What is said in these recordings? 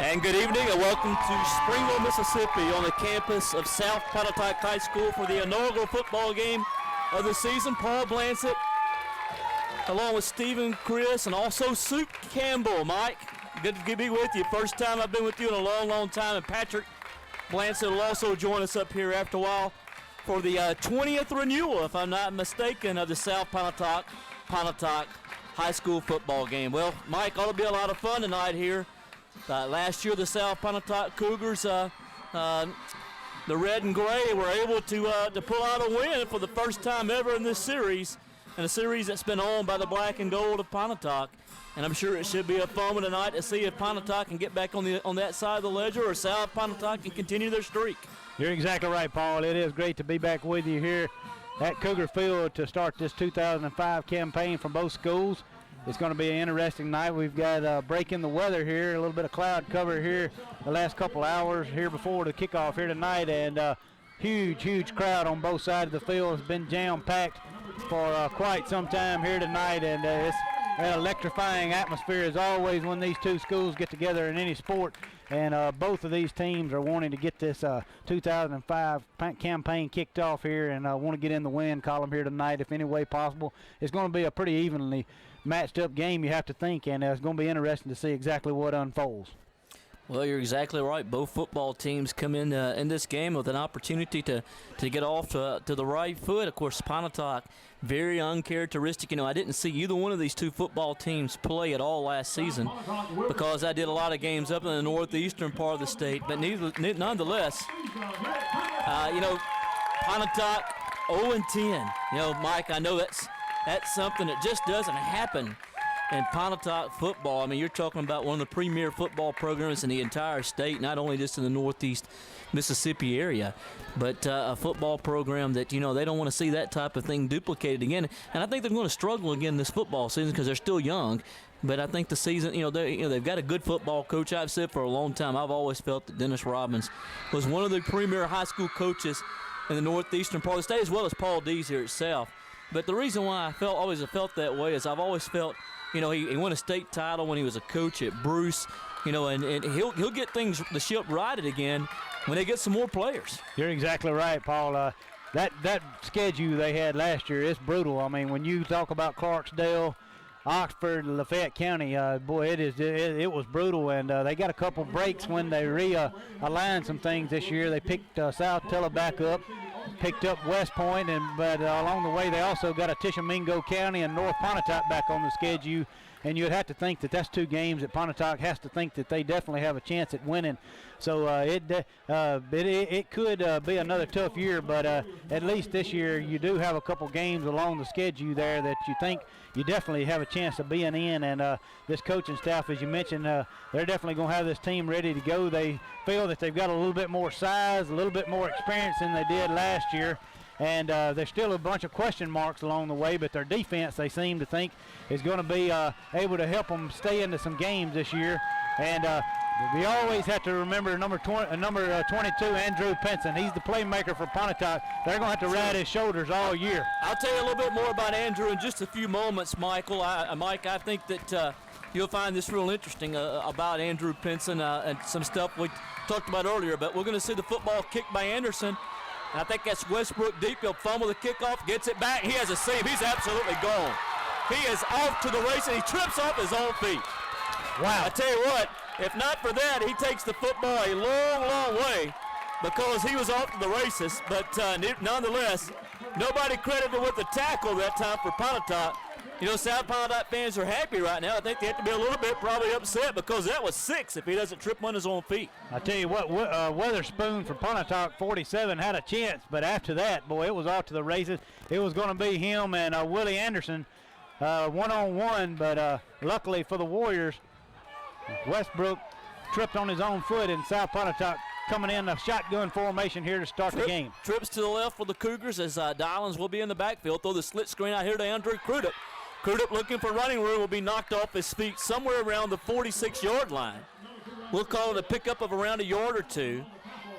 And good evening and welcome to Springville, Mississippi on the campus of South Pontotoc High School for the inaugural football game of the season. Paul Blansett along with Stephen Chris and also Soup Campbell. Mike, good to be with you. First time I've been with you in a long, long time. And Patrick Blansett will also join us up here after a while for the 20th renewal, if I'm not mistaken, of the South Pontotoc High School football game. Well, Mike, ought to be a lot of fun tonight here. Last year, the South Pontotoc Cougars, the red and gray, were able to pull out a win for the first time ever in this series, and a series that's been owned by the black and gold of Pontotoc. And I'm sure it should be a fun one tonight to see if Pontotoc can get back on that side of the ledger, or South Pontotoc can continue their streak. You're exactly right, Paul. It is great to be back with you here at Cougar Field to start this 2005 campaign from both schools. It's going to be an interesting night. We've got a break in the weather here, a little bit of cloud cover here the last couple hours here before the kickoff here tonight, and huge crowd on both sides of the field. It's been jam-packed for quite some time here tonight, and it's an electrifying atmosphere as always when these two schools get together in any sport, and both of these teams are wanting to get this 2005 campaign kicked off here, and want to get in the win column here tonight if any way possible. It's going to be a pretty evenly matched up game, you have to think, and it's going to be interesting to see exactly what unfolds. Well, you're exactly right. Both football teams come in this game with an opportunity to get off to the right foot. Of course, Pontotoc, very uncharacteristic. You know, I didn't see either one of these two football teams play at all last season because I did a lot of games up in the northeastern part of the state. But nonetheless, Pontotoc 0-10. You know, Mike, I know that's something that just doesn't happen in Pontotoc football. I mean, you're talking about one of the premier football programs in the entire state, not only just in the northeast Mississippi area, but a football program that, you know, they don't want to see that type of thing duplicated again. And I think they're going to struggle again this football season because they're still young. But I think the season, they've got a good football coach. I've said for a long time, I've always felt that Dennis Robbins was one of the premier high school coaches in the northeastern part of the state, as well as Paul Dees here at South. But the reason why I always felt that way is I've always felt, he won a state title when he was a coach at Bruce, and he'll get the ship righted again when they get some more players. You're exactly right, Paul. That schedule they had last year is brutal. I mean, when you talk about Clarksdale, Oxford, Lafayette County, boy, it was brutal, and they got a couple breaks when they realigned some things this year. They picked South Tella back up, picked up West Point, but along the way they also got a Tishomingo County and North Pontotoc back on the schedule, and you'd have to think that that's two games that Pontotoc has to think that they definitely have a chance at winning. So it could be another tough year, but at least this year you do have a couple games along the schedule there that you think you definitely have a chance of being in, and this coaching staff, as you mentioned, they're definitely going to have this team ready to go. They feel that they've got a little bit more size, a little bit more experience than they did last year, and there's still a bunch of question marks along the way, but their defense, they seem to think, is going to be able to help them stay into some games this year. And we always have to remember number 22, Andrew Pinson. He's the playmaker for Pontotoc. They're going to have to ride his shoulders all year. I'll tell you a little bit more about Andrew in just a few moments, Michael. Mike, I think that you'll find this real interesting about Andrew Pinson and some stuff we talked about earlier. But we're going to see the football kicked by Anderson. And I think that's Westbrook deep. He'll fumble the kickoff, gets it back. He has a seam. He's absolutely gone. He is off to the race, and he trips off his own feet. Wow. I tell you what, if not for that, he takes the football a long way because he was off to the races. But nonetheless, nobody credited with the tackle that time for Pontotoc. South Pontotoc fans are happy right now. I think they have to be a little bit probably upset because that was 6 if he doesn't trip on his own feet. I tell you what, Weatherspoon for Pontotoc 47 had a chance, but after that, boy, it was off to the races. It was going to be him and Willie Anderson one-on-one, but luckily for the Warriors, Westbrook tripped on his own foot, and South Pontotoc coming in a shotgun formation here to start the game. Trips to the left for the Cougars as Dylans will be in the backfield. Throw the slit screen out here to Andrew Crudup. Crudup looking for running room, will be knocked off his feet somewhere around the 46-yard line. We'll call it a pickup of around a yard or two.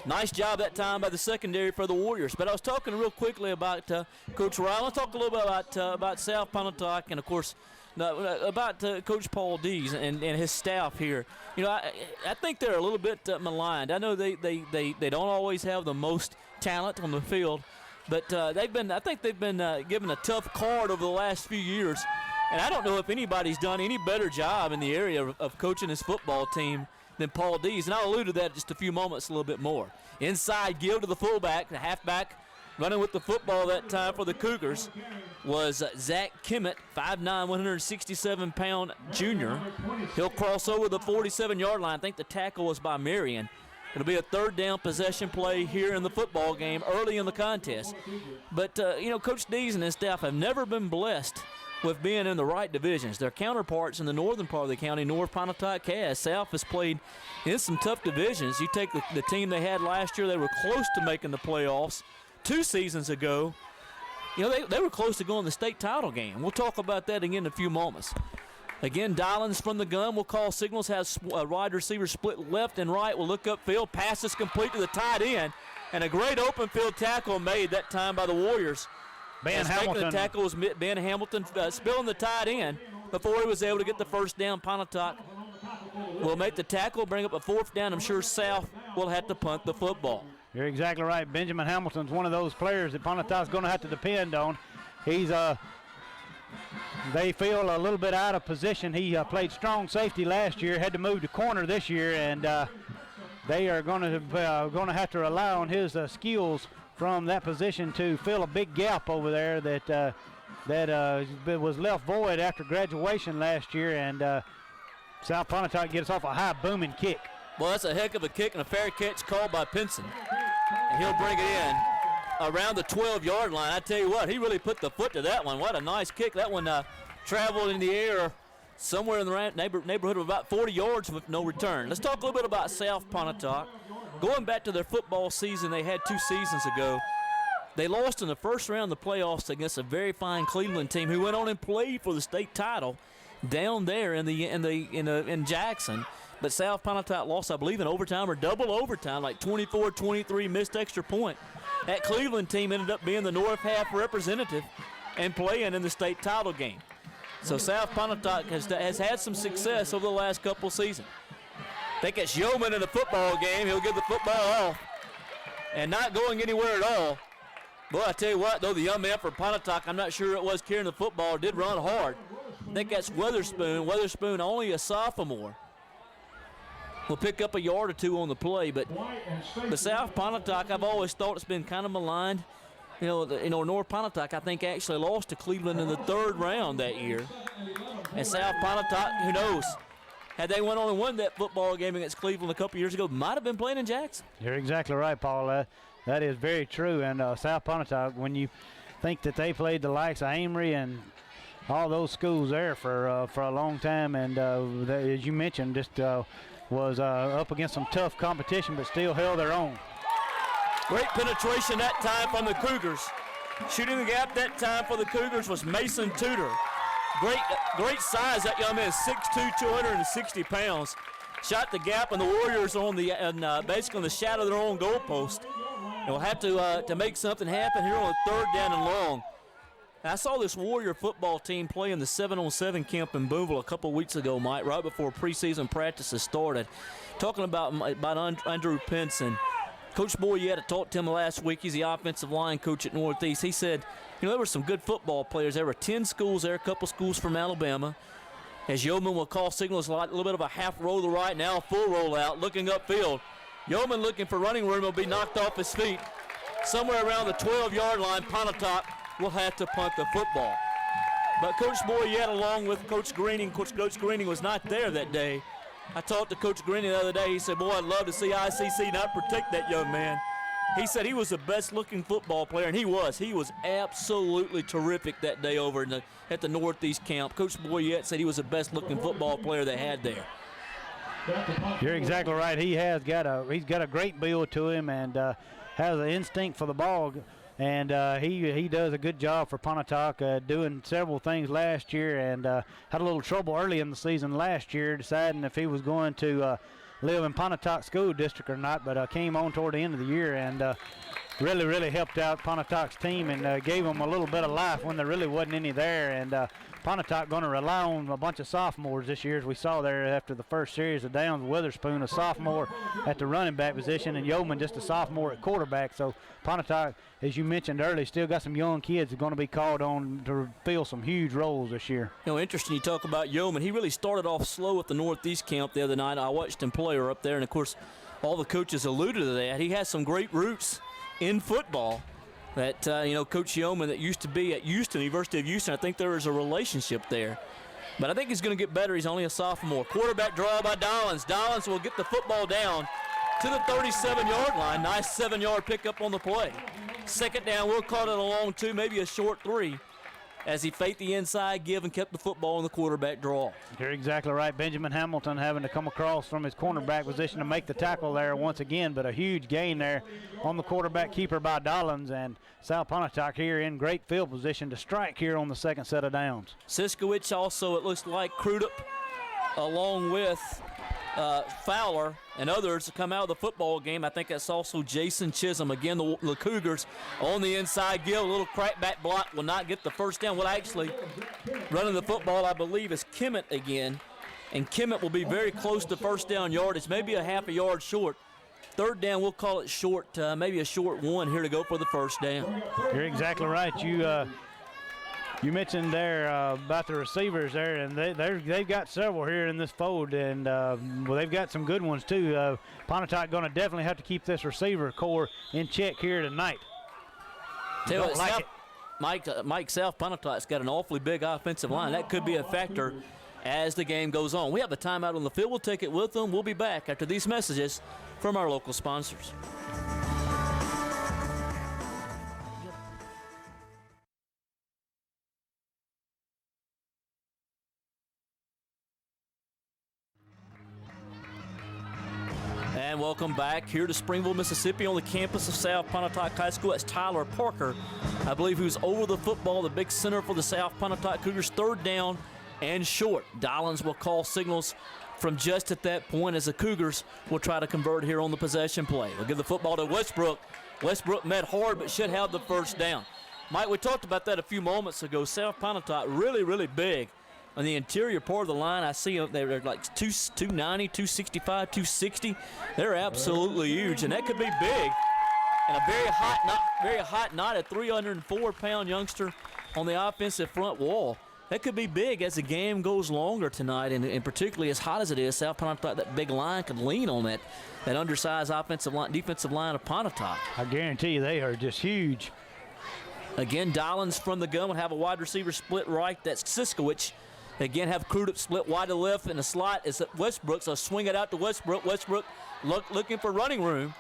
Nice job that time by the secondary for the Warriors. But I was talking real quickly about Coach Ryle. I'll talk a little bit about South Pontotoc and, of course, about Coach Paul Dees and his staff here. You know, I think they're a little bit maligned. I know they don't always have the most talent on the field, but I think they've been given a tough card over the last few years. And I don't know if anybody's done any better job in the area of coaching his football team than Paul Dees. And I'll allude to that in just a few moments a little bit more. Inside give to the fullback, the halfback running with the football that time for the Cougars was Zach Kimmett, 5'9", 167-pound junior. He'll cross over the 47-yard line. I think the tackle was by Marion. It'll be a third down possession play here in the football game early in the contest. But, Coach Dees and his staff have never been blessed with being in the right divisions. Their counterparts in the northern part of the county, North Pontotoc has. South has played in some tough divisions. You take the team they had last year, they were close to making the playoffs 2 seasons ago. You know, they were close to going to the state title game. We'll talk about that again in a few moments. Again, Dialing from the gun. We'll call signals. Has wide receiver split left and right. We'll look upfield. Pass is complete to the tight end. And a great open field tackle made that time by the Warriors. Ben Hamilton. The tackle was Ben Hamilton spilling the tight end before he was able to get the first down. Pontotoc will make the tackle, bring up a fourth down. I'm sure South will have to punt the football. You're exactly right. Benjamin Hamilton's one of those players that Pontotoc's going to have to depend on. He's they feel a little bit out of position. He played strong safety last year, had to move to corner this year, and they are going to have to rely on his skills from that position to fill a big gap over there that was left void after graduation last year, and South Pontotoc gets off a high booming kick. Well, that's a heck of a kick and a fair catch called by Pinson. And he'll bring it in around the 12-yard line. I tell you what, he really put the foot to that one. What a nice kick. That one traveled in the air somewhere in the neighborhood of about 40 yards with no return. Let's talk a little bit about South Pontotoc. Going back to their football season they had 2 seasons ago, they lost in the first round of the playoffs against a very fine Cleveland team who went on and played for the state title down there in Jackson. But South Pontotoc lost, I believe, in overtime or double overtime, like 24-23, missed extra point. That Cleveland team ended up being the North Half representative and playing in the state title game. So South Pontotoc has had some success over the last couple seasons. I think it's Yeoman in the football game. He'll get the football off and not going anywhere at all. Boy, I tell you what, though, the young man for Pontotoc, I'm not sure it was carrying the football, did run hard. I think that's Weatherspoon. Weatherspoon, only a sophomore, will pick up a yard or two on the play. But the South Pontotoc, I've always thought it's been kind of maligned. North Pontotoc, I think, actually lost to Cleveland in the 3rd round that year. And South Pontotoc, who knows? Had they went on and won that football game against Cleveland a couple years ago, might have been playing in Jackson. You're exactly right, Paul. That is very true. And South Pontotoc, when you think that they played the likes of Amory and all those schools there for a long time, and as you mentioned, just was up against some tough competition, but still held their own. Great penetration that time from the Cougars. Shooting the gap that time for the Cougars was Mason Tudor. Great size. That young man is 6'2", 260 pounds. Shot the gap, and the Warriors are basically on the shadow of their own goalpost. And we'll have to make something happen here on the 3rd down and long. I saw this Warrior football team play in the 7-on-7 camp in Boonville a couple weeks ago, Mike, right before preseason practices started. Talking about Andrew Pinson. Coach Boyette, I talked to him last week. He's the offensive line coach at Northeast. He said, there were some good football players. There were 10 schools there, a couple schools from Alabama. As Yeoman will call signals, a little bit of a half roll to the right, now full roll out, looking upfield. Yeoman looking for running room, will be knocked off his feet. Somewhere around the 12-yard line, Pontotoc will have to punt the football. But Coach Boyette, along with Coach Greening, Coach Greening was not there that day. I talked to Coach Greening the other day. He said, boy, I'd love to see ICC not protect that young man. He said he was the best-looking football player, and he was. He was absolutely terrific that day over at the Northeast camp. Coach Boyette said he was the best-looking football player they had there. You're exactly right. He's got a great build to him and has an instinct for the ball. And he does a good job for Pontotoc, doing several things last year, and had a little trouble early in the season last year deciding if he was going to live in Pontotoc School District or not, but came on toward the end of the year and really helped out Pontotoc's team and gave them a little bit of life when there really wasn't any there. And Pontotoc going to rely on a bunch of sophomores this year, as we saw there after the first series of downs. Witherspoon, a sophomore at the running back position, and Yeoman, just a sophomore at quarterback. So Pontotoc, as you mentioned earlier, still got some young kids that are going to be called on to fill some huge roles this year. You know, interesting you talk about Yeoman. He really started off slow at the Northeast camp the other night. I watched him play up there, and, of course, all the coaches alluded to that. He has some great roots in football. That, Coach Yeoman that used to be at University of Houston, I think there is a relationship there. But I think he's going to get better. He's only a sophomore. Quarterback draw by Dollins. Dollins will get the football down to the 37-yard line. Nice 7-yard pickup on the play. Second down, we'll call it a long 2, maybe a short 3, as he faked the inside give and kept the football in the quarterback draw. You're exactly right. Benjamin Hamilton having to come across from his cornerback position to make the tackle there once again, but a huge gain there on the quarterback keeper by Dollins, and South Pontotoc here in great field position to strike here on the second set of downs. Siskowicz also, it looks like Crudup, along with Fowler and others to come out of the football game. I think that's also Jason Chisholm. Again, the Cougars on the inside give. A little crackback block will not get the first down. Well, actually, running the football, I believe, is Kimmett again. And Kimmett will be very close to first down yardage, maybe a half a yard short. Third down, we'll call it short, maybe a short 1 here to go for the first down. You're exactly right. You mentioned there about the receivers there, and they've got several here in this fold, and they've got some good ones too. Pontotoc going to definitely have to keep this receiver core in check here tonight. Tell you what, Mike, South Pontotoc's got an awfully big offensive line. That could be a factor as the game goes on. We have a timeout on the field. We'll take it with them. We'll be back after these messages from our local sponsors. And welcome back here to Springville, Mississippi, on the campus of South Pontotoc High School. That's Tyler Parker, I believe, who's over the football, the big center for the South Pontotoc Cougars. Third down and short. Dollins will call signals from just at that point as the Cougars will try to convert here on the possession play. We'll give the football to Westbrook. Westbrook met hard but should have the first down. Mike, we talked about that a few moments ago. South Pontotoc really big. On the interior part of the line, I see they're like 290, 265, 260. They're absolutely huge, and that could be big. And a very hot, not a 304-pound youngster on the offensive front wall. That could be big as the game goes longer tonight, and particularly as hot as it is, South Pontotoc, that big line could lean on that undersized defensive line of Pontotoc. I guarantee you they are just huge. Again, Dollins from the gun will have a wide receiver split right. That's Siskowicz. Again, have Crudup split wide to left, and the slot is at Westbrook, so swing it out to Westbrook. Westbrook looking for running room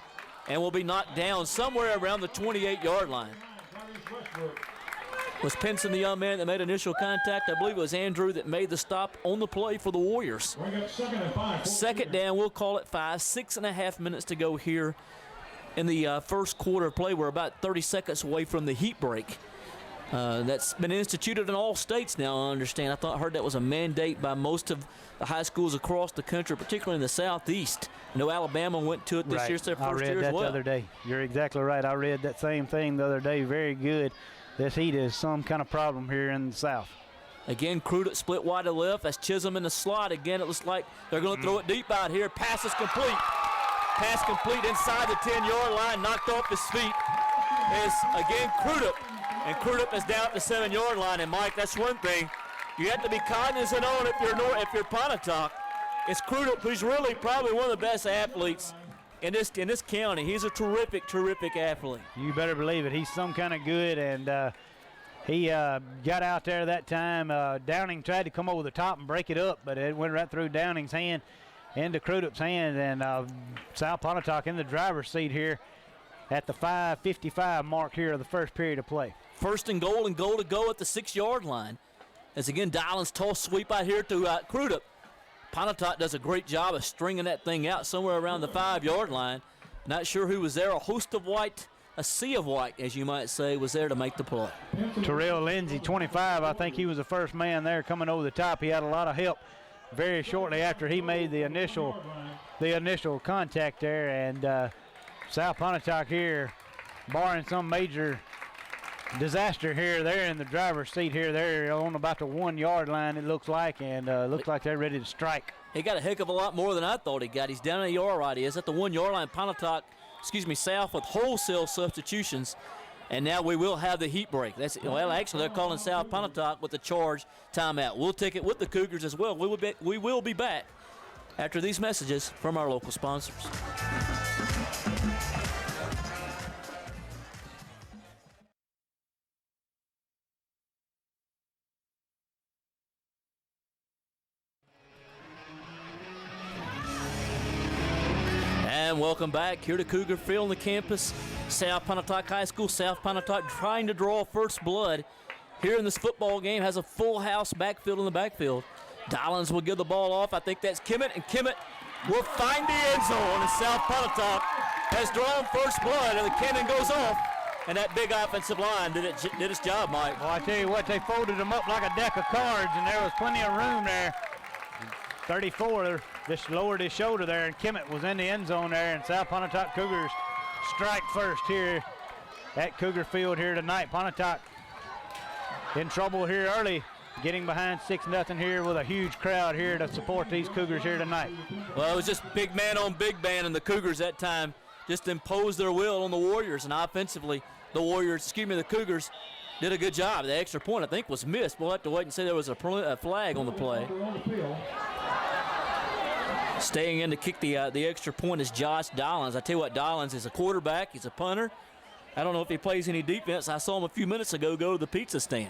and will be knocked down somewhere around the 28-yard line. Was Pinson the young man that made initial contact? I believe it was Andrew that made the stop on the play for the Warriors. Second down, we'll call it 5. 6.5 minutes to go here in the first quarter of play. We're about 30 seconds away from the heat break. That's been instituted in all states now, I understand. I heard that was a mandate by most of the high schools across the country, particularly in the Southeast. I know Alabama went to it this year. It's their first year as well. I read that the other day. You're exactly right. I read that same thing the other day. Very good. This heat is some kind of problem here in the South. Again, Crudup split wide to left. That's Chisholm in the slot. Again, it looks like they're going to throw it deep out here. Pass is complete. Pass complete inside the 10-yard line. Knocked off his feet is, again, Crudup. And Crudup is down at the 7-yard line. And, Mike, that's one thing you have to be cognizant on if you're Pontotoc. It's Crudup, who's really probably one of the best athletes in this county. He's a terrific athlete. You better believe it. He's some kind of good, and he got out there that time. Downing tried to come over the top and break it up, but it went right through Downing's hand into Crudup's hand, and South Pontotoc in the driver's seat here at the 5:55 mark here of the first period of play. First and goal to go at the 6-yard line. As again, Dylan's toss sweep out here to Crudup. Pontotoc does a great job of stringing that thing out somewhere around the 5-yard line. Not sure who was there. A host of white, a sea of white, as you might say, was there to make the play. Terrell Lindsay, 25. I think he was the first man there coming over the top. He had a lot of help very shortly after he made the initial contact there. And South Pontotoc here barring some major disaster here, they're in the driver's seat here. They're on about the 1 yard line, it looks like, and looks like they're ready to strike. He got a heck of a lot more than I thought he got. He's down a yard right. He is at the 1 yard line. Pontotoc, South with wholesale substitutions. And now we will have the heat break. Well, actually, they're calling South Pontotoc with the charge timeout. We'll take it with the Cougars as well. We will be back after these messages from our local sponsors. And welcome back here to Cougar Field on the campus. South Pontotoc High School. South Pontotoc trying to draw first blood here in this football game. Has a full house backfield in the backfield. Dollins will give the ball off. I think that's Kimmett, and Kimmett will find the end zone. And South Pontotoc has drawn first blood, and the cannon goes off. And that big offensive line did its job, Mike. Well, I tell you what, they folded them up like a deck of cards, and there was plenty of room there. 34 just lowered his shoulder there, and Kimmett was in the end zone there, and South Pontotoc Cougars strike first here at Cougar Field here tonight. Pontotoc in trouble here early, getting behind 6-0 here with a huge crowd here to support these Cougars here tonight. Well, it was just big man on big man, and the Cougars that time just imposed their will on the Warriors, and offensively the Cougars did a good job. The extra point, I think, was missed. We'll have to wait and see. There was a flag on the play. Staying in to kick the extra point is Josh Dollins. I tell you what, Dollins is a quarterback. He's a punter. I don't know if he plays any defense. I saw him a few minutes ago go to the pizza stand.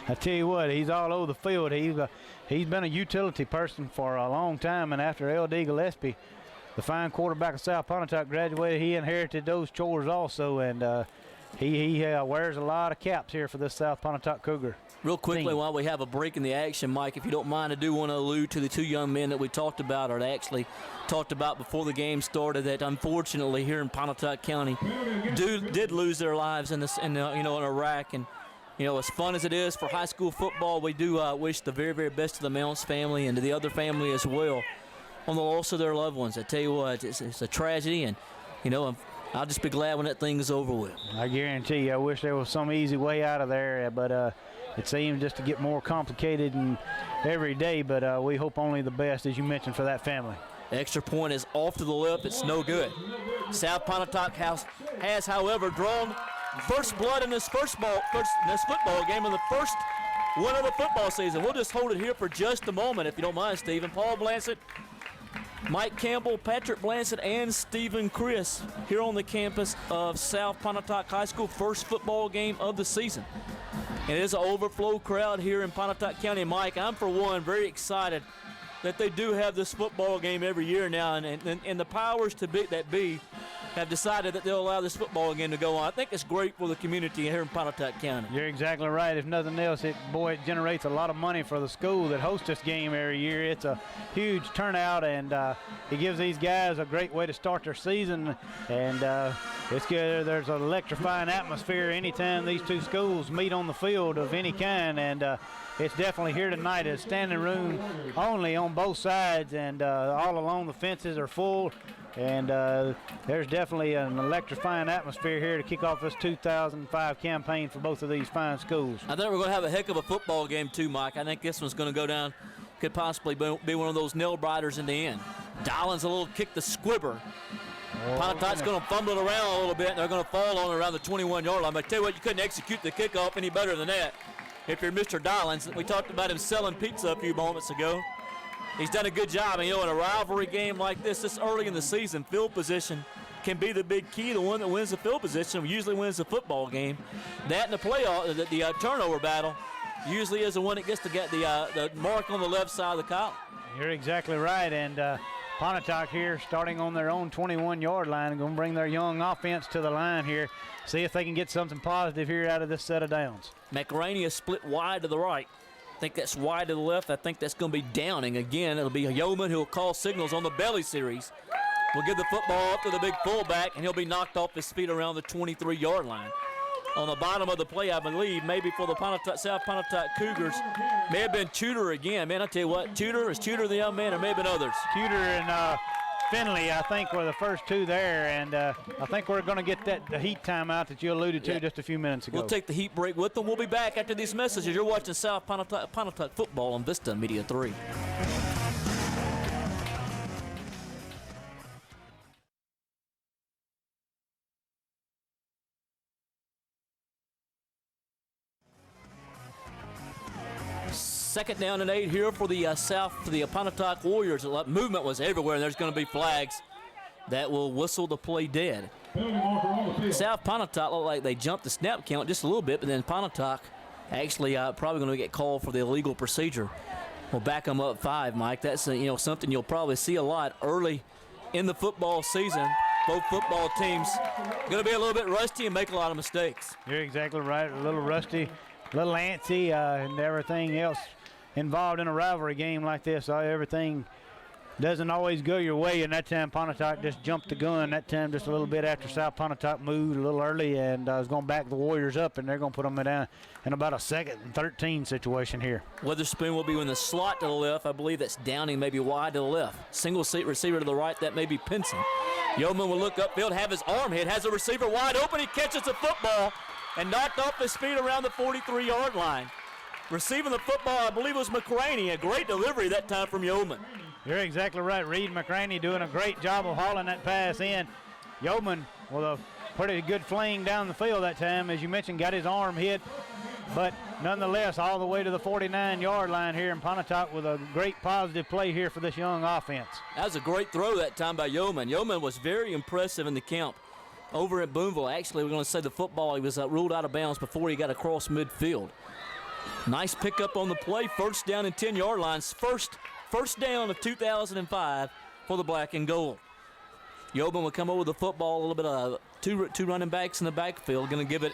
I tell you what, he's all over the field. He's been a utility person for a long time, and after L.D. Gillespie, the fine quarterback of South Pontotoc, graduated, he inherited those chores also, and he wears a lot of caps here for this South Pontotoc Cougar. Real quickly, while we have a break in the action, Mike, if you don't mind, I do want to allude to the two young men that we talked about, or actually talked about before the game started, that unfortunately here in Pontotoc County did lose their lives in Iraq. And as fun as it is for high school football, we do wish the very, very best to the Mounts family and to the other family as well on the loss of their loved ones. I tell you what, it's a tragedy, and I'll just be glad when that thing is over with. I guarantee you, I wish there was some easy way out of there, but it seems just to get more complicated and every day, but we hope only the best, as you mentioned, for that family. The extra point is off to the left. It's no good. South Pontotoc has, however, drawn first blood in this football game, in the first one of the football season. We'll just hold it here for just a moment, if you don't mind, Stephen. Paul Blansett, Mike Campbell, Patrick Blansett, and Stephen Chris here on the campus of South Pontotoc High School. First football game of the season. It is an overflow crowd here in Pontotoc County. Mike, I'm, for one, very excited that they do have this football game every year now, and the powers that be have decided that they'll allow this football game to go on. I think it's great for the community here in Pontotoc County. You're exactly right. If nothing else, it generates a lot of money for the school that hosts this game every year. It's a huge turnout, and it gives these guys a great way to start their season, and it's good. There's an electrifying atmosphere anytime these two schools meet on the field of any kind, and it's definitely here tonight. It's standing room only on both sides, and all along the fences are full. And there's definitely an electrifying atmosphere here to kick off this 2005 campaign for both of these fine schools. I think we're going to have a heck of a football game too, Mike. I think this one's going to go down, could possibly be one of those nail-biters in the end. Dollins a little kick to Squibber. Pontotoc's going to fumble it around a little bit, and they're going to fall on it around the 21-yard line. But I tell you what, you couldn't execute the kickoff any better than that if you're Mr. Dollins. We talked about him selling pizza a few moments ago. He's done a good job, and in a rivalry game like this early in the season, field position can be the big key. The one that wins the field position usually wins the football game. That and the playoff, the turnover battle, usually is the one that gets to get the mark on the left side of the column. You're exactly right, and Pontotoc here starting on their own 21-yard line and going to bring their young offense to the line here, see if they can get something positive here out of this set of downs. McRaney is split wide to the right. I think that's wide to the left. I think that's going to be Downing. Again, it'll be Yeoman who will call signals on the belly series. We'll give the football up to the big fullback, and he'll be knocked off his feet around the 23-yard line. On the bottom of the play, I believe, maybe for the South Pontotoc Cougars, may have been Tudor again. Man, I tell you what, Tudor the young man, or maybe been others. Tudor and Finley, I think, were the first two there, and I think we're going to get the heat timeout that you alluded to just a few minutes ago. We'll take the heat break with them. We'll be back after these messages. You're watching South Pontotoc football on Vista Media 3. Second down and 8 here for the Pontotoc Warriors. Movement was everywhere, and there's going to be flags that will whistle the play dead. South Pontotoc looked like they jumped the snap count just a little bit, but then Pontotoc actually probably going to get called for the illegal procedure. We'll back them up 5, Mike. That's something you'll probably see a lot early in the football season. Both football teams going to be a little bit rusty and make a lot of mistakes. You're exactly right. A little rusty, a little antsy, and everything else involved in a rivalry game like this. Everything doesn't always go your way, and that time Pontotoc just jumped the gun. That time just a little bit after South Pontotoc moved a little early and was going to back the Warriors up, and they're going to put them down in about a 2nd and 13 situation here. Witherspoon will be in the slot to the left. I believe that's Downing, maybe wide to the left. Single seat receiver to the right, that may be Pinson. Yeoman will look upfield, have his arm hit, has a receiver wide open. He catches the football and knocked off his feet around the 43-yard line. Receiving the football, I believe it was McCraney. A great delivery that time from Yeoman. You're exactly right. Reed McCraney doing a great job of hauling that pass in. Yeoman with a pretty good fling down the field that time. As you mentioned, got his arm hit, but nonetheless all the way to the 49-yard line here in Pontotoc with a great positive play here for this young offense. That was a great throw that time by Yeoman. Yeoman was very impressive in the camp over at Boonville. Actually, we're going to say the football, he was ruled out of bounds before he got across midfield. Nice pickup on the play. First down and 10-yard lines. First down of 2005 for the black and gold. Yeoman will come over with the football. A little bit of two running backs in the backfield. Going to give it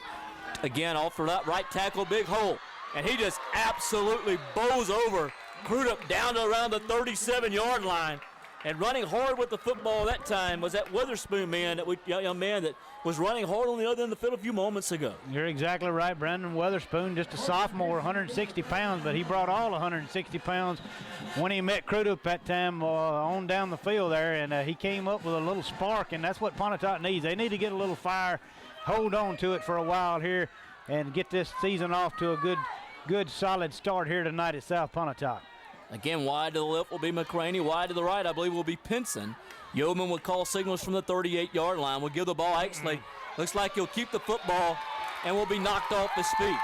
again off for that right tackle, big hole. And he just absolutely bows over Crudup down to around the 37-yard line. And running hard with the football that time was that Witherspoon man, that young man that was running hard on the other end of the field a few moments ago. You're exactly right, Brandon Witherspoon, just a sophomore, 160 pounds, but he brought all 160 pounds when he met Crudup that time on down the field there, and he came up with a little spark, and that's what Pontotoc needs. They need to get a little fire, hold on to it for a while here, and get this season off to a good solid start here tonight at South Pontotoc. Again, wide to the left will be McCraney. Wide to the right, I believe, will be Pinson. Yeoman will call signals from the 38-yard line. Will give the ball. Actually, looks like he'll keep the football and will be knocked off his feet.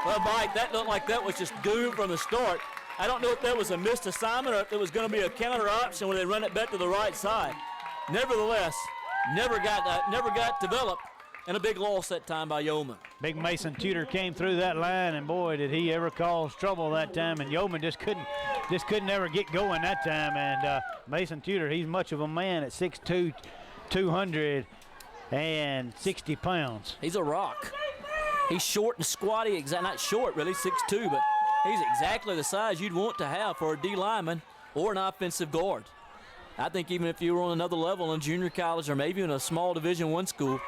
Well, Mike, that looked like that was just doomed from the start. I don't know if that was a missed assignment or if it was going to be a counter option when they run it back to the right side. Nevertheless, never got developed. And a big loss that time by Yeoman. Big Mason Tudor came through that line, and boy, did he ever cause trouble that time. And Yeoman just couldn't ever get going that time. And Mason Tudor, he's much of a man at 6'2", 260 pounds. He's a rock. He's short and squatty, not short really, 6'2", but he's exactly the size you'd want to have for a D lineman or an offensive guard. I think even if you were on another level in junior college or maybe in a small Division I school,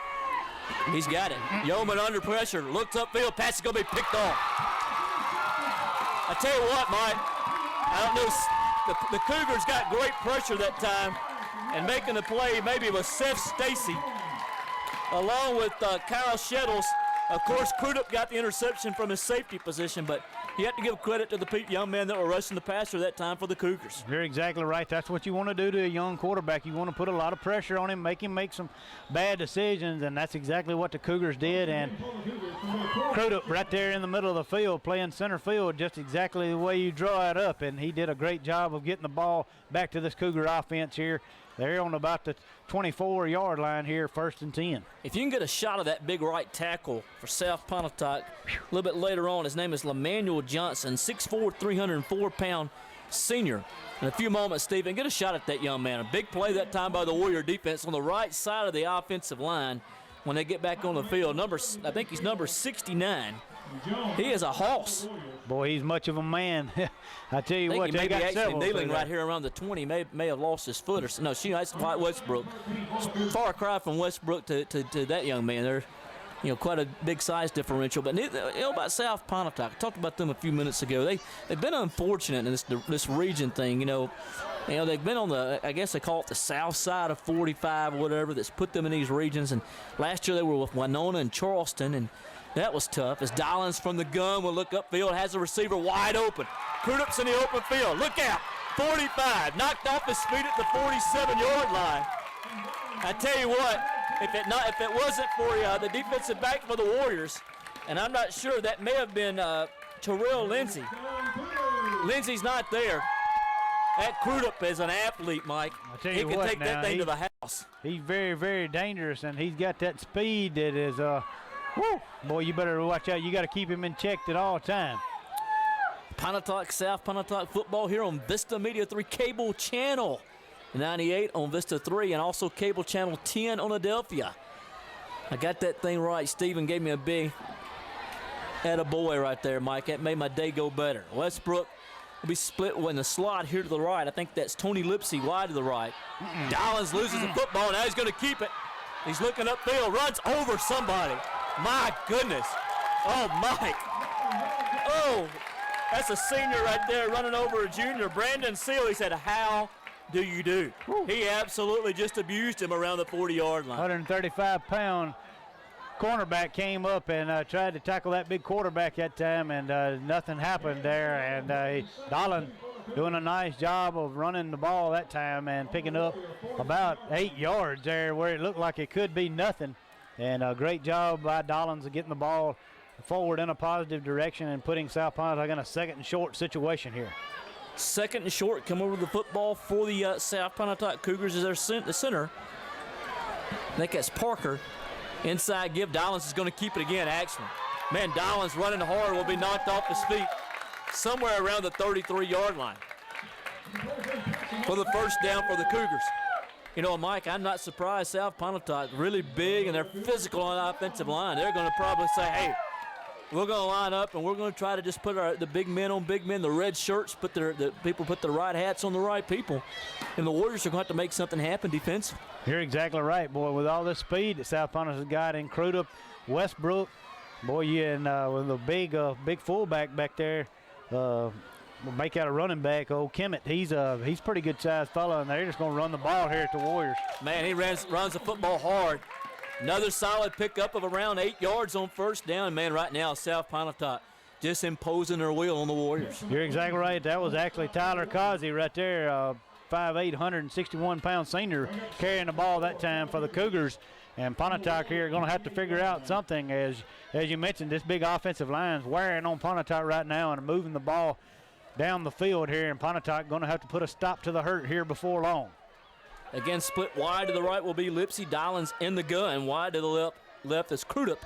he's got it. Yeoman under pressure, looks upfield, pass is going to be picked off. I tell you what, Mike, I don't know, the Cougars got great pressure that time, and making the play maybe was Seth Stacy, along with Kyle Shettles. Of course, Crudup got the interception from his safety position, but you have to give credit to the young men that were rushing the passer that time for the Cougars. You're exactly right. That's what you want to do to a young quarterback. You want to put a lot of pressure on him, make him make some bad decisions, and that's exactly what the Cougars did. And Crudup right there in the middle of the field playing center field just exactly the way you draw it up, and he did a great job of getting the ball back to this Cougar offense here. They're on about the 24-yard line here, 1st and 10. If you can get a shot of that big right tackle for South Pontotoc a little bit later on, his name is Lemanuel Johnson, 6'4", 304-pound senior. In a few moments, Stephen, get a shot at that young man. A big play that time by the Warrior defense on the right side of the offensive line when they get back on the field. I think he's number 69. He is a hoss. Boy, he's much of a man. I tell you what, they got actually several. Kneeling right here around the 20, may have lost his foot or so. No, that's quite Westbrook. Far cry from Westbrook to that young man. They're quite a big size differential. But about South Pontotoc, I talked about them a few minutes ago. They've been unfortunate in this region thing. You know, they've been on the, I guess they call it the south side of 45 or whatever, that's put them in these regions. And last year they were with Winona and Charleston, and that was tough. As Dollins from the gun will look upfield, has a receiver wide open. Crudup's in the open field. Look out. 45, knocked off his feet at the 47-yard line. I tell you what, if it wasn't for the defensive back for the Warriors, and I'm not sure, that may have been Terrell Lindsey. Lindsey's not there. That Crudup is an athlete, Mike. He can take that thing to the house. He's very, very dangerous, and he's got that speed that is, woo, boy, you better watch out. You got to keep him in check at all time. Pontotoc South Pontotoc football here on Vista Media 3 cable channel 98 on Vista 3, and also cable channel 10 on Adelphia. I got that thing right. Steven gave me a big attaboy right there, Mike. That made my day go better. Westbrook will be split in the slot here to the right. I think that's Tony Lipsy wide to the right. Dollins loses the football. Now he's going to keep it. He's looking upfield, runs over somebody. My goodness. Oh, Mike. Oh, that's a senior right there running over a junior. Brandon Seal, he said, how do you do? He absolutely just abused him around the 40-yard line. 135-pound cornerback came up and tried to tackle that big quarterback that time, and nothing happened there. And Dolan doing a nice job of running the ball that time and picking up about 8 yards there where it looked like it could be nothing. And a great job by Dollins of getting the ball forward in a positive direction and putting South Pontotoc in a second and short situation here. Second and short, come over the football for the South Pontotoc Cougars as the center. I think that's Parker. Inside give, Dollins is going to keep it again, actually. Man, Dollins running hard, will be knocked off his feet somewhere around the 33-yard line for the first down for the Cougars. You know, Mike, I'm not surprised. South Pontotoc really big and they're physical on the offensive line. They're going to probably say, hey, we're going to line up and we're going to try to just put the big men on big men, the red shirts, the people put the right hats on the right people. And the Warriors are going to have to make something happen defensively. You're exactly right, boy. With all this speed that South Pontotoc got in Crudup, Westbrook, boy, with a big fullback back there, make out a running back, old Kemet. He's pretty good sized fellow, and they're just going to run the ball here at the Warriors. Man, he runs the football hard. Another solid pickup of around 8 yards on first down. Man, right now, South Pontotoc just imposing their will on the Warriors. You're exactly right. That was actually Tyler Causey right there, 5'8", 161-pound senior, carrying the ball that time for the Cougars. And Pontotoc here are going to have to figure out something. As you mentioned, this big offensive line is wearing on Pontotoc right now and moving the ball down the field here. And Pontotoc going to have to put a stop to the hurt here before long. Again, split wide to the right will be Lipsy. Dollins in the gun. Wide to the left is Crudup.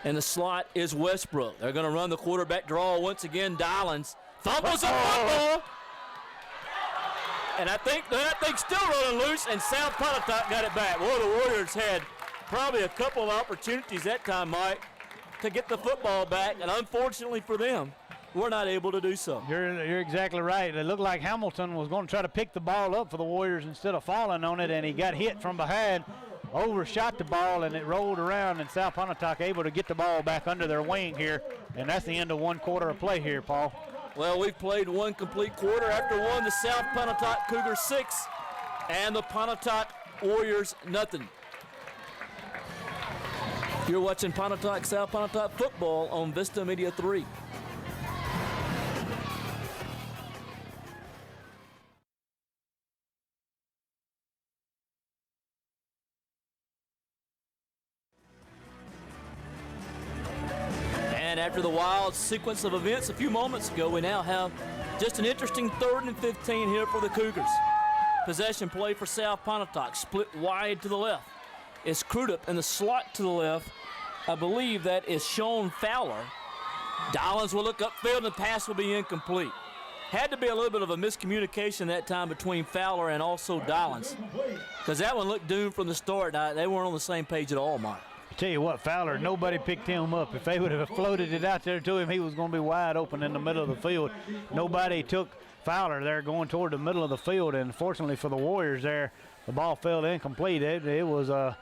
And the slot is Westbrook. They're going to run the quarterback draw once again. Dollins fumbles the football. And I think that thing's still running loose, and South Pontotoc got it back. Boy, the Warriors had probably a couple of opportunities that time, Mike, to get the football back, and unfortunately for them, we're not able to do so. You're exactly right. It looked like Hamilton was going to try to pick the ball up for the Warriors instead of falling on it, and he got hit from behind, overshot the ball, and it rolled around, and South Pontotoc able to get the ball back under their wing here, and that's the end of one quarter of play here, Paul. Well, we've played one complete quarter. After one, the South Pontotoc Cougars 6 and the Pontotoc Warriors nothing. You're watching Pontotoc South Pontotoc football on Vista Media 3. And after the wild sequence of events a few moments ago, we now have just an interesting 3rd and 15 here for the Cougars. Possession play for South Pontotoc, split wide to the left. It's Crudup in the slot to the left. I believe that is Sean Fowler. Dollins will look upfield and the pass will be incomplete. Had to be a little bit of a miscommunication that time between Fowler and also Dollins, because that one looked doomed from the start. They weren't on the same page at all, Mark. I tell you what, Fowler, nobody picked him up. If they would have floated it out there to him, he was going to be wide open in the middle of the field. Nobody took Fowler there going toward the middle of the field, and fortunately for the Warriors there, the ball fell incomplete. It was a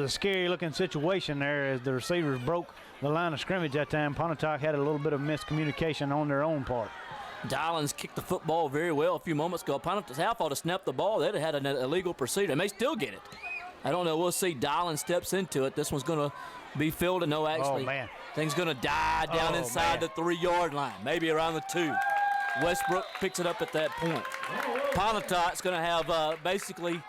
scary-looking situation there as the receivers broke the line of scrimmage that time. Pontotoc had a little bit of miscommunication on their own part. Dylans kicked the football very well a few moments ago. Pontotoc South ought to snap the ball. They'd have had an illegal procedure. They may still get it. I don't know. We'll see. Dylans steps into it. This one's going to be fielded. No, actually. Oh, man. Thing's going to die down inside the 3-yard line, maybe around the 2. Westbrook picks it up at that point. Pontotoc's going to have basically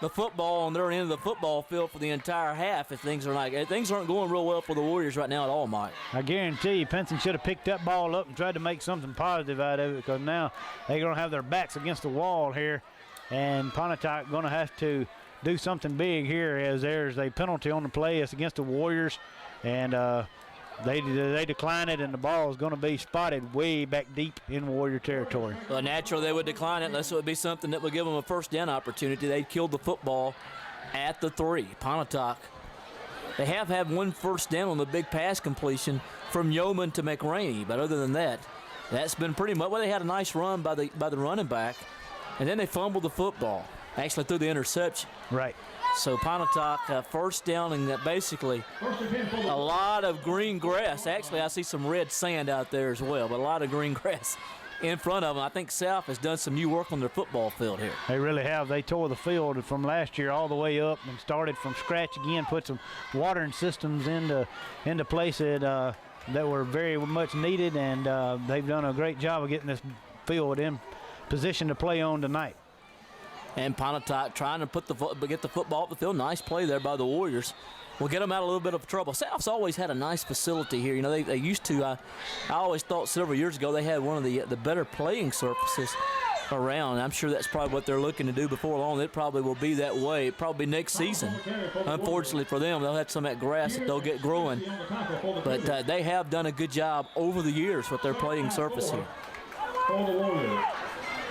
the football on their end of the football field for the entire half if things aren't going real well for the Warriors right now at all, Mike. I guarantee you Pinson should have picked that ball up and tried to make something positive out of it, because now they're going to have their backs against the wall here, and Pontotoc going to have to do something big here, as there's a penalty on the play. It's against the Warriors, and they decline it, and the ball is going to be spotted way back deep in Warrior territory. Well, naturally they would decline it unless it would be something that would give them a first down opportunity. They killed the football at the 3. Pontotoc, they have had one first down on the big pass completion from Yeoman to McRaney, but other than that, that's been pretty much. Well, they had a nice run by the running back, and then they fumbled the football. Actually threw the interception. Right. So Pontotoc first down, and basically a lot of green grass. Actually, I see some red sand out there as well, but a lot of green grass in front of them. I think South has done some new work on their football field here. They really have. They tore the field from last year all the way up and started from scratch again, put some watering systems into place that were very much needed, and they've done a great job of getting this field in position to play on tonight. And Pontotoc trying to get the football up the field. Nice play there by the Warriors. We'll get them out of a little bit of trouble. South's always had a nice facility here. You know, they used to. I always thought several years ago they had one of the better playing surfaces around. I'm sure that's probably what they're looking to do before long. It probably will be that way. Probably next season. Unfortunately for them, they'll have some of that grass that they'll get growing. But they have done a good job over the years with their playing surface here.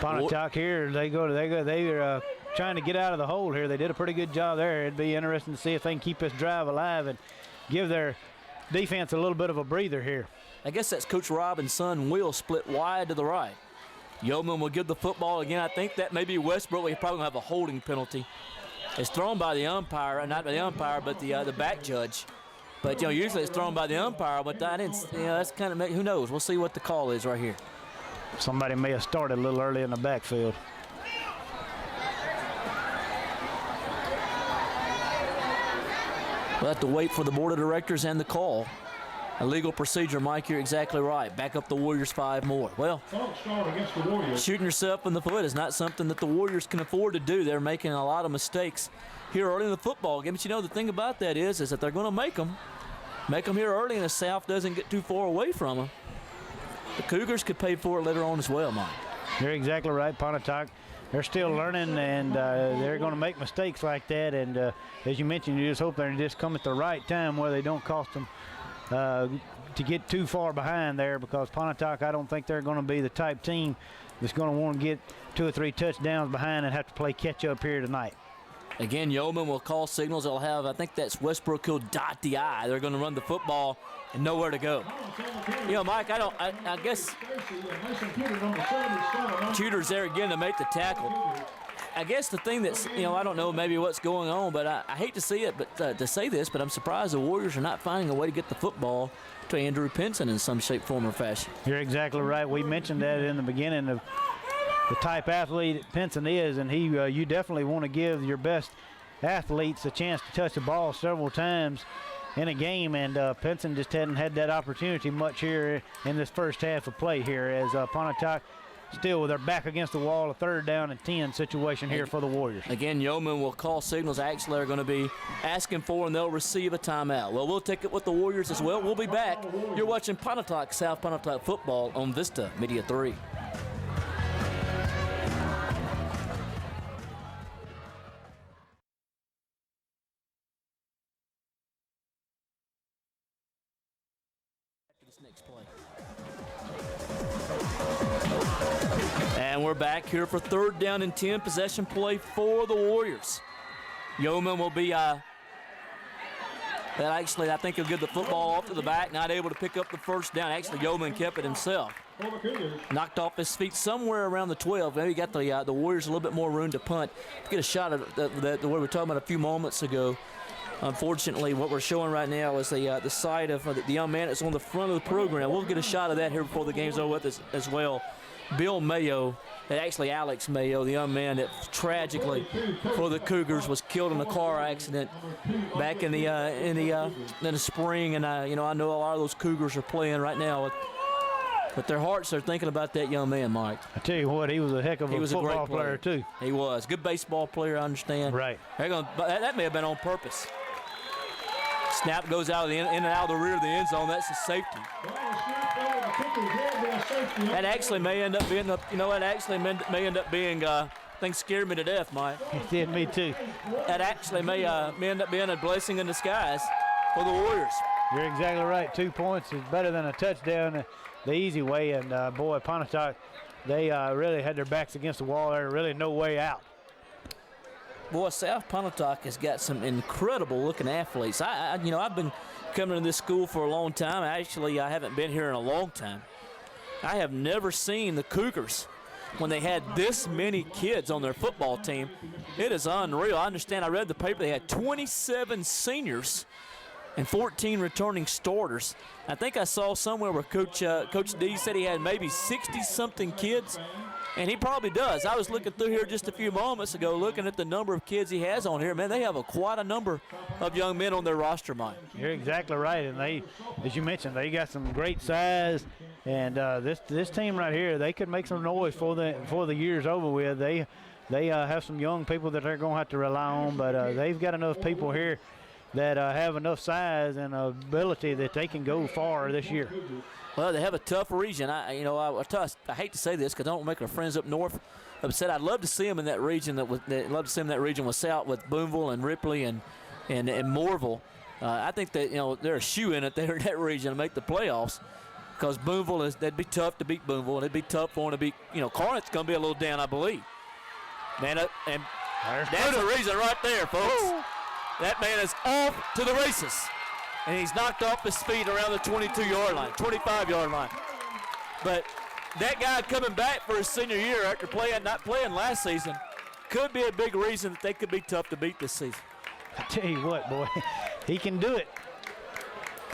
Pontotoc here, they're trying to get out of the hole here. They did a pretty good job there. It'd be interesting to see if they can keep this drive alive and give their defense a little bit of a breather here. I guess that's Coach Robbins' son, Will, split wide to the right. Yeoman will give the football again. I think that may be Westbrook. He's probably going to have a holding penalty. It's thrown by the umpire, not by the umpire, but the back judge. But, you know, usually it's thrown by the umpire, but I didn't, you know, that's kind of, who knows. We'll see what the call is right here. Somebody may have started a little early in the backfield. We'll have to wait for the board of directors and the call. A legal procedure, Mike, you're exactly right. Back up the Warriors 5 more. Well, shooting yourself in the foot is not something that the Warriors can afford to do. They're making a lot of mistakes here early in the football game. But, you know, the thing about that is that they're going to make them here early, and the South doesn't get too far away from them. The Cougars could pay for it later on as well, Mike. You're exactly right, Pontotoc. They're still learning, and they're going to make mistakes like that. And as you mentioned, you just hope they just come at the right time where they don't cost them to get too far behind there, because Pontotoc, I don't think they're going to be the type team that's going to want to get 2 or 3 touchdowns behind and have to play catch up here tonight. Again, Yeoman will call signals. They'll have, I think that's Westbrook. He'll dot the I. They're going to run the football and nowhere to go. You know, Mike, I guess Tudor's there again to make the tackle. I guess the thing that's, you know, I don't know maybe what's going on, but I hate to see it, but to say this, but I'm surprised the Warriors are not finding a way to get the football to Andrew Pinson in some shape, form, or fashion. You're exactly right. We mentioned that in the beginning of the type athlete Pinson is, and you definitely want to give your best athletes a chance to touch the ball several times in a game, and Pinson just hadn't had that opportunity much here in this first half of play here, as Pontotoc still with their back against the wall, a 3rd down and 10 situation here for the Warriors. Again, Yeoman will call signals. Actually, they're going to be asking for, and they'll receive a timeout. Well, we'll take it with the Warriors as well. We'll be back. You're watching Pontotoc, South Pontotoc football on Vista Media 3. Next play. And we're back here for 3rd down and 10 possession play for the Warriors. Yeoman will be actually, I think he'll give the football off to the back, not able to pick up the first down. Actually, Yeoman kept it himself. Knocked off his feet somewhere around the 12. Maybe got the Warriors a little bit more room to punt. Get a shot at what we were talking about a few moments ago. Unfortunately, what we're showing right now is the side of the young man that's on the front of the program. We'll get a shot of that here before the game's over with as well. Bill Mayo, actually Alex Mayo, the young man that tragically for the Cougars was killed in a car accident back in the spring. And I know a lot of those Cougars are playing right now but their hearts are thinking about that young man, Mike. I tell you what, he was a heck of a football great player too. He was. Good baseball player, I understand. Right. That may have been on purpose. Snap goes out of the in and out of the rear of the end zone. That's a safety. That actually may end up being thing scared me to death, Mike. It did me too. That actually may end up being a blessing in disguise for the Warriors. You're exactly right. 2 points is better than a touchdown the easy way. And, boy, Pontotoc, they really had their backs against the wall. There really no way out. Boy, South Pontotoc has got some incredible-looking athletes. I've been coming to this school for a long time. Actually, I haven't been here in a long time. I have never seen the Cougars when they had this many kids on their football team. It is unreal. I understand. I read the paper. They had 27 seniors and 14 returning starters. I think I saw somewhere where Coach D said he had maybe 60-something kids, and he probably does. I was looking through here just a few moments ago, looking at the number of kids he has on here. Man, they have quite a number of young men on their roster, Mike. You're exactly right, and they, as you mentioned, they got some great size, and this team right here, they could make some noise before the year's over with. They have some young people that they're going to have to rely on, but they've got enough people here that have enough size and ability that they can go far this year. Well, they have a tough region. I hate to say this because I don't make our friends up north upset. I'd love to see them in that region. I'd love to see them in that region with South, with Boonville and Ripley and Moorville. I think that they're a shoe in it there in that region to make the playoffs because Boonville that'd be tough to beat Boonville, and it'd be tough for them to beat. Carnett's going to be a little down, I believe. Man, and that's the reason right there, folks. Woo. That man is off to the races. And he's knocked off his feet around the 22-yard line, 25-yard line. But that guy coming back for his senior year after not playing last season could be a big reason that they could be tough to beat this season. I tell you what, boy, he can do it.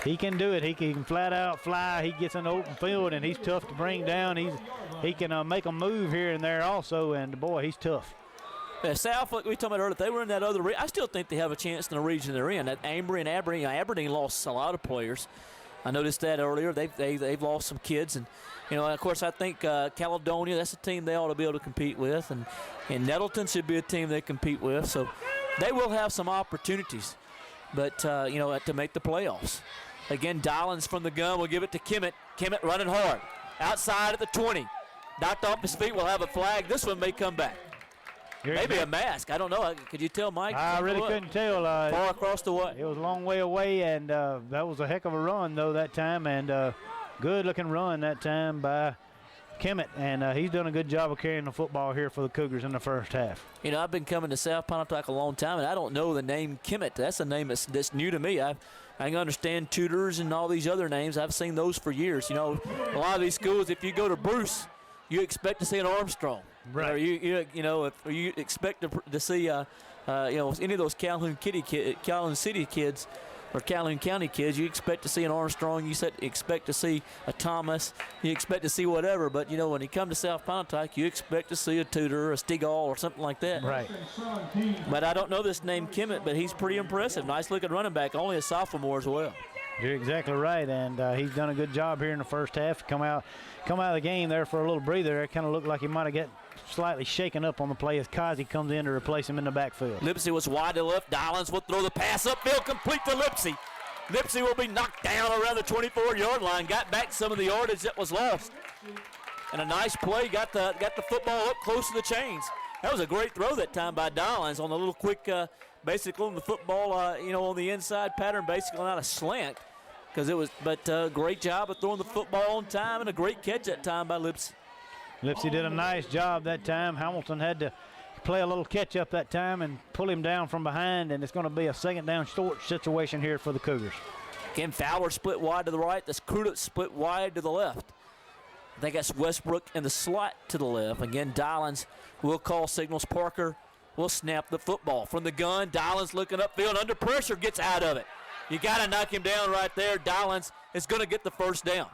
He can do it. He can flat out fly. He gets in the open field, and he's tough to bring down. He can make a move here and there also, and, boy, he's tough. Yeah, South, like we talked about earlier, if they were in that other region, I still think they have a chance in the region they're in. That Ambry and Aberdeen, Aberdeen lost a lot of players. I noticed that earlier. They've lost some kids, and of course, I think Caledonia, that's a team they ought to be able to compete with, and Nettleton should be a team they compete with. So they will have some opportunities, but to make the playoffs. Again, Dollins from the gun will give it to Kimmett. Kimmett running hard outside at the 20, knocked off his feet. Will have a flag. This one may come back. Maybe a mask. I don't know. Could you tell, Mike? I really couldn't tell. Far across the way. It was a long way away, and that was a heck of a run, though, that time. And good-looking run that time by Kimmett. And he's done a good job of carrying the football here for the Cougars in the first half. I've been coming to South Pontotoc a long time, and I don't know the name Kimmett. That's a name that's new to me. I can understand Tutors and all these other names. I've seen those for years. A lot of these schools, if you go to Bruce, you expect to see an Armstrong. Right. Or you expect to see any of those Calhoun City kids or Calhoun County kids, you expect to see an Armstrong, you expect to see a Thomas, you expect to see whatever. But when you come to South Pontotoc, you expect to see a Tudor or a Stigall or something like that. Right. But I don't know this name Kimmett, but he's pretty impressive. Nice looking running back, only a sophomore as well. You're exactly right, and he's done a good job here in the first half. Come out of the game there for a little breather. It kind of looked like he might have got slightly shaken up on the play as Kazi comes in to replace him in the backfield. Lipsy was wide to left. Dollins will throw the pass upfield, complete to Lipsy. Lipsy will be knocked down around the 24-yard line. Got back some of the yardage that was lost. And a nice play. Got the football up close to the chains. That was a great throw that time by Dollins on the little quick, basically on the football, on the inside pattern, basically not a slant. Great job of throwing the football on time and a great catch that time by Lipsy. Lipsy did a nice job that time. Hamilton had to play a little catch-up that time and pull him down from behind, and it's going to be a second down short situation here for the Cougars. Again, Fowler split wide to the right. That's Crudup split wide to the left. I think that's Westbrook in the slot to the left. Again, Dollins will call signals. Parker will snap the football. From the gun, Dollins looking upfield. Under pressure, gets out of it. You got to knock him down right there. Dollins is going to get the first down.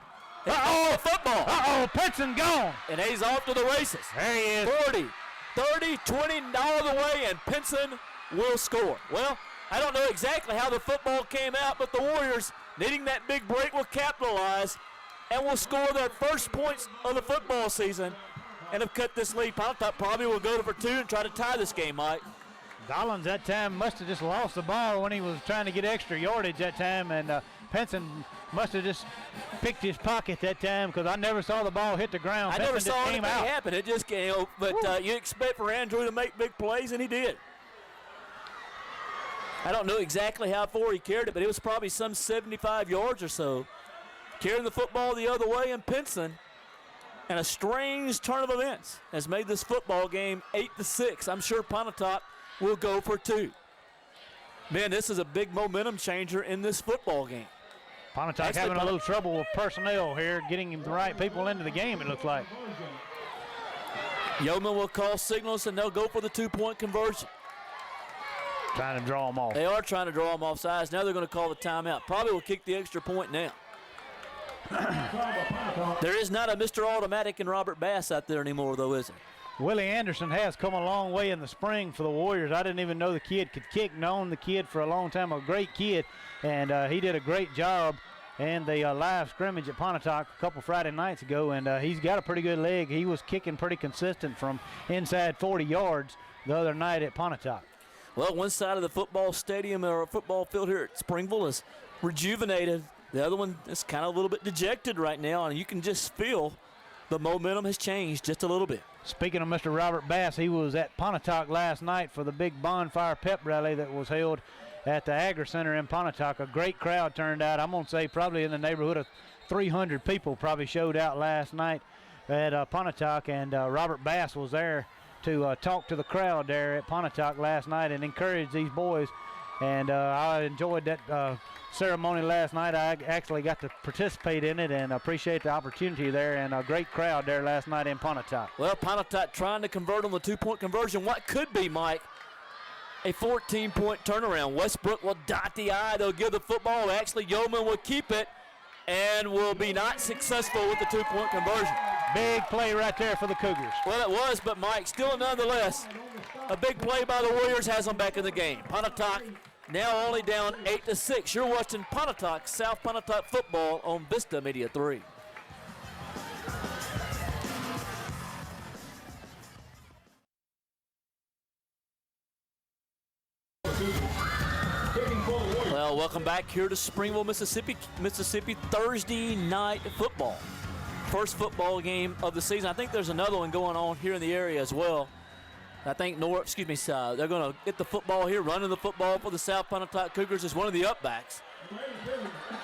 Uh-oh, football. Uh-oh, Pinson gone. And he's off to the races. There he is. 40, 30, 20, all the way, and Pinson will score. Well, I don't know exactly how the football came out, but the Warriors, needing that big break, will capitalize and will score their first points of the football season and have cut this lead. Pontotoc probably will go for 2 and try to tie this game, Mike. Dollins that time must have just lost the ball when he was trying to get extra yardage that time, and Pinson must have just picked his pocket that time because I never saw the ball hit the ground. I never saw anything happen. It just came, but you expect for Andrew to make big plays, and he did. I don't know exactly how far he carried it, but it was probably some 75 yards or so. Carrying the football the other way, and Pinson, and a strange turn of events, has made this football game 8-6. I'm sure Pontotoc will go for 2. Man, this is a big momentum changer in this football game. Pontotoc having a little trouble with personnel here, getting the right people into the game, it looks like. Yeoman will call signals, and they'll go for the 2-point conversion. Trying to draw them off. They are trying to draw them off sides. Now they're going to call the timeout. Probably will kick the extra point now. There is not a Mr. Automatic and Robert Bass out there anymore, though, is there? Willie Anderson has come a long way in the spring for the Warriors. I didn't even know the kid could kick. Known the kid for a long time, a great kid, and he did a great job in the live scrimmage at Pontotoc a couple Friday nights ago, and he's got a pretty good leg. He was kicking pretty consistent from inside 40 yards the other night at Pontotoc. Well, one side of the football stadium or football field here at Springville is rejuvenated. The other one is kind of a little bit dejected right now, and you can just feel the momentum has changed just a little bit. Speaking of Mr. Robert Bass, he was at Pontotoc last night for the big bonfire pep rally that was held at the Agri Center in Pontotoc. A great crowd turned out. I'm going to say probably in the neighborhood of 300 people probably showed out last night at Pontotoc, and Robert Bass was there to talk to the crowd there at Pontotoc last night and encourage these boys. And I enjoyed that ceremony last night. I actually got to participate in it and appreciate the opportunity there, and a great crowd there last night in Pontotoc. Well, Pontotoc trying to convert on the 2-point conversion. What could be, Mike, a 14-point turnaround. Westbrook will dot the I. They'll give the football. Actually, Yeoman will keep it and will be not successful with the 2-point conversion. Big play right there for the Cougars. Well, it was, but Mike, still nonetheless, a big play by the Warriors has them back in the game. Pontotoc now only down 8-6. You're watching Pontotoc, South Pontotoc football on Vista Media 3. Well, welcome back here to Springville, Mississippi, Thursday night football. First football game of the season. I think there's another one going on here in the area as well. I think they're going to get the football here, running the football for the South Pontotoc Cougars as one of the upbacks.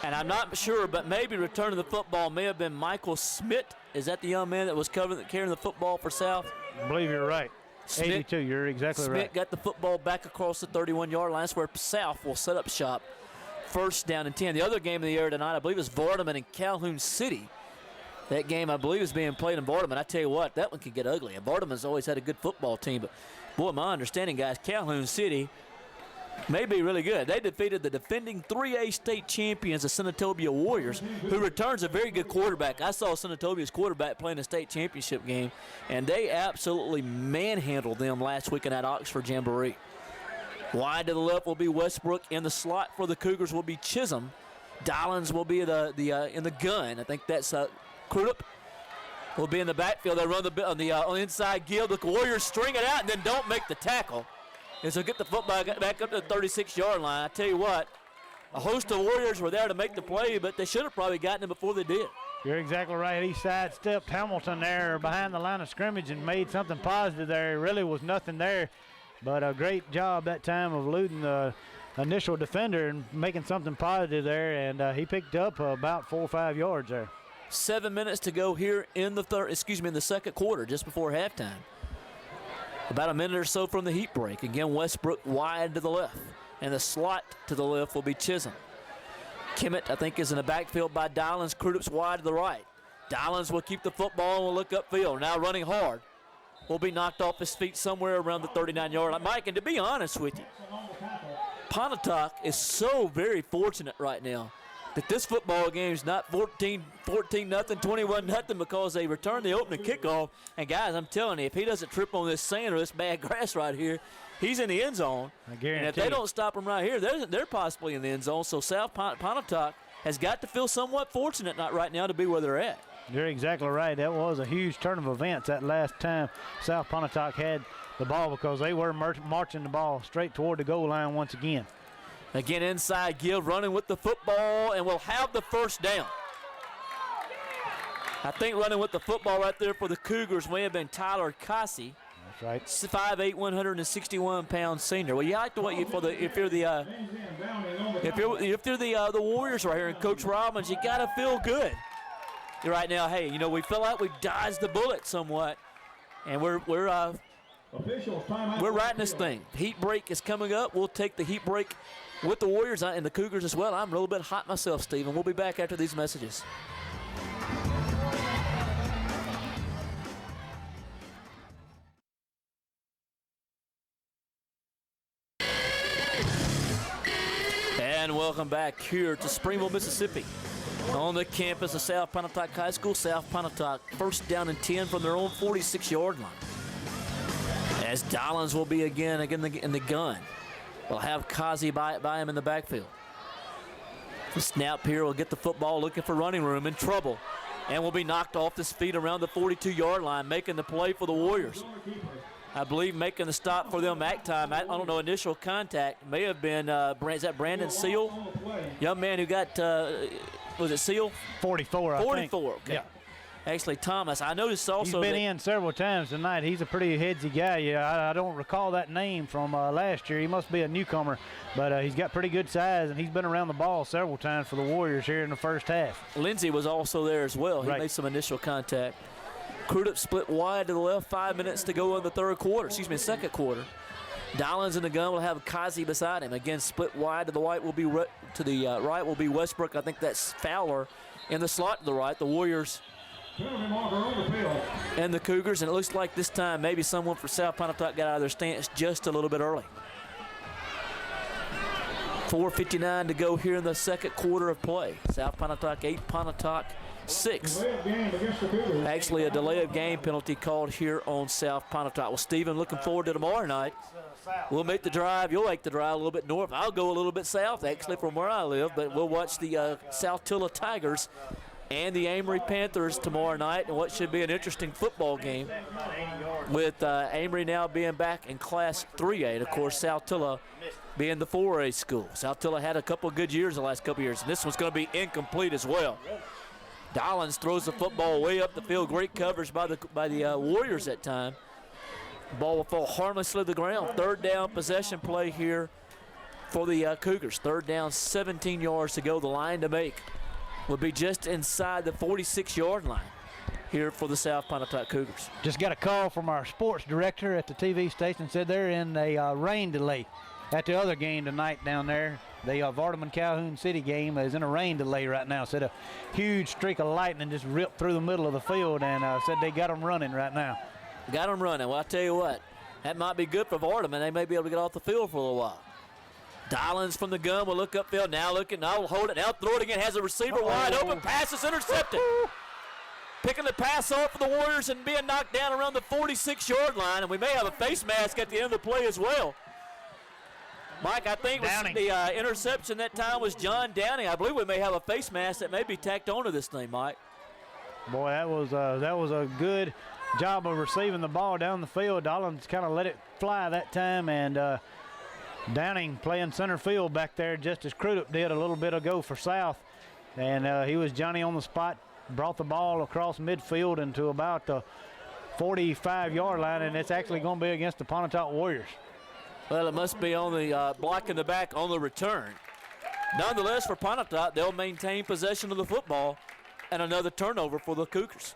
And I'm not sure, but maybe returning the football may have been Michael Smith. Is that the young man that was carrying the football for South? I believe you're right. 82, you're exactly right. Smith got the football back across the 31-yard line. That's where South will set up shop. First down and 10. The other game of the year tonight, I believe, is Vardaman and Calhoun City. That game, I believe, is being played in Vardaman. I tell you what, that one could get ugly. And Vardaman's always had a good football team. But, boy, my understanding, guys, Calhoun City may be really good. They defeated the defending 3A state champions, the Senatobia Warriors, who returns a very good quarterback. I saw Senatobia's quarterback playing a state championship game, and they absolutely manhandled them last week in that Oxford Jamboree. Wide to the left will be Westbrook. In the slot for the Cougars will be Chisholm. Dollins will be in the gun. I think that's Crudup will be in the backfield. They run on the inside gill. The Warriors string it out and then don't make the tackle. And so get the football back up to the 36-yard line. I tell you what, a host of Warriors were there to make the play, but they should have probably gotten it before they did. You're exactly right. He sidestepped Hamilton there behind the line of scrimmage and made something positive there. Really was nothing there, but a great job that time of eluding the initial defender and making something positive there, and he picked up about 4 or 5 yards there. 7 minutes to go here in the second quarter, just before halftime. About a minute or so from the heat break. Again, Westbrook wide to the left, and the slot to the left will be Chisholm. Kimmett, I think, is in the backfield by Dollins. Crudup's wide to the right. Dollins will keep the football and will look upfield. Now running hard. Will be knocked off his feet somewhere around the 39-yard line. Mike, and to be honest with you, Pontotoc is so very fortunate right now. that this football game is not 14 nothing, 21 nothing because they returned the opening kickoff. And guys, I'm telling you, if he doesn't trip on this sand or this bad grass right here, he's in the end zone. I guarantee. And if they don't stop him right here, they're possibly in the end zone. So South Pontotoc has got to feel somewhat fortunate not right now to be where they're at. You're exactly right. That was a huge turn of events that last time South Pontotoc had the ball because they were marching the ball straight toward the goal line once again. Again, inside Gill running with the football, and we'll have the first down. I think running with the football right there for the Cougars may have been Tyler Cossey. That's right. 5'8", 161-pound senior. Well, you like the way if you're the Warriors right here and Coach Robbins, you got to feel good. Right now, hey, you know, we feel like we've dodged the bullet somewhat, and we're riding this thing. Heat break is coming up. We'll take the heat break with the Warriors and the Cougars as well. I'm a little bit hot myself, Stephen. We'll be back after these messages. And welcome back here to Springville, Mississippi. On the campus of South Pontotoc High School, South Pontotoc first down and 10 from their own 46-yard line. As Dollins will be again in the gun. We'll have Kazi by him in the backfield. The snap here will get the football looking for running room, in trouble. And will be knocked off his feet around the 42-yard line, making the play for the Warriors. I believe making the stop for them at time. I don't know, initial contact may have been, is that Brandon Seal? Young man who got, was it Seal? 44, I think. 44, okay. Yeah. Actually, Thomas, I noticed also he's been in several times tonight. He's a pretty headsy guy. Yeah, I don't recall that name from last year. He must be a newcomer, but he's got pretty good size, and he's been around the ball several times for the Warriors here in the first half. Lindsey was also there as well. He right. made some initial contact. Crudup split wide to the left, 5 minutes to go in the second quarter. Dollins in the gun will have Kazi beside him. Again, split wide to the right will be right will be Westbrook. I think that's Fowler in the slot to the right. The Warriors and the Cougars, and it looks like this time maybe someone for South Pontotoc got out of their stance just a little bit early. 4:59 to go here in the second quarter of play. South Pontotoc 8, Pontotoc 6. Actually, a delay of game penalty called here on South Pontotoc. Well, Stephen, looking forward to tomorrow night. We'll make the drive. You'll make the drive a little bit north. I'll go a little bit south, actually, from where I live, but we'll watch the South Tilla Tigers and the Amory Panthers tomorrow night, and what should be an interesting football game with Amory now being back in Class 3A, and of course South Tilla being the 4A school. South Tilla had a couple of good years the last couple of years, and this one's going to be incomplete as well. Dollins throws the football way up the field. Great coverage by the Warriors that time. Ball will fall harmlessly to the ground. Third down possession play here for the Cougars. Third down, 17 yards to go. The line to make will be just inside the 46-yard line here for the South Pontotoc Cougars. Just got a call from our sports director at the TV station. Said they're in a rain delay at the other game tonight down there. The Vardaman-Calhoun City game is in a rain delay right now. Said a huge streak of lightning just ripped through the middle of the field, and said they got them running right now. Got them running. Well, I tell you what, that might be good for Vardaman. They may be able to get off the field for a little while. Dollins from the gun will look upfield. Now looking, now will hold it, now throw it again. Has a receiver wide open. Pass is intercepted. Picking the pass off for the Warriors and being knocked down around the 46-yard line. And we may have a face mask at the end of the play as well. Mike, I think the interception that time was John Downing. I believe we may have a face mask that may be tacked onto this thing, Mike. Boy, that was a good job of receiving the ball down the field. Dollins kind of let it fly that time, and Downing playing center field back there just as Crudup did a little bit ago for South. And he was Johnny on the spot, brought the ball across midfield into about the 45-yard line, and it's actually going to be against the Pontotoc Warriors. Well, it must be on the block in the back on the return. Nonetheless, for Pontotoc, they'll maintain possession of the football and another turnover for the Cougars.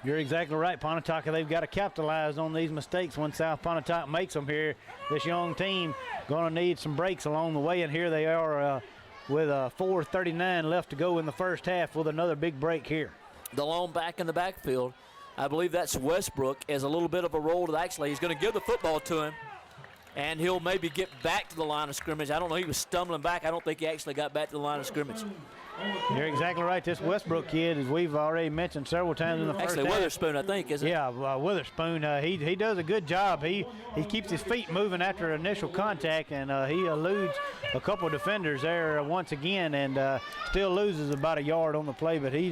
You're exactly right, Pontotoc. They've got to capitalize on these mistakes when South Pontotoc makes them here. This young team going to need some breaks along the way, and here they are with 4:39 left to go in the first half with another big break here. The lone back in the backfield, I believe that's Westbrook, is a little bit of a roll to actually. He's going to give the football to him, and he'll maybe get back to the line of scrimmage. I don't know. He was stumbling back. I don't think he actually got back to the line of scrimmage. You're exactly right. This Westbrook kid, as we've already mentioned several times in the first Actually, half. Witherspoon, I think, isn't it? Yeah, Witherspoon, he does a good job. He keeps his feet moving after initial contact, and he eludes a couple of defenders there once again, and still loses about a yard on the play. But he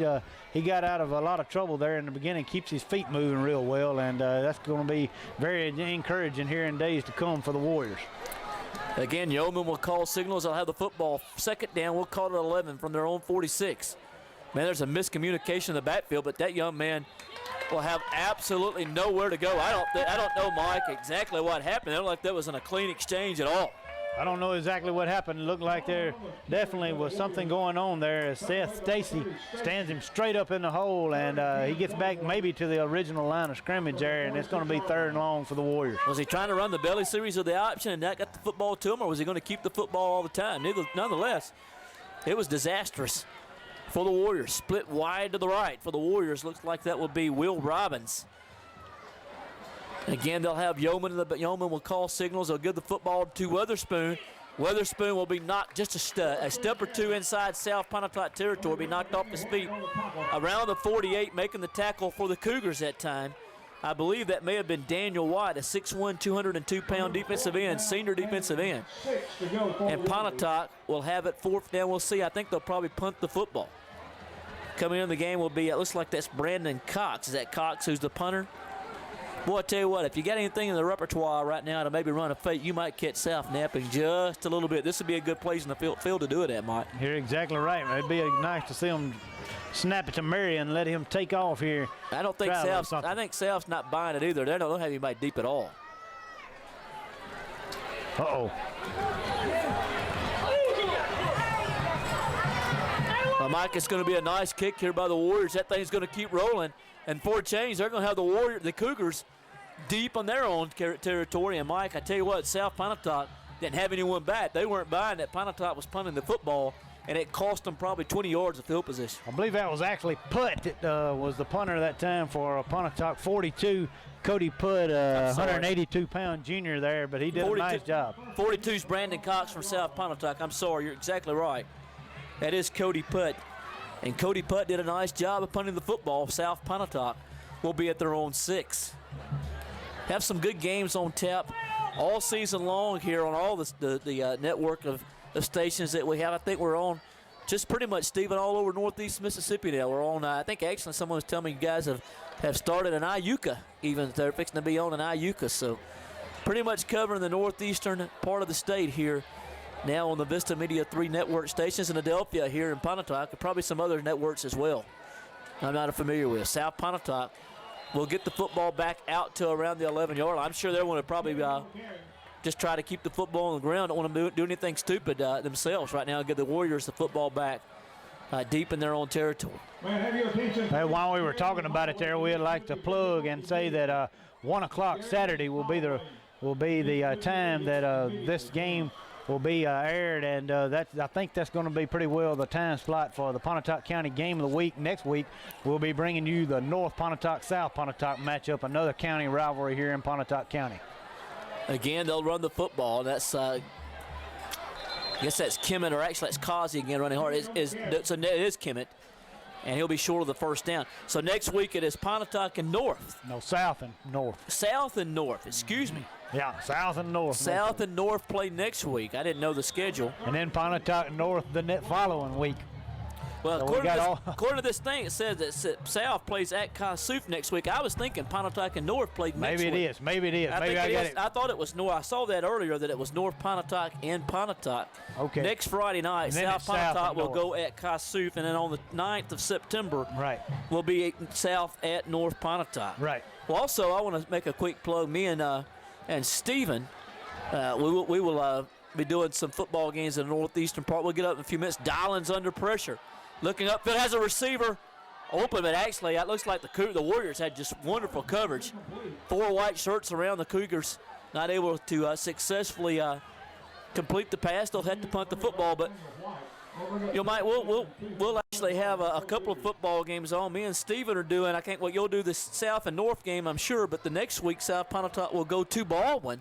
got out of a lot of trouble there in the beginning, keeps his feet moving real well, and that's going to be very encouraging here in days to come for the Warriors. Again, Yeoman will call signals. They'll have the football. Second down, we'll call it 11 from their own 46. Man, there's a miscommunication in the backfield, but that young man will have absolutely nowhere to go. I don't know, Mike, exactly what happened. It looked like there wasn't a clean exchange at all. I don't know exactly what happened. It looked like there definitely was something going on there as Seth Stacy stands him straight up in the hole, and he gets back maybe to the original line of scrimmage there, and it's going to be 3rd and long for the Warriors. Was he trying to run the belly series with the option and that got the football to him, or was he going to keep the football all the time? Nonetheless, it was disastrous for the Warriors. Split wide to the right for the Warriors. Looks like that will be Will Robbins. Again, they'll have Yeoman. Yeoman will call signals. They'll give the football to Witherspoon. Witherspoon will be knocked just a step or two inside South Pontotoc territory, be knocked off his feet around the 48, making the tackle for the Cougars that time. I believe that may have been Daniel White, a 6'1", 202-pound defensive end, senior defensive end. And Pontotoc will have it 4th down. We'll see. I think they'll probably punt the football. Coming in the game will be, it looks like that's Brandon Cox. Is that Cox who's the punter? Boy, I tell you what, if you got anything in the repertoire right now to maybe run a fake, you might catch South napping just a little bit. This would be a good place in the field to do it at, Mike. You're exactly right. It'd be nice to see him snap it to Murray and let him take off here. I don't think South's not buying it either. They don't have anybody deep at all. Uh-oh. Well, Mike, it's going to be a nice kick here by the Warriors. That thing's going to keep rolling. And for a change, they're going to have the Cougars deep on their own territory. And, Mike, I tell you what, South Pontotoc didn't have anyone back. They weren't buying that Pontotoc was punting the football, and it cost them probably 20 yards of field position. I believe that was actually Putt that was the punter that time for Pontotoc 42. Cody Putt, 182-pound junior there, but he did a nice job. 42's Brandon Cox from South Pontotoc. I'm sorry, you're exactly right. That is Cody Putt. And Cody Putt did a nice job of punting the football. South Pontotoc will be at their own 6. Have some good games on tap all season long here on all the network of stations that we have. I think we're on just pretty much, Stephen, all over northeast Mississippi now. We're on, I think actually someone was telling me you guys have started an Iuka even. They're fixing to be on an Iuka. So pretty much covering the northeastern part of the state here. Now on the Vista Media 3 network stations in Adelphia here in Pontotoc, and probably some other networks as well I'm not familiar with. South Pontotoc will get the football back out to around the 11-yard line. I'm sure they want to probably just try to keep the football on the ground. Don't want to do anything stupid themselves right now and give the Warriors the football back deep in their own territory. Hey, while we were talking about it there, we'd like to plug and say that 1 o'clock Saturday will be the time that this game will be aired, and I think that's going to be pretty well the time slot for the Pontotoc County Game of the Week. Next week, we'll be bringing you the North Pontotoc, South Pontotoc matchup, another county rivalry here in Pontotoc County. Again, they'll run the football. That's I guess that's Kimmett, or actually that's Causey again running hard. So it is Kimmett, and he'll be short of the first down. So next week it is Pontotoc and North. No, South and North. South and North, excuse me. Yeah, South and North. South and North play next week. I didn't know the schedule. And then Pontotoc and North the following week. Well, so according to this thing, it says that South plays at Kossuth next week. I was thinking Pontotoc and North played next week. Maybe it is. I thought it was North. I saw that earlier that it was North Pontotoc and Pontotoc. Okay. Next Friday night, South Pontotoc will go at Kossuth, and then on the 9th of September, will be South at North Pontotoc. Right. Well, also, I want to make a quick plug. Me and Stephen, we will be doing some football games in the northeastern part. We'll get up in a few minutes. Dylan's under pressure. Looking upfield, has a receiver open, but actually it looks like the Warriors had just wonderful coverage. 4 white shirts around the Cougars, not able to successfully complete the pass. They'll have to punt the football, but Mike, we'll actually have a couple of football games on. Me and Steven are doing, you'll do the South and North game, I'm sure, but the next week South Pontotoc will go to Baldwin,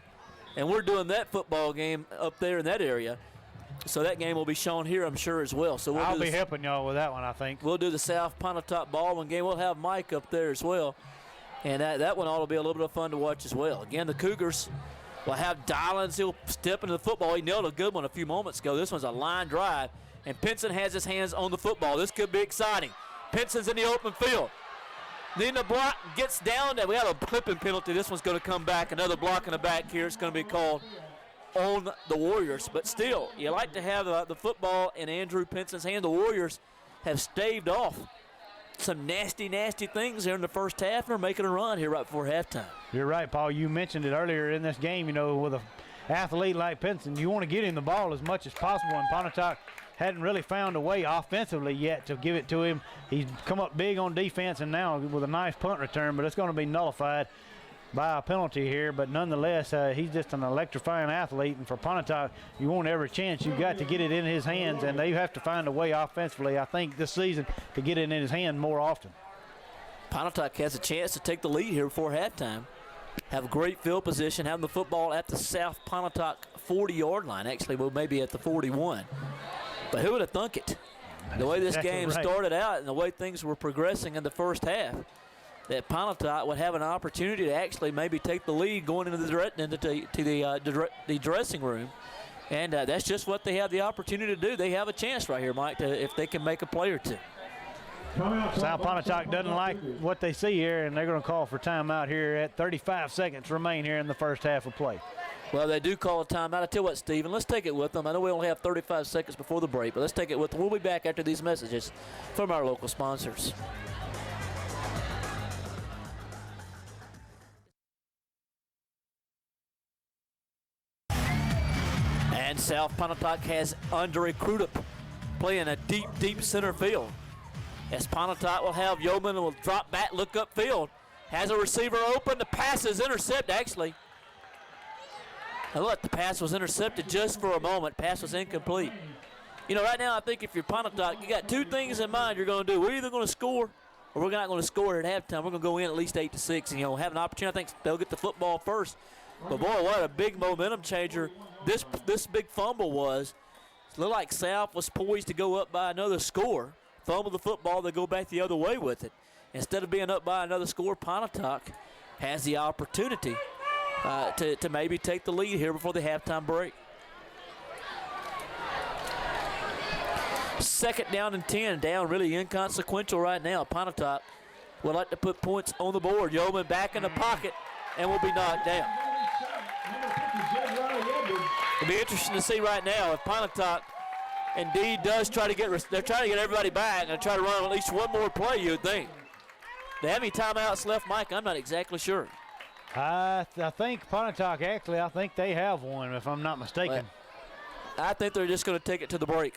and we're doing that football game up there in that area. So that game will be shown here, I'm sure, as well. So I'll be helping y'all with that one, I think. We'll do the South Pontotoc Baldwin game. We'll have Mike up there as well. And that one ought to be a little bit of fun to watch as well. Again, the Cougars will have Dylans. He'll step into the football. He nailed a good one a few moments ago. This one's a line drive. And Pinson has his hands on the football. This could be exciting. Pinson's in the open field. Then the block gets down. We have a clipping penalty. This one's going to come back. Another block in the back here. It's going to be called on the Warriors. But still, you like to have the football in Andrew Pinson's hand. The Warriors have staved off some nasty, nasty things here in the first half, and are making a run here right before halftime. You're right, Paul. You mentioned it earlier in this game, you know, with an athlete like Pinson, you want to get him the ball as much as possible, and Pontotoc hadn't really found a way offensively yet to give it to him. He's come up big on defense and now with a nice punt return, but it's going to be nullified by a penalty here. But nonetheless, he's just an electrifying athlete, and for Pontotoc, you want every chance you've got to get it in his hands, and they have to find a way offensively, I think, this season to get it in his hand more often. Pontotoc has a chance to take the lead here before halftime. Have a great field position, having the football at the South Pontotoc 40-yard line. Actually, well, maybe at the 41. But who would have thunk it? The way this game started out and the way things were progressing in the first half, that Pontotoc would have an opportunity to actually maybe take the lead going into the dressing room. And that's just what they have the opportunity to do. They have a chance right here, Mike, if they can make a play or two. South Pontotoc doesn't like what they see here, and they're going to call for timeout here at 35 seconds remain here in the first half of play. Well, they do call a timeout. I tell you what, Stephen, let's take it with them. I know we only have 35 seconds before the break, but let's take it with them. We'll be back after these messages from our local sponsors. And South Pontotoc has under-recruited playing a deep, deep center field. As Pontotoc will have Yeoman will drop back, look upfield. Has a receiver open. The pass is intercepted, actually. And look, the pass was intercepted just for a moment. Pass was incomplete. You know, right now I think if you're Pontotoc, you got two things in mind you're going to do. We're either going to score or we're not going to score at halftime. We're going to go in at least 8-6 and, you know, have an opportunity. I think they'll get the football first. But, boy, what a big momentum changer this big fumble was. It looked like South was poised to go up by another score. Fumble the football, they go back the other way with it. Instead of being up by another score, Pontotoc has the opportunity to maybe take the lead here before the halftime break. Second down and 10, down really inconsequential right now. Pontotoc would like to put points on the board. Yeoman back in the pocket and will be knocked down. It'll be interesting to see right now if Pontotoc indeed does try to they're trying to get everybody back and try to run at least one more play, you would think. Do they have any timeouts left, Mike? I'm not exactly sure. I think Pontotoc, actually, I think they have one, if I'm not mistaken. Well, I think they're just going to take it to the break.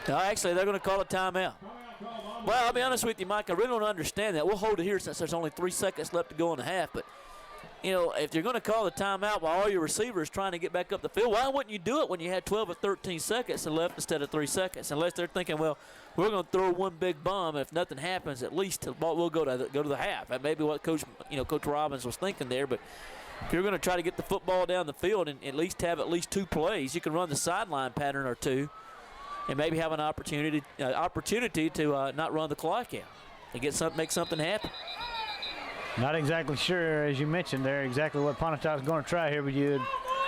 No, actually, they're going to call a timeout. Well, I'll be honest with you, Mike, I really don't understand that. We'll hold it here since there's only 3 seconds left to go in the half, but you know, if you're going to call the timeout while all your receivers trying to get back up the field, why wouldn't you do it when you had 12 or 13 seconds left instead of 3 seconds? Unless they're thinking, well, we're going to throw one big bomb. If nothing happens, at least we'll go to the half. That may be what Coach Robbins was thinking there. But if you're going to try to get the football down the field and at least have at least 2 plays, you can run the sideline pattern or 2, and maybe have an opportunity to not run the clock out and make something happen. Not exactly sure, as you mentioned there, exactly what Pontotoc is going to try here, but you'd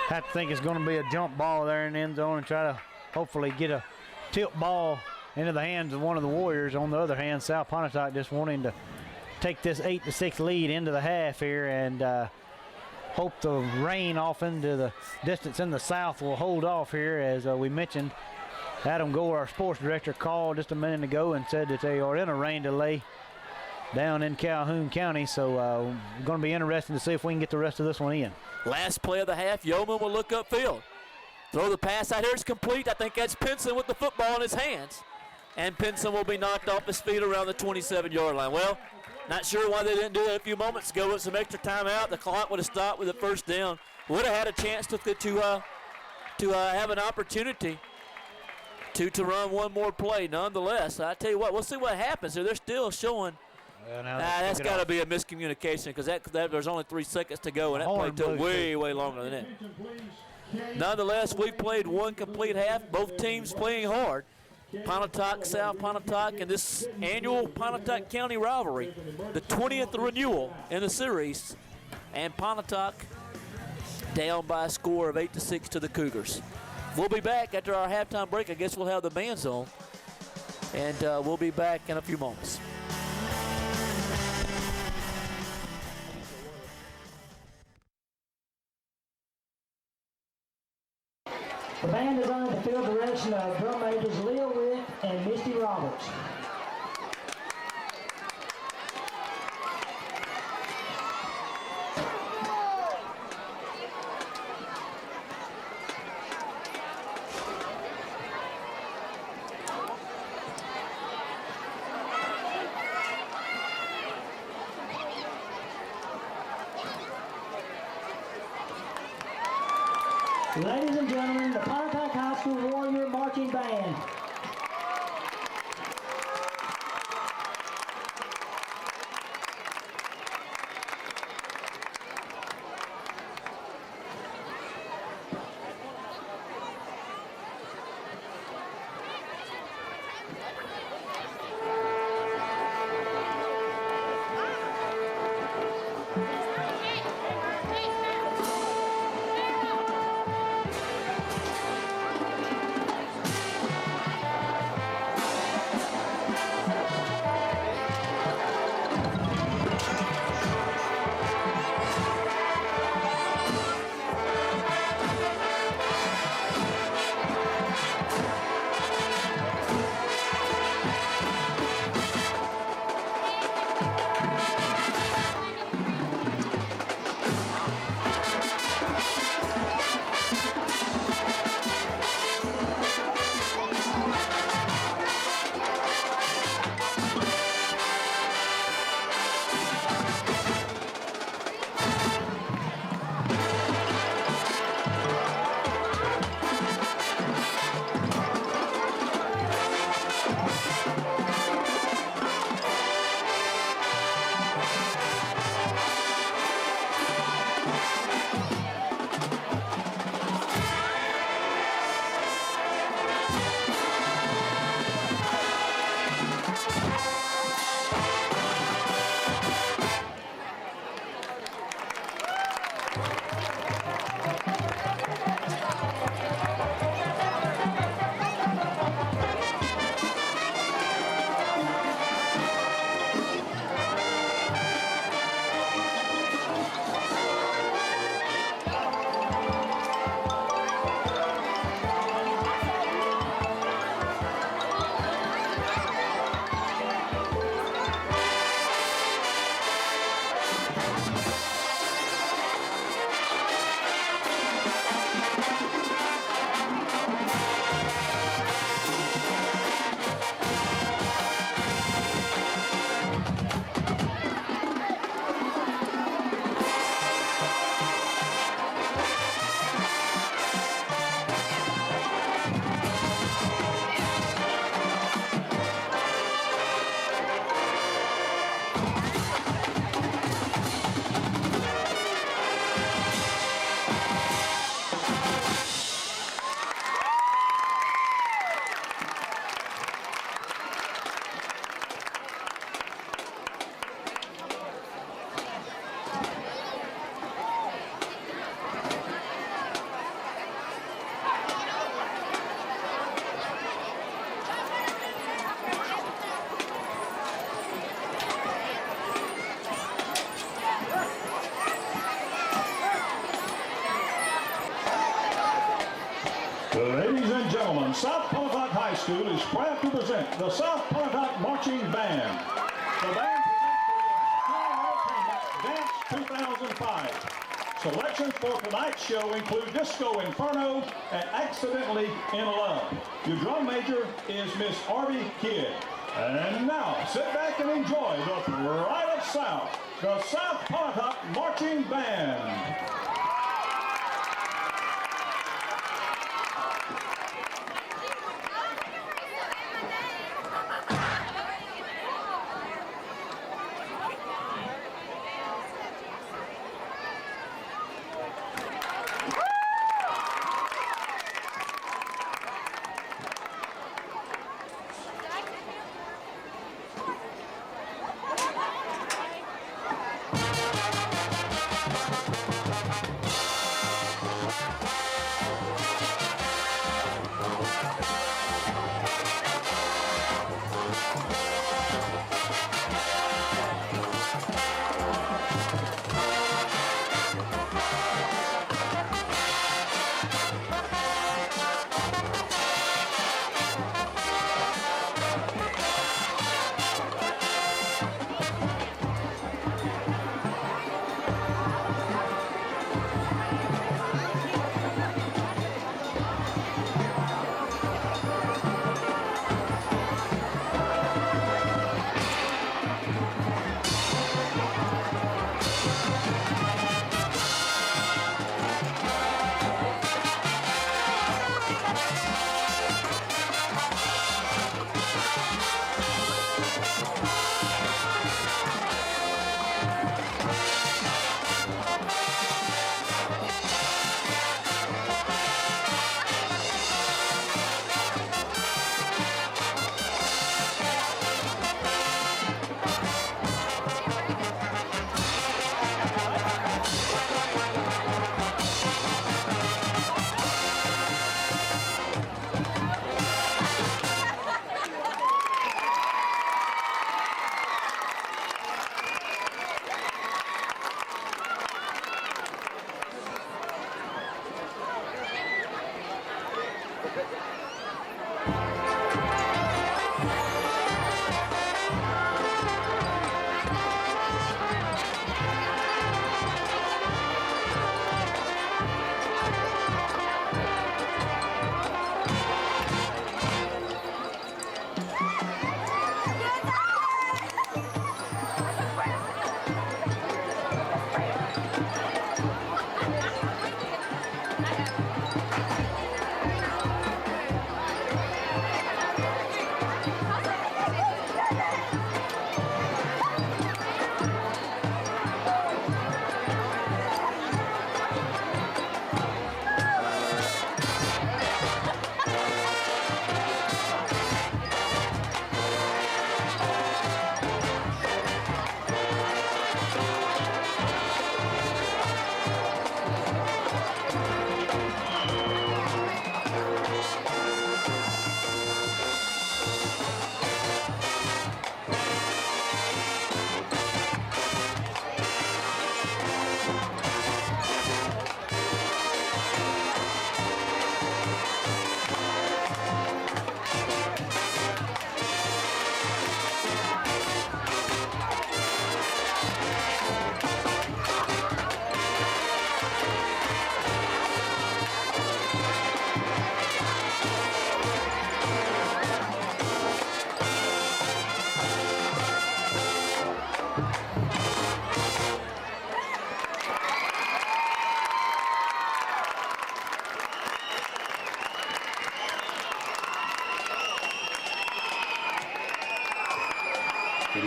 have to think it's going to be a jump ball there in the end zone and try to hopefully get a tilt ball into the hands of one of the Warriors. On the other hand, South Pontotoc just wanting to take this 8-6 lead into the half here and hope the rain off into the distance in the south will hold off here. As we mentioned, Adam Gore, our sports director, called just a minute ago and said that they are in a rain delay down in Calhoun County, so going to be interesting to see if we can get the rest of this one in. Last play of the half, Yeoman will look upfield. Throw the pass out here, it's complete. I think that's Pinson with the football in his hands. And Pinson will be knocked off his feet around the 27-yard line. Well, not sure why they didn't do that a few moments ago with some extra time out. The clock would have stopped with the first down. Would have had a chance to have an opportunity to run one more play. Nonetheless, I tell you what, we'll see what happens here. They're still showing. That's got to be a miscommunication because that there's only 3 seconds to go, and that play took way longer than that. Nonetheless, we played one complete half, both teams playing hard. Pontotoc, South Pontotoc, and this annual Pontotoc County rivalry, the 20th renewal in the series, and Pontotoc down by a score of 8-6 to the Cougars. We'll be back after our halftime break. I guess we'll have the bands on, and we'll be back in a few moments. The band is under the field direction of drum majors Leo Witt and Misty Roberts. Ladies and gentlemen, the Pontotoc High School Warrior Marching Band. Ladies and gentlemen, South Pontotoc High School is proud to present the South Pontotoc Marching Band. The band presents the Dance 2005. Selections for tonight's show include Disco Inferno and Accidentally in Love. Your drum major is Miss Arby Kidd. And now, sit back and enjoy the Pride of South, the South Pontotoc Marching Band.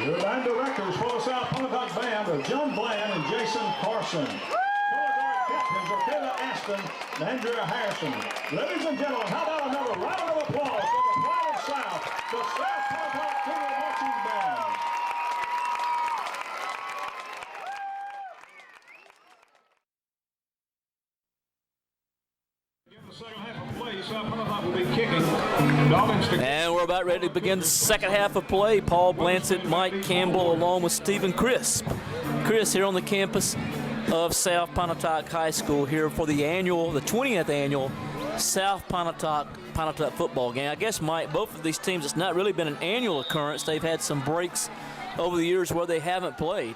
Your band directors for the South Pontotoc Band are John Bland and Jason Carson. Color guard captains are Kayla Aston and Andrea Harrison. Ladies and gentlemen, how about another round of applause for the Pride of South, the South Pontotoc Finger Marching Band. In the second half of play, South Pontotoc will be kicking. And we're about ready to begin the second half of play. Paul Blansett, Mike Campbell, along with Stephen Crisp. Chris here on the campus of South Pontotoc High School here for the 20th annual South Pontotoc football game. I guess, Mike, both of these teams, it's not really been an annual occurrence. They've had some breaks over the years where they haven't played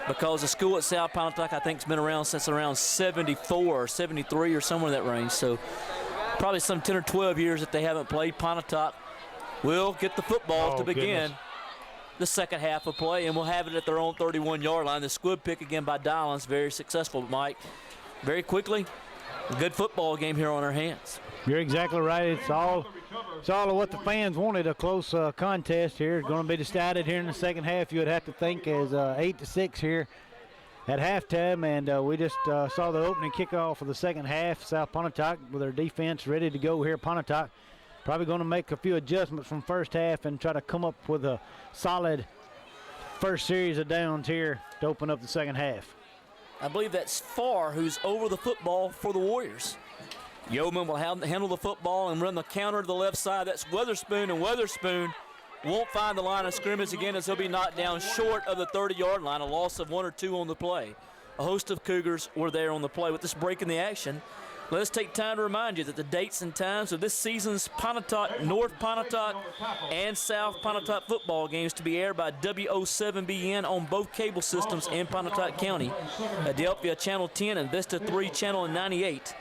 because the school at South Pontotoc, I think, has been around since around 74 or 73 or somewhere in that range. So probably some 10 or 12 years that they haven't played. Pontotoc will get the football to begin the second half of play, and we'll have it at their own 31-yard line. The squib pick again by Dylans, very successful, Mike. Very quickly, a good football game here on our hands. You're exactly right. It's all of what the fans wanted, a close contest here. Going to be decided here in the second half. You would have to think as 8-6 here at halftime, and we just saw the opening kickoff of the second half. South Pontotoc with their defense ready to go here. Pontotoc probably going to make a few adjustments from first half and try to come up with a solid first series of downs here to open up the second half. I believe that's Farr who's over the football for the Warriors. Yeoman will handle the football and run the counter to the left side. That's Weatherspoon, and Weatherspoon won't find the line of scrimmage again as he'll be knocked down short of the 30-yard line, a loss of 1 or 2 on the play. A host of Cougars were there on the play. With this break in the action, let us take time to remind you that the dates and times of this season's Pontotoc, North Pontotoc, and South Pontotoc football games to be aired by WO7BN on both cable systems in Pontotoc County. Adelphia Channel 10 and Vista 3 Channel 98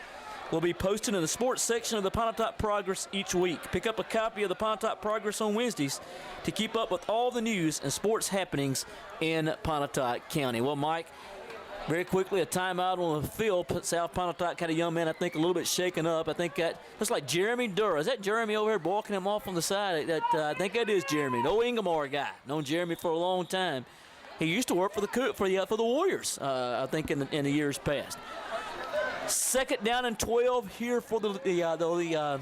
will be posted in the sports section of the Pontotoc Progress each week. Pick up a copy of the Pontotoc Progress on Wednesdays to keep up with all the news and sports happenings in Pontotoc County. Well, Mike, very quickly, a timeout on the field. South Pontotoc had a young man, I think, a little bit shaken up. I think that looks like Jeremy Durr. Is that Jeremy over here walking him off on the side? I think that is Jeremy, the old Ingomar guy. Known Jeremy for a long time. He used to work for the Warriors, I think, in the years past. Second down and 12 here for the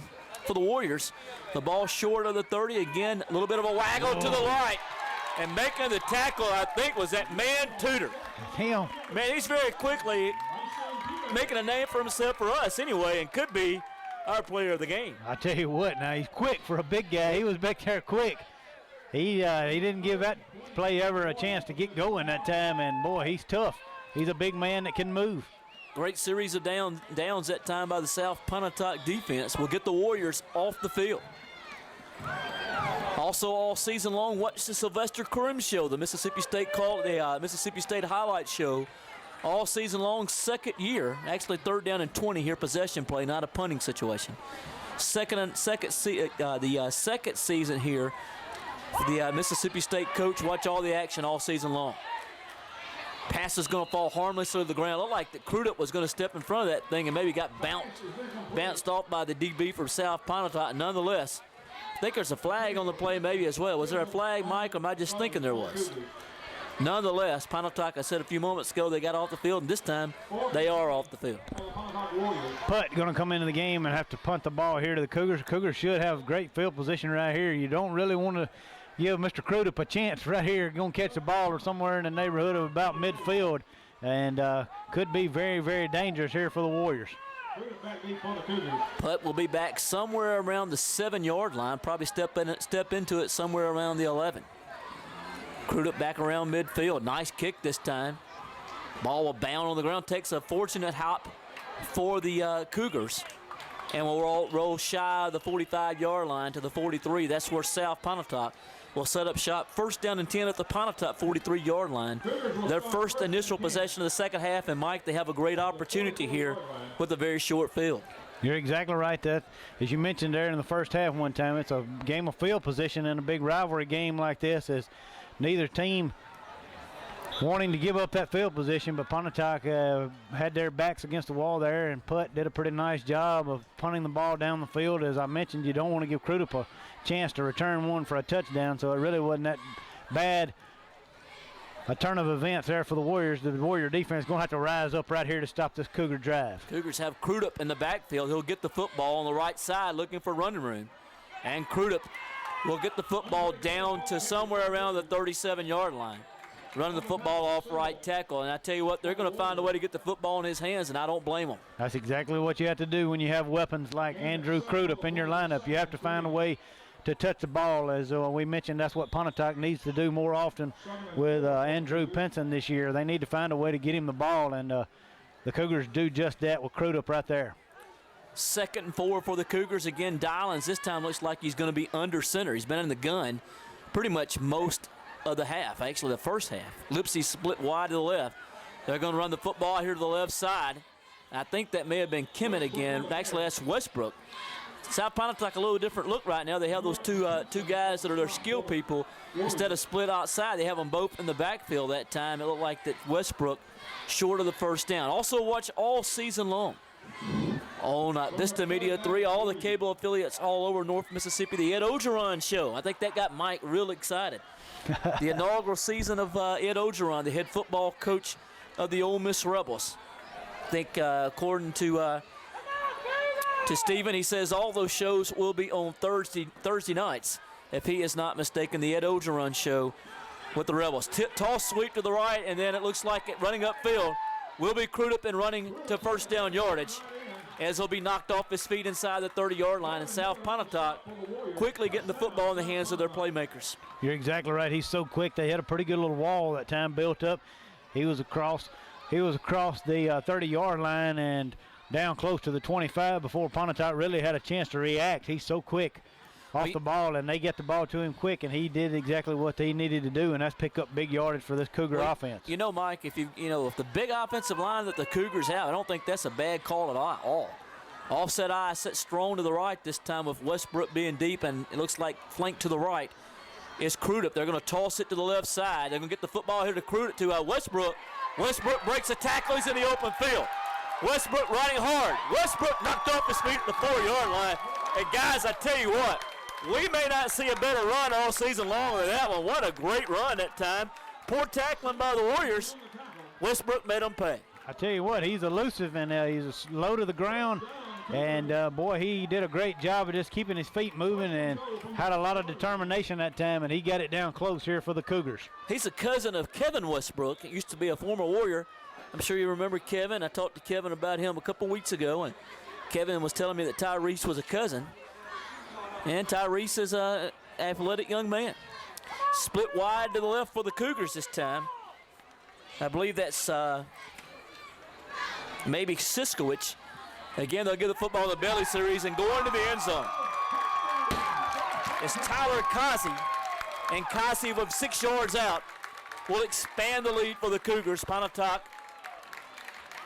Warriors. The ball short of the 30. Again, a little bit of a waggle to the right. And making the tackle, I think, was that man Tudor. Him. Man, he's very quickly making a name for himself, for us anyway, and could be our player of the game. I tell you what, now he's quick for a big guy. He was back there quick. He didn't give that play ever a chance to get going that time, and boy, he's tough. He's a big man that can move. Great series of downs that time by the South Pontotoc defense will get the Warriors off the field. Also all season long, watch the Sylvester Krim show, the Mississippi State Mississippi State highlight show. All season long, second year, actually 3rd down and 20 here, possession play, not a punting situation. The second season here, the Mississippi State coach, watch all the action all season long. Pass is going to fall harmlessly to the ground. Looked like that Crudup was going to step in front of that thing and maybe got bounced off by the DB from South Pontotoc. Nonetheless, I think there's a flag on the play maybe as well. Was there a flag, Mike, or am I just thinking there was? Nonetheless, Pontotoc, I said a few moments ago, they got off the field, and this time they are off the field. Putt going to come into the game and have to punt the ball here to the Cougars. Cougars should have great field position right here. You don't really want to give Mr. Crudup a chance right here. Going to catch the ball or somewhere in the neighborhood of about midfield, and could be very, very dangerous here for the Warriors. Putt will be back somewhere around the 7-yard line, probably step into it somewhere around the 11. Crudup back around midfield. Nice kick this time. Ball will bound on the ground. Takes a fortunate hop for the Cougars. And will roll shy of the 45-yard line to the 43. That's where South Pontotoc will set up shop. 1st down and 10 at the Pontotoc 43-yard line. Their first initial possession of the second half. And, Mike, they have a great opportunity here with a very short field. You're exactly right. That, as you mentioned there in the first half one time, it's a game of field position in a big rivalry game like this, as neither team wanting to give up that field position, but Pontotoc had their backs against the wall there, and Putt did a pretty nice job of punting the ball down the field. As I mentioned, you don't want to give Crudup a chance to return one for a touchdown, so it really wasn't that bad a turn of events there for the Warriors. The Warrior defense is going to have to rise up right here to stop this Cougar drive. Cougars have Crudup in the backfield. He'll get the football on the right side looking for running room, and Crudup will get the football down to somewhere around the 37-yard line. Running the football off right tackle. And I tell you what, they're going to find a way to get the football in his hands, and I don't blame them. That's exactly what you have to do when you have weapons like Andrew Crudup in your lineup. You have to find a way to touch the ball. As we mentioned, that's what Pontotoc needs to do more often with Andrew Pinson this year. They need to find a way to get him the ball, and the Cougars do just that with Crudup right there. 2nd and 4 for the Cougars. Again, Dylans this time looks like he's going to be under center. He's been in the gun pretty much most of the half, actually the first half. Lipsy split wide to the left. They're going to run the football here to the left side. I think that may have been Kimmett again. Actually, that's Westbrook. South Pontotoc a little different look right now. They have those two guys that are their skill people. Instead of split outside, they have them both in the backfield that time. It looked like that Westbrook short of the first down. Also watch all season long on Vista Media 3, all the cable affiliates all over North Mississippi, the Ed Ogeron Show. I think that got Mike real excited. The inaugural season of Ed Ogeron, the head football coach of the Ole Miss Rebels. I think according to Stephen, he says all those shows will be on Thursday nights, if he is not mistaken, the Ed Ogeron Show with the Rebels. Toss sweep to the right, and then it looks like it running upfield will be Crudup and running to 1st down yardage, as he'll be knocked off his feet inside the 30-yard line. And South Pontotoc quickly getting the football in the hands of their playmakers. You're exactly right. He's so quick. They had a pretty good little wall that time built up. He was across the 30-yard line and down close to the 25 before Pontotoc really had a chance to react. He's so quick off the ball, and they get the ball to him quick, and he did exactly what they needed to do, and that's pick up big yardage for this Cougar offense. You know, Mike, if the big offensive line that the Cougars have, I don't think that's a bad call at all. Offset eye set strong to the right this time with Westbrook being deep, and it looks like flank to the right is Crudup. They're going to toss it to the left side. They're going to get the football here to Crudup to Westbrook. Westbrook breaks a tackle. He's in the open field. Westbrook riding hard. Westbrook knocked off his feet at the 4-yard line. And guys, I tell you what, we may not see a better run all season long than that one. What a great run that time. Poor tackling by the Warriors. Westbrook made them pay. I tell you what, he's elusive, and he's low to the ground. And, boy, he did a great job of just keeping his feet moving and had a lot of determination that time, and he got it down close here for the Cougars. He's a cousin of Kevin Westbrook. He used to be a former Warrior. I'm sure you remember Kevin. I talked to Kevin about him a couple weeks ago, and Kevin was telling me that Tyrese was a cousin. And Tyrese is an athletic young man. Split wide to the left for the Cougars this time. I believe that's maybe Siskowicz. Again, they'll give the football in the belly series and go into the end zone. It's Tyler Kasi, and Kasi with 6 yards out will expand the lead for the Cougars. Pontotoc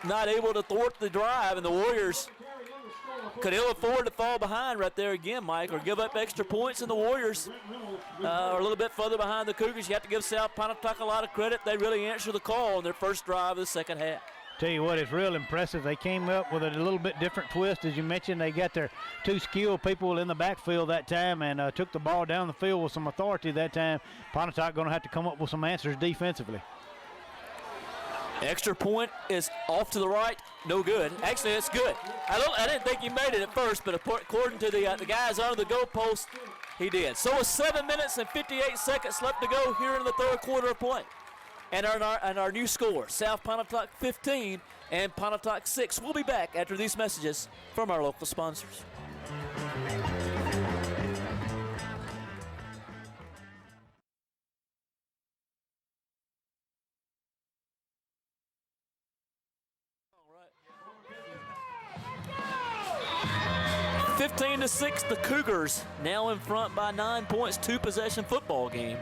not able to thwart the drive, and the Warriors could ill afford to fall behind right there again, Mike, or give up extra points, and the Warriors are a little bit further behind the Cougars. You have to give South Pontotoc a lot of credit. They really answered the call on their first drive of the second half. Tell you what, it's real impressive. They came up with a little bit different twist. As you mentioned, they got their 2 skilled people in the backfield that time and took the ball down the field with some authority that time. Pontotoc going to have to come up with some answers defensively. Extra point is off to the right, no good. Actually, it's good. I didn't think he made it at first, but according to the guys under the goalpost, he did. So with 7 minutes and 58 seconds left to go here in the third quarter of play. And our new score, South Pontotoc 15 and Pontotoc 6. We'll be back after these messages from our local sponsors. All right. 15-6, the Cougars now in front by 9 points, 2-possession football game.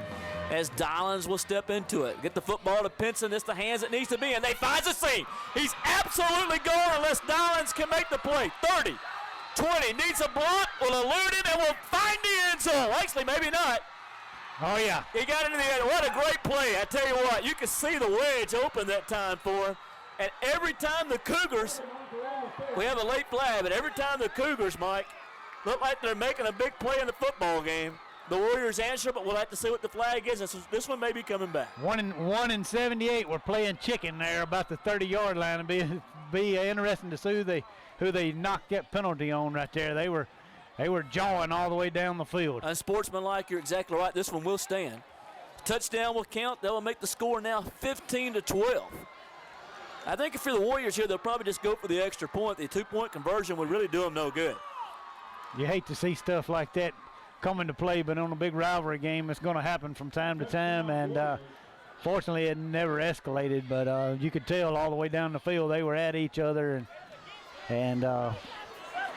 As Dollins will step into it. Get the football to Pinson. It's the hands it needs to be, and they find the seam. He's absolutely gone unless Dollins can make the play. 30, 20, needs a block, will elude him, and will find the end zone. Actually, maybe not. Oh, yeah. He got into the end. What a great play. I tell you what, you can see the wedge open that time for him. And every time the Cougars, we have a late flag, but every time the Cougars, Mike, look like they're making a big play in the football game, the Warriors answer, but we'll have to see what the flag is. This one may be coming back. 1 and 78. We're playing chicken there about the 30-yard line. It'll be interesting to see who they knocked that penalty on right there. They were jawing all the way down the field. Unsportsmanlike, you're exactly right. This one will stand. Touchdown will count. That will make the score now 15-12. I think if you're the Warriors here, they'll probably just go for the extra point. The 2-point conversion would really do them no good. You hate to see stuff like that come into play, but on a big rivalry game, it's going to happen from time to time, and fortunately it never escalated, but you could tell all the way down the field they were at each other, and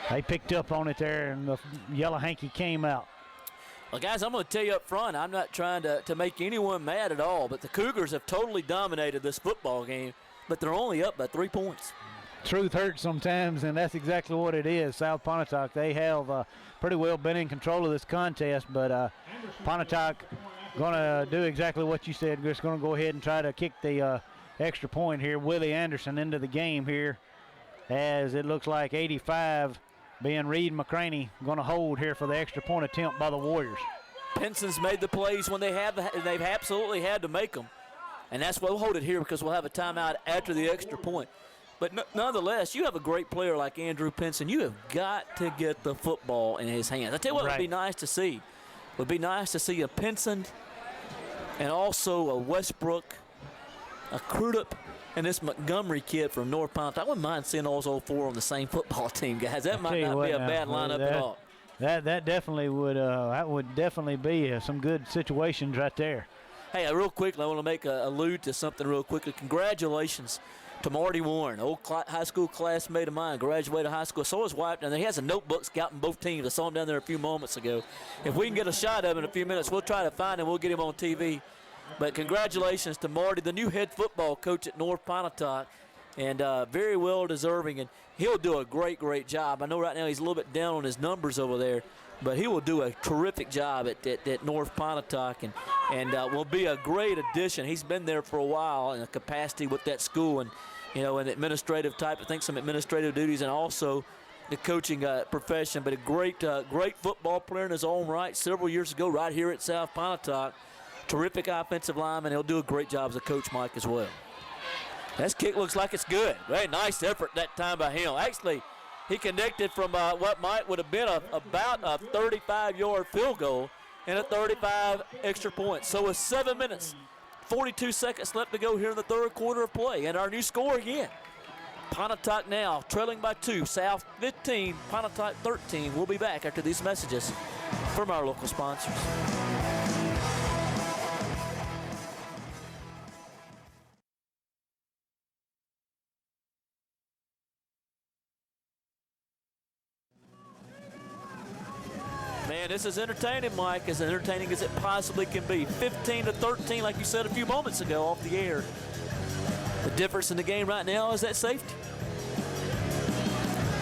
they picked up on it there, and the yellow hanky came out. Well, guys, I'm going to tell you up front, I'm not trying to make anyone mad at all, but the Cougars have totally dominated this football game, but they're only up by 3 points. Truth hurts sometimes, and that's exactly what it is. South Pontotoc, they have pretty well been in control of this contest, but Pontotoc going to do exactly what you said. Just going to go ahead and try to kick the extra point here. Willie Anderson into the game here, as it looks like 85 being Reed McCraney going to hold here for the extra point attempt by the Warriors. Pinson's made the plays when they've absolutely had to make them, and that's why we'll hold it here because we'll have a timeout after the extra point. But nonetheless, you have a great player like Andrew Pinson. You have got to get the football in his hands. I tell you what, Would be nice to see. Would be nice to see a Pinson and also a Westbrook, a Crudup, and this Montgomery kid from North Pontotoc. I wouldn't mind seeing those all 4 on the same football team, guys. That might not be a bad lineup at all. That definitely would. That would definitely be some good situations right there. Hey, real quickly, I want to make allude to something real quickly. Congratulations to Marty Warren, old high school classmate of mine, graduated high school. So his wife down there. He has a notebook scouting both teams. I saw him down there a few moments ago. If we can get a shot of him in a few minutes, we'll try to find him. We'll get him on TV. But congratulations to Marty, the new head football coach at North Pontotoc, and very well deserving. And he'll do a great job. I know right now he's a little bit down on his numbers over there, but he will do a terrific job at North Pontotoc and will be a great addition. He's been there for a while in a capacity with that school and, you know, an administrative type, I think some administrative duties and also the coaching profession, but a great football player in his own right several years ago right here at South Pontotoc. Terrific offensive lineman. He'll do a great job as a coach, Mike, as well. This kick looks like it's good. Very nice effort that time by him. Actually, he connected from what would have been about a 35-yard field goal and a 35 extra points. So with 7 minutes, 42 seconds left to go here in the third quarter of play. And our new score again. Pontotoc now trailing by 2. South 15, Pontotoc 13. We'll be back after these messages from our local sponsors. Man, this is entertaining, Mike, as entertaining as it possibly can be. 15-13, like you said a few moments ago off the air. The difference in the game right now is that safety.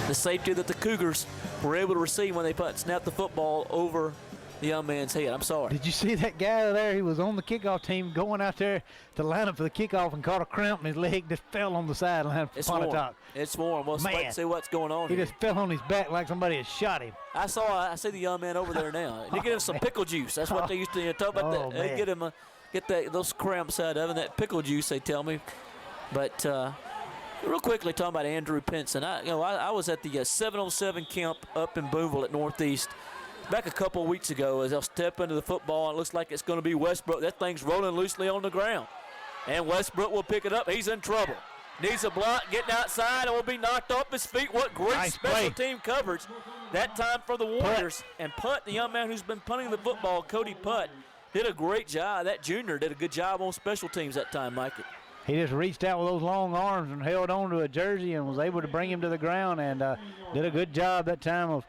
The safety that the Cougars were able to receive when they snapped the football over the young man's head. I'm sorry. Did you see that guy there? He was on the kickoff team going out there to line up for the kickoff and caught a cramp, and his leg just fell on the sideline for Pontotoc. It's warm. We'll wait and see what's going on He here. just fell on his back like somebody had shot him. I see the young man over there now. They get him some pickle juice. That's what they used to talk about. Oh, They man. get those cramps out of him, that pickle juice, they tell me. But real quickly, talking about Andrew Pinson. I was at the 707 camp up in Boonville at Northeast back a couple of weeks ago as they'll step into the football, and it looks like it's going to be Westbrook. That thing's rolling loosely on the ground. And Westbrook will pick it up. He's in trouble. Needs a block, getting outside, and will be knocked off his feet. What great Nice special play. team coverage that time for the Warriors. And Putt, the young man who's been punting the football, Cody Putt, did a great job. That junior did a good job on special teams that time, Mike. He just reached out with those long arms and held on to a jersey and was able to bring him to the ground, and did a good job that time of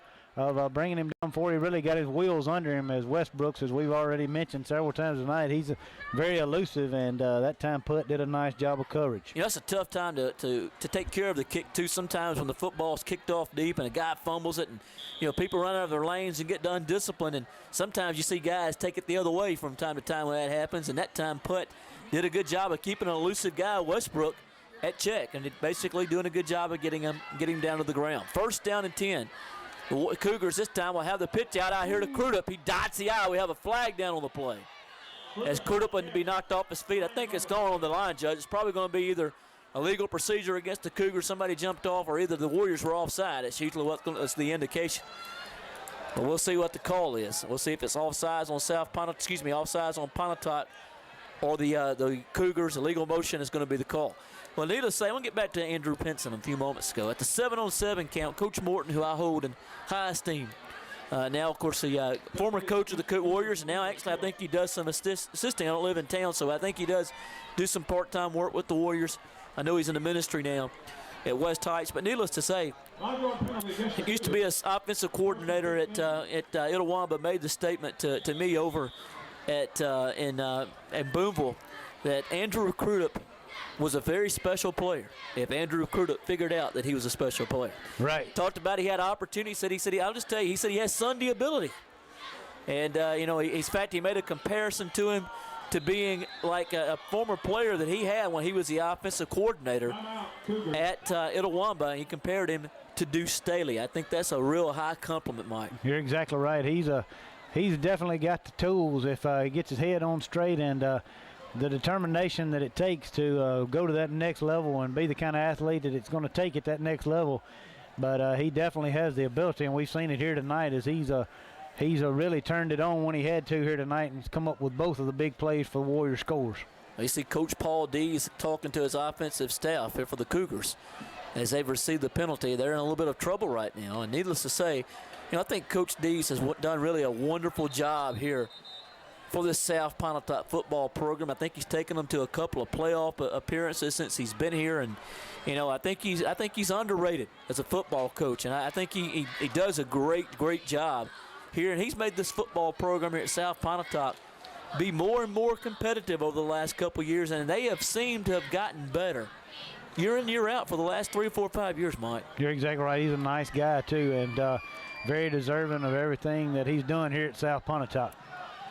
bringing him down before he really got his wheels under him. As Westbrooks, as we've already mentioned several times tonight, he's very elusive, and that time Putt did a nice job of coverage. You know, it's a tough time to take care of the kick, too. Sometimes when the football's kicked off deep and a guy fumbles it, and, people run out of their lanes and get undisciplined, and sometimes you see guys take it the other way from time to time when that happens, and that time Putt did a good job of keeping an elusive guy, Westbrook, at check, and basically doing a good job of getting him down to the ground. First down and 10. The Cougars this time will have the pitch out here to Crudup. He dots the eye. We have a flag down on the play. As Crudup would be knocked off his feet, I think it's going on the line, Judge. It's probably going to be either a legal procedure against the Cougars, somebody jumped off, or either the Warriors were offside. It's usually what's the indication. But we'll see what the call is. We'll see if it's offsides on Pontotoc, or the Cougars. The legal motion is going to be the call. Well, needless to say, we'll get back to Andrew Pinson a few moments ago. At the 7-on-7 count, Coach Morton, who I hold in high esteem, now, of course, the former coach of the Warriors, and now actually I think he does some assisting. I don't live in town, so I think he does do some part-time work with the Warriors. I know he's in the ministry now at West Heights, but needless to say, he used to be an offensive coordinator at Itawamba, made the statement to me over at in Boonville that Andrew Crudup was a very special player. If Andrew Crudup figured out that he was a special player. Right. Talked about he had opportunity. He said, I'll just tell you, he said he has Sunday ability. And, in fact, he made a comparison to him to being like a former player that he had when he was the offensive coordinator at Itawamba. He compared him to Deuce Staley. I think that's a real high compliment, Mike. You're exactly right. He's definitely got the tools if he gets his head on straight, and the determination that it takes to go to that next level and be the kind of athlete that it's going to take at that next level. But he definitely has the ability, and we've seen it here tonight as he's really turned it on when he had to here tonight and come up with both of the big plays for the Warrior scores. You see Coach Paul Dees talking to his offensive staff here for the Cougars as they've received the penalty. They're in a little bit of trouble right now, and needless to say, I think Coach Dees has done really a wonderful job here for this South Pontotoc football program. I think he's taken them to a couple of playoff appearances since he's been here, and I think he's underrated as a football coach, and I think he does a great job here, and he's made this football program here at South Pontotoc be more and more competitive over the last couple of years, and they have seemed to have gotten better year in, year out for the last 3, 4, 5 years, Mike. You're exactly right. He's a nice guy too, and very deserving of everything that he's doing here at South Pontotoc.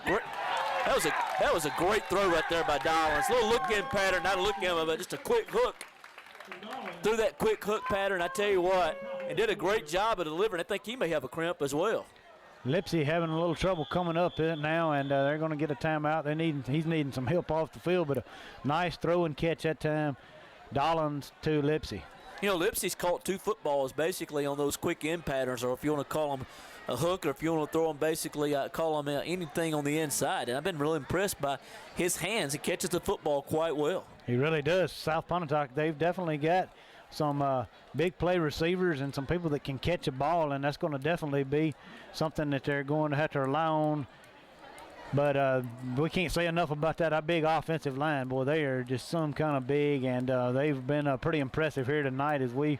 That was a great throw right there by Dollins. A little look-in pattern, not a look-in, but just a quick hook. Through that quick hook pattern, I tell you what, and did a great job of delivering. I think he may have a cramp as well. Lipsy having a little trouble coming up now, and they're going to get a timeout. He's needing some help off the field, but a nice throw and catch that time. Dollins to Lipsy. Lipsy's caught 2 footballs basically on those quick in patterns, or if you want to call them a hook, or if you want to throw them basically, call them anything on the inside. And I've been really impressed by his hands. He catches the football quite well. He really does. South Pontotoc, they've definitely got some big play receivers and some people that can catch a ball, and that's going to definitely be something that they're going to have to rely on. But we can't say enough about that big offensive line. Boy, they are just some kind of big, and they've been pretty impressive here tonight, as we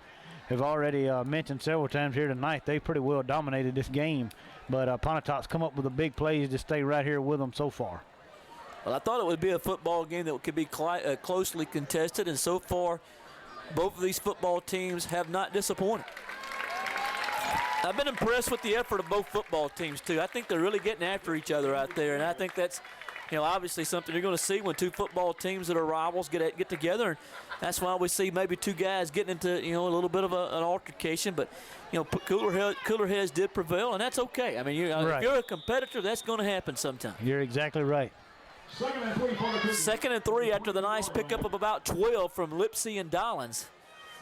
have already mentioned several times here tonight. They pretty well dominated this game But Pontotoc's come up with the big plays to stay right here with them so far. Well, I thought it would be a football game that could be closely contested, and so far, both of these football teams have not disappointed. I've been impressed with the effort of both football teams, too. I think they're really getting after each other out there, and I think that's, obviously something you're going to see when two football teams that are rivals get together. And that's why we see maybe two guys getting into, a little bit of an altercation. But, cooler heads did prevail, and that's okay. I mean, right. If you're a competitor, that's going to happen sometime. You're exactly right. 2nd and 3 after the nice pickup of about 12 from Lipsy and Dollins.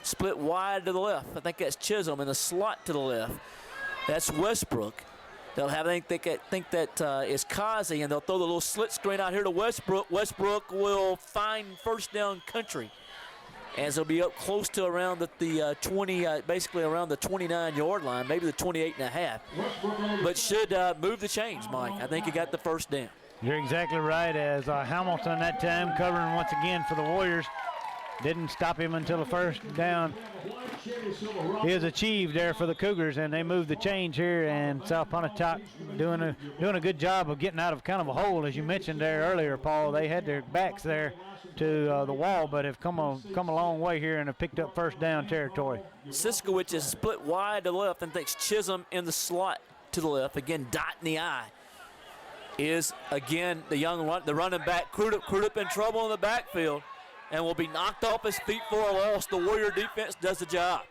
Split wide to the left. I think that's Chisholm in the slot to the left. That's Westbrook. They'll have, I think that is Kazi, and they'll throw the little slit screen out here to Westbrook. Westbrook will find first down country, as they'll be up close to around the 20, basically around the 29-yard line, maybe the 28.5. But should move the chains, Mike. I think he got the first down. You're exactly right, as Hamilton that time covering once again for the Warriors. Didn't stop him until the first down is achieved there for the Cougars, and they moved the change here, and South Pontotoc doing a good job of getting out of kind of a hole, as you mentioned there earlier, Paul. They had their backs there to the wall, but have come a long way here and have picked up first down territory. Siskowicz is split wide to the left and thinks Chisholm in the slot to the left. Again, dot in the eye is, again, the running back, Crudup in trouble in the backfield, and will be knocked off his feet for a loss. The Warrior defense does the job.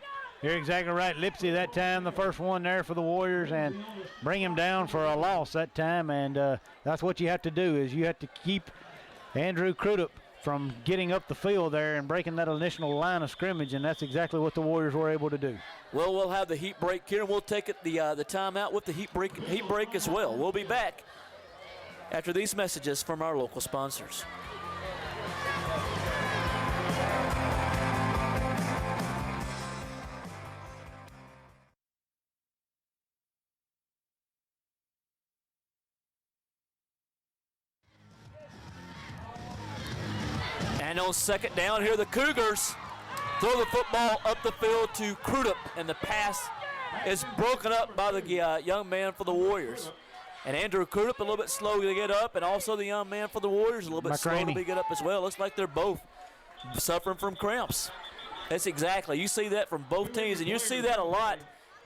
You're exactly right. Lipsy that time, the first one there for the Warriors, and bring him down for a loss that time. And that's what you have to do, is you have to keep Andrew Crudup from getting up the field there and breaking that initial line of scrimmage, and that's exactly what the Warriors were able to do. Well, we'll have the heat break here, and we'll take it the timeout with the heat break as well. We'll be back after these messages from our local sponsors. And on second down here, the Cougars throw the football up the field to Crudup, and the pass is broken up by the young man for the Warriors. And Andrew Crudup a little bit slow to get up, and also the young man for the Warriors a little bit slow to get up as well. Looks like they're both suffering from cramps. That's exactly. You see that from both teams, and you see that a lot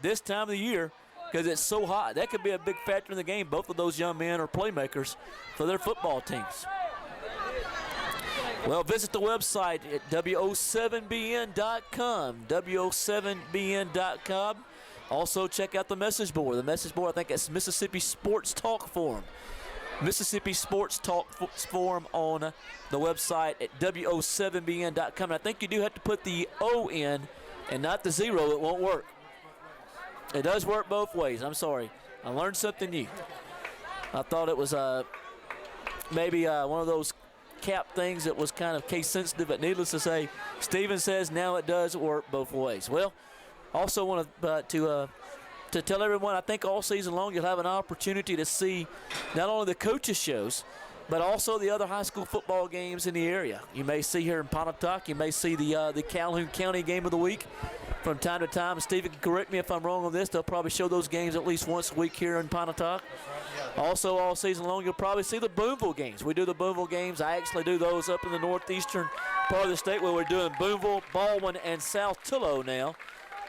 this time of the year because it's so hot. That could be a big factor in the game. Both of those young men are playmakers for their football teams. Well, visit the website at wo7bn.com, wo7bn.com. Also, check out the message board. The message board, I think it's Mississippi Sports Talk Forum. Mississippi Sports Talk Forum on the website at wo7bn.com. And I think you do have to put the O in and not the 0. It won't work. It does work both ways. I'm sorry. I learned something new. I thought it was maybe one of those cap things that was kind of case sensitive, but needless to say, Steven says now it does work both ways. Well, also want to tell everyone, I think all season long you'll have an opportunity to see not only the coaches shows, but also the other high school football games in the area. You may see here in Pontotoc, you may see the Calhoun County game of the week from time to time. Steven can correct me if I'm wrong on this. They'll probably show those games at least once a week here in Pontotoc. Also, all season long, you'll probably see the Boonville games. We do the Boonville games. I actually do those up in the northeastern part of the state where we're doing Boonville, Baldwin, and South Tullow now.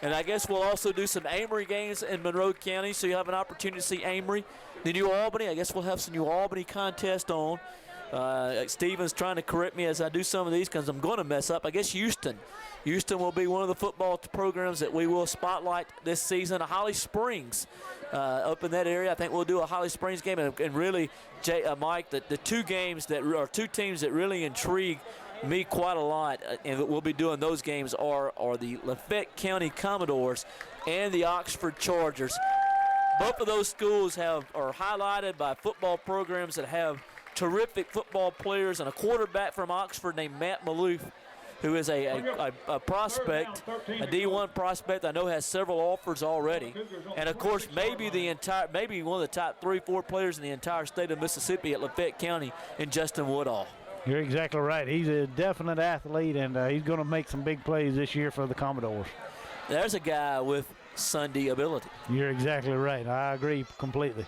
And I guess we'll also do some Amory games in Monroe County, so you have an opportunity to see Amory. The New Albany, I guess we'll have some New Albany contest on. Steven's trying to correct me as I do some of these because I'm going to mess up. I guess Houston. Houston will be one of the football programs that we will spotlight this season. Holly Springs up in that area. I think we'll do a Holly Springs game. And really, Mike, the two games that are two teams that really intrigue me quite a lot, and we'll be doing those games are the Lafayette County Commodores and the Oxford Chargers. Both of those schools are highlighted by football programs that have terrific football players, and a quarterback from Oxford named Matt Maloof, who is a prospect, a D1 prospect. I know has several offers already, and of course maybe one of the top 3-4 players in the entire state of Mississippi at Lafayette County in Justin Woodall. You're exactly right. He's a definite athlete, and he's going to make some big plays this year for the Commodores. There's a guy with Sunday ability. You're exactly right. I agree completely.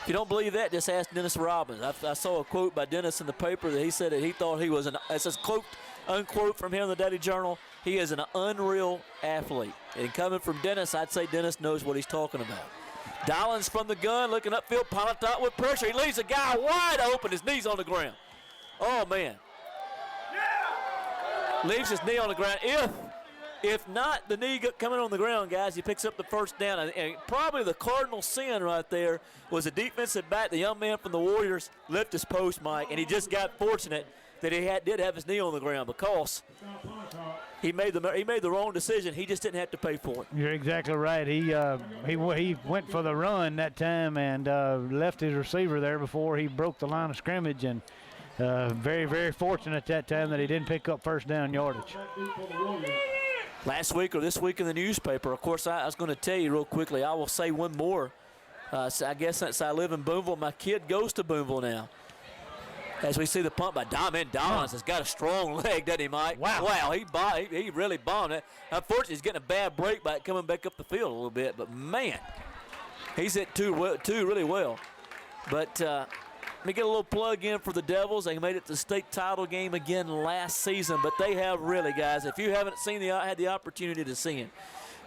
If you don't believe that, just ask Dennis Robbins. I saw a quote by Dennis in the paper that he said that he thought he was it's a quote, unquote from him in the Daily Journal. He is an unreal athlete. And coming from Dennis, I'd say Dennis knows what he's talking about. Dollins from the gun, looking upfield. Pontotoc with pressure. He leaves a guy wide open. His knee's on the ground. Oh, man. Leaves his knee on the ground. If not the knee coming on the ground, guys, he picks up the first down. And probably the cardinal sin right there was a defensive back, the young man from the Warriors, left his post, Mike, and he just got fortunate that he did have his knee on the ground because he made the wrong decision. He just didn't have to pay for it. You're exactly right. He went for the run that time and left his receiver there before he broke the line of scrimmage, and very, very fortunate that time that he didn't pick up first down yardage. Last week or this week in the newspaper, of course, I was going to tell you real quickly, I will say one more. I guess since I live in Boonville, my kid goes to Boonville now. As we see the punt by Dollins has got a strong leg, doesn't he, Mike? Wow, he really bombed it. Unfortunately, he's getting a bad break by coming back up the field a little bit, but man, he's hit two really well. But let me get a little plug in for the Devils. They made it to the state title game again last season, but they have really, guys, if you haven't had the opportunity to see him,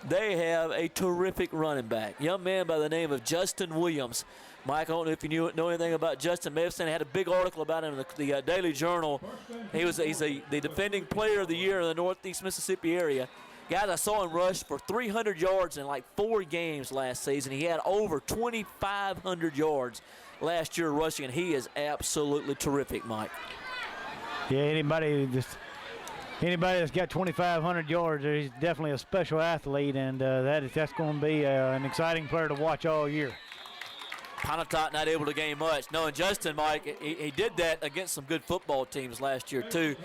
they have a terrific running back. Young man by the name of Justin Williams. Mike, I don't know if you know anything about Justin. May have seen, had a big article about him in the Daily Journal. He's the defending player of the year in the Northeast Mississippi area. Guys, I saw him rush for 300 yards in like 4 games last season. He had over 2,500 yards last year rushing, and he is absolutely terrific, Mike. Yeah, anybody that's got 2,500 yards, he's definitely a special athlete, and that's going to be an exciting player to watch all year. Pontotoc not able to gain much. No, and Justin, Mike, he did that against some good football teams last year, too.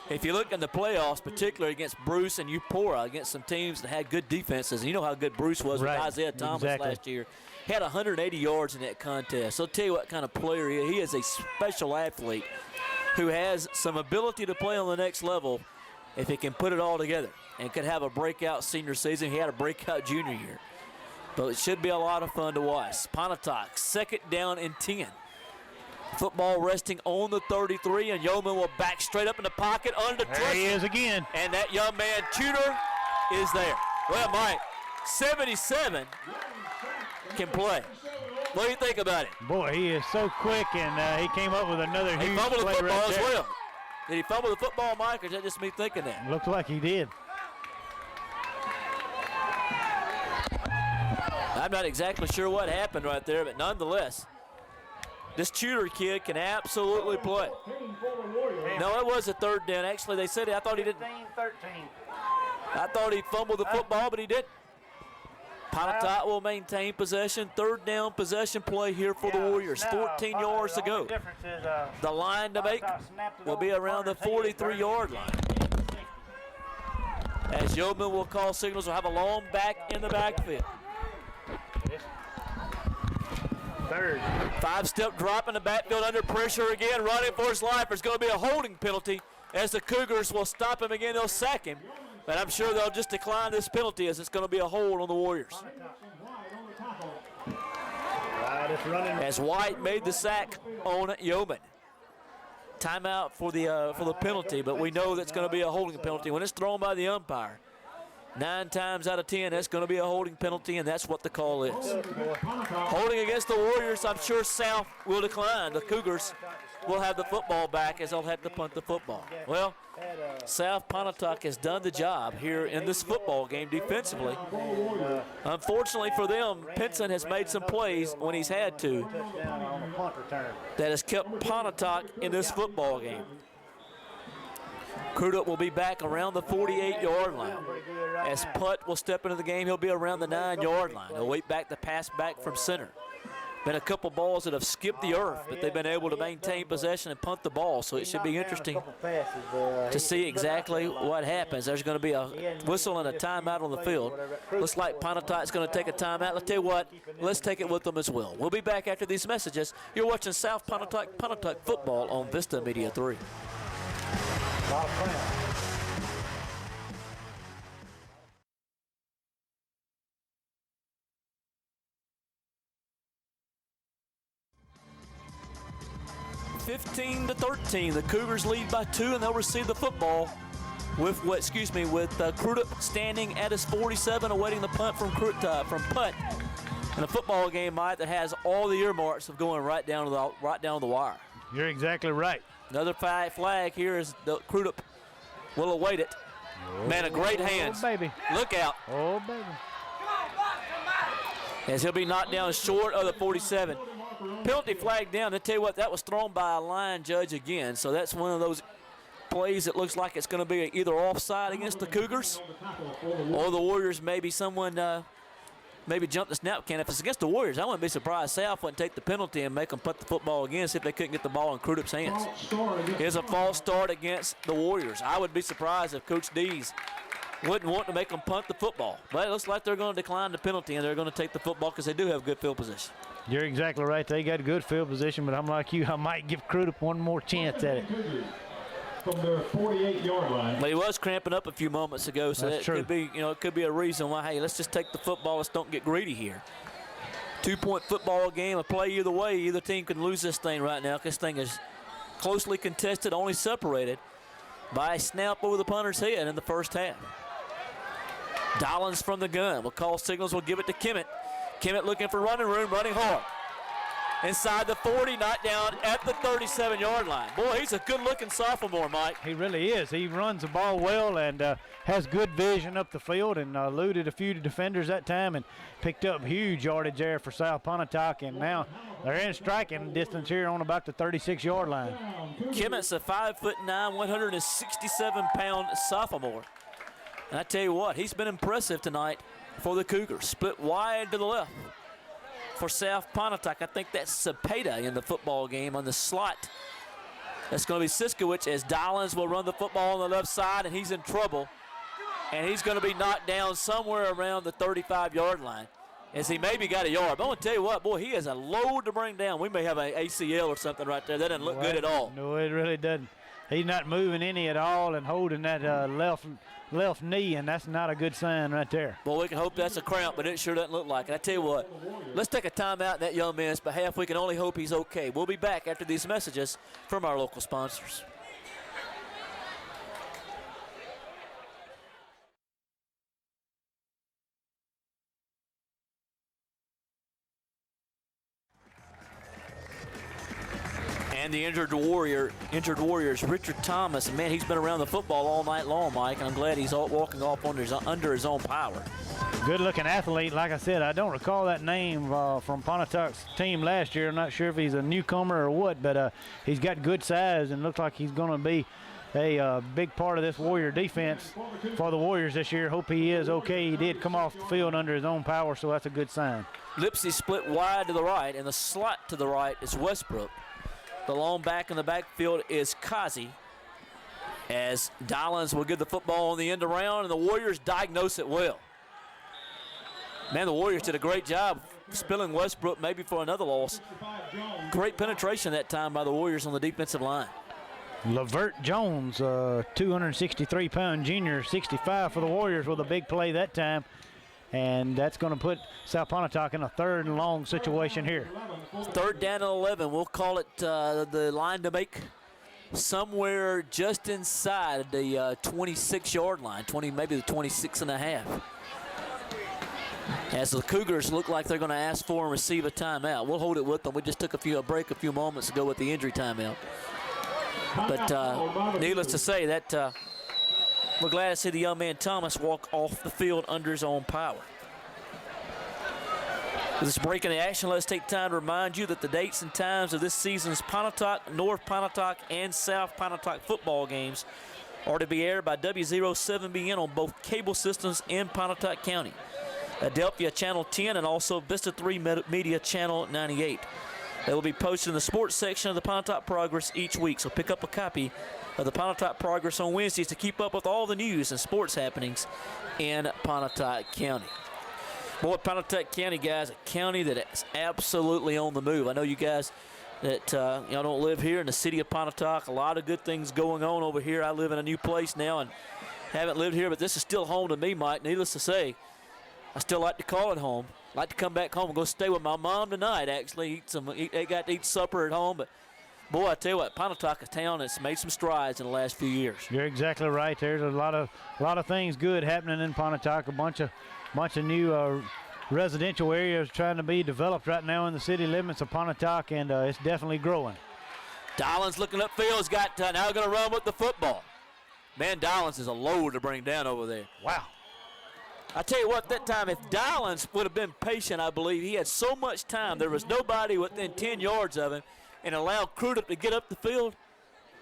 If you look in the playoffs, particularly against Bruce and Eupora, against some teams that had good defenses, and you know how good Bruce was with Isaiah Thomas last year. He had 180 yards in that contest. So I'll tell you what kind of player he is. He is a special athlete who has some ability to play on the next level if he can put it all together and could have a breakout senior season. He had a breakout junior year. But it should be a lot of fun to watch. Pontotoc, 2nd down and 10. Football resting on the 33, and Yeoman will back straight up in the pocket under the There he is again. And that young man, Tudor, is there. Well, Mike, 77 can play. What do you think about it? Boy, he is so quick, and he came up with another huge play. He fumbled the football right as there. well. Did he fumble the football, Mike, or is that just me thinking that? Looks like he did. I'm not exactly sure what happened right there, but nonetheless, this Tudor kid can absolutely play. No, it was a 3rd down. Actually, they said it. I thought he didn't. 13. I thought he fumbled the football, but he didn't. Pontotoc will maintain possession. 3rd down possession play here for the Warriors. 14 yards to go. The line to make will be around the 43-yard line. As Yeoman will call signals, will have a long back in the backfield. 3rd. 5-step drop in the backfield under pressure again, running for his life. There's going to be a holding penalty as the Cougars will stop him again. They'll sack him, but I'm sure they'll just decline this penalty as it's going to be a hold on the Warriors. As White made the sack on Yeoman. Timeout for the penalty, but we know that's going to be a holding penalty when it's thrown by the umpire. 9 times out of 10, that's going to be a holding penalty, and that's what the call is. Holding against the Warriors, I'm sure South will decline. The Cougars will have the football back as they'll have to punt the football. Well, South Pontotoc has done the job here in this football game defensively. Unfortunately for them, Pinson has made some plays when he's had to that has kept Pontotoc in this football game. Crudup will be back around the 48-yard line. As Putt will step into the game, he'll be around the 9-yard line. He'll wait back the pass back from center. Been a couple balls that have skipped the earth, but they've been able to maintain possession and punt the ball, so it should be interesting to see exactly what happens. There's going to be a whistle and a timeout on the field. Looks like Pontotoc's going to take a timeout. Let's tell you what, let's take it with them as well. We'll be back after these messages. You're watching South Pontotoc football on Vista Media 3. A lot of crowd. 15-13. The Cougars lead by 2, and they'll receive the football with Crudup standing at his 47, awaiting the punt from Putt. And a football game, Mike, that has all the earmarks of going right down to the wire. You're exactly right. Another flag here as the Crudup will await it. Man, a great hands. Oh, baby. Look out. Oh, baby. As he'll be knocked down short of the 47. Penalty flag down. I tell you what, that was thrown by a line judge again. So that's one of those plays that looks like it's going to be either offside against the Cougars or the Warriors. Maybe someone maybe jump the snap can. If it's against the Warriors, I wouldn't be surprised South wouldn't take the penalty and make them put the football again, see if they couldn't get the ball in Crudup's hands. Here's a false start against the Warriors. I would be surprised if Coach Dees wouldn't want to make them punt the football. But it looks like they're going to decline the penalty, and they're going to take the football because they do have good field position. You're exactly right. They got good field position, but I'm like you. I might give Crudup one more chance at it. From their 48-yard line. But he was cramping up a few moments ago, so That's true. Could be, it could be a reason why, hey, let's just take the football. Let's don't get greedy here. 2-point football game, a play either way. Either team can lose this thing right now. This thing is closely contested, only separated by a snap over the punter's head in the first half. Dollins from the gun. We'll call signals. We'll give it to Kimmett. Kimmett looking for running room, running hard. Inside the 40, knocked down at the 37-yard line. Boy, he's a good-looking sophomore, Mike. He really is. He runs the ball well and has good vision up the field and eluded a few defenders that time and picked up huge yardage there for South Pontotoc. And now they're in striking distance here on about the 36-yard line. Kimmett's a 5'9", 167-pound sophomore. And I tell you what, he's been impressive tonight for the Cougars. Split wide to the left for South Pontotoc. I think that's Cepeda in the football game on the slot. That's going to be Siskowicz as Dollins will run the football on the left side, and he's in trouble. And he's going to be knocked down somewhere around the 35-yard line as he maybe got a yard. But I want to tell you what, boy, he has a load to bring down. We may have an ACL or something right there. That doesn't look good at all. No, it really doesn't. He's not moving any at all and holding that left knee, and that's not a good sign right there. Well, we can hope that's a cramp, but it sure doesn't look like it. I tell you what, let's take a timeout in that young man's behalf. We can only hope he's okay. We'll be back after these messages from our local sponsors. And the injured Warriors, Richard Thomas. And man, he's been around the football all night long, Mike, and I'm glad he's walking off under his own power. Good-looking athlete. Like I said, I don't recall that name from Pontotoc's team last year. I'm not sure if he's a newcomer or what, but he's got good size and looks like he's going to be a big part of this Warrior defense for the Warriors this year. Hope he is okay. He did come off the field under his own power, so that's a good sign. Lipsy split wide to the right, and the slot to the right is Westbrook. The long back in the backfield is Kazi, as Dollins will give the football on the end around, and the Warriors diagnose it well. Man, the Warriors did a great job spilling Westbrook maybe for another loss. Great penetration that time by the Warriors on the defensive line. Lavert Jones, 263-pound junior, 65 for the Warriors with a big play that time. And that's going to put South Pontotoc in a third and long situation here. Third down and 11. We'll call it the line to make somewhere just inside the 26-yard line, maybe the 26 and a half. As the Cougars look like they're going to ask for and receive a timeout. We'll hold it with them. We just took a break a few moments ago with the injury timeout. But needless to say, that we're glad to see the young man Thomas walk off the field under his own power. With this break in the action, let's take time to remind you that the dates and times of this season's Pontotoc, North Pontotoc, and South Pontotoc football games are to be aired by W07BN on both cable systems in Pontotoc County. Adelphia Channel 10 and also Vista 3 Media Channel 98. They will be posted in the sports section of the Pontotoc Progress each week, so pick up a copy of the Pontotoc Progress on Wednesdays to keep up with all the news and sports happenings in Pontotoc County. Boy, Pontotoc County, guys, a county that is absolutely on the move. I know you guys that y'all don't live here in the city of Pontotoc. A lot of good things going on over here. I live in a new place now and haven't lived here, but this is still home to me, Mike. Needless to say, I still like to call it home. Like to come back home and go stay with my mom tonight, actually. I got to eat supper at home, but Boy, I tell you what, Pontotoc, a town that's made some strides in the last few years. You're exactly right. There's a lot of things good happening in Pontotoc. A bunch of new residential areas trying to be developed right now in the city limits of Pontotoc, and it's definitely growing. Dollins looking upfield, has got now going to run with the football. Man, Dollins is a load to bring down over there. Wow. I tell you what, that time, if Dollins would have been patient, I believe he had so much time. There was nobody within 10 yards of him, and allowed Crudup to get up the field.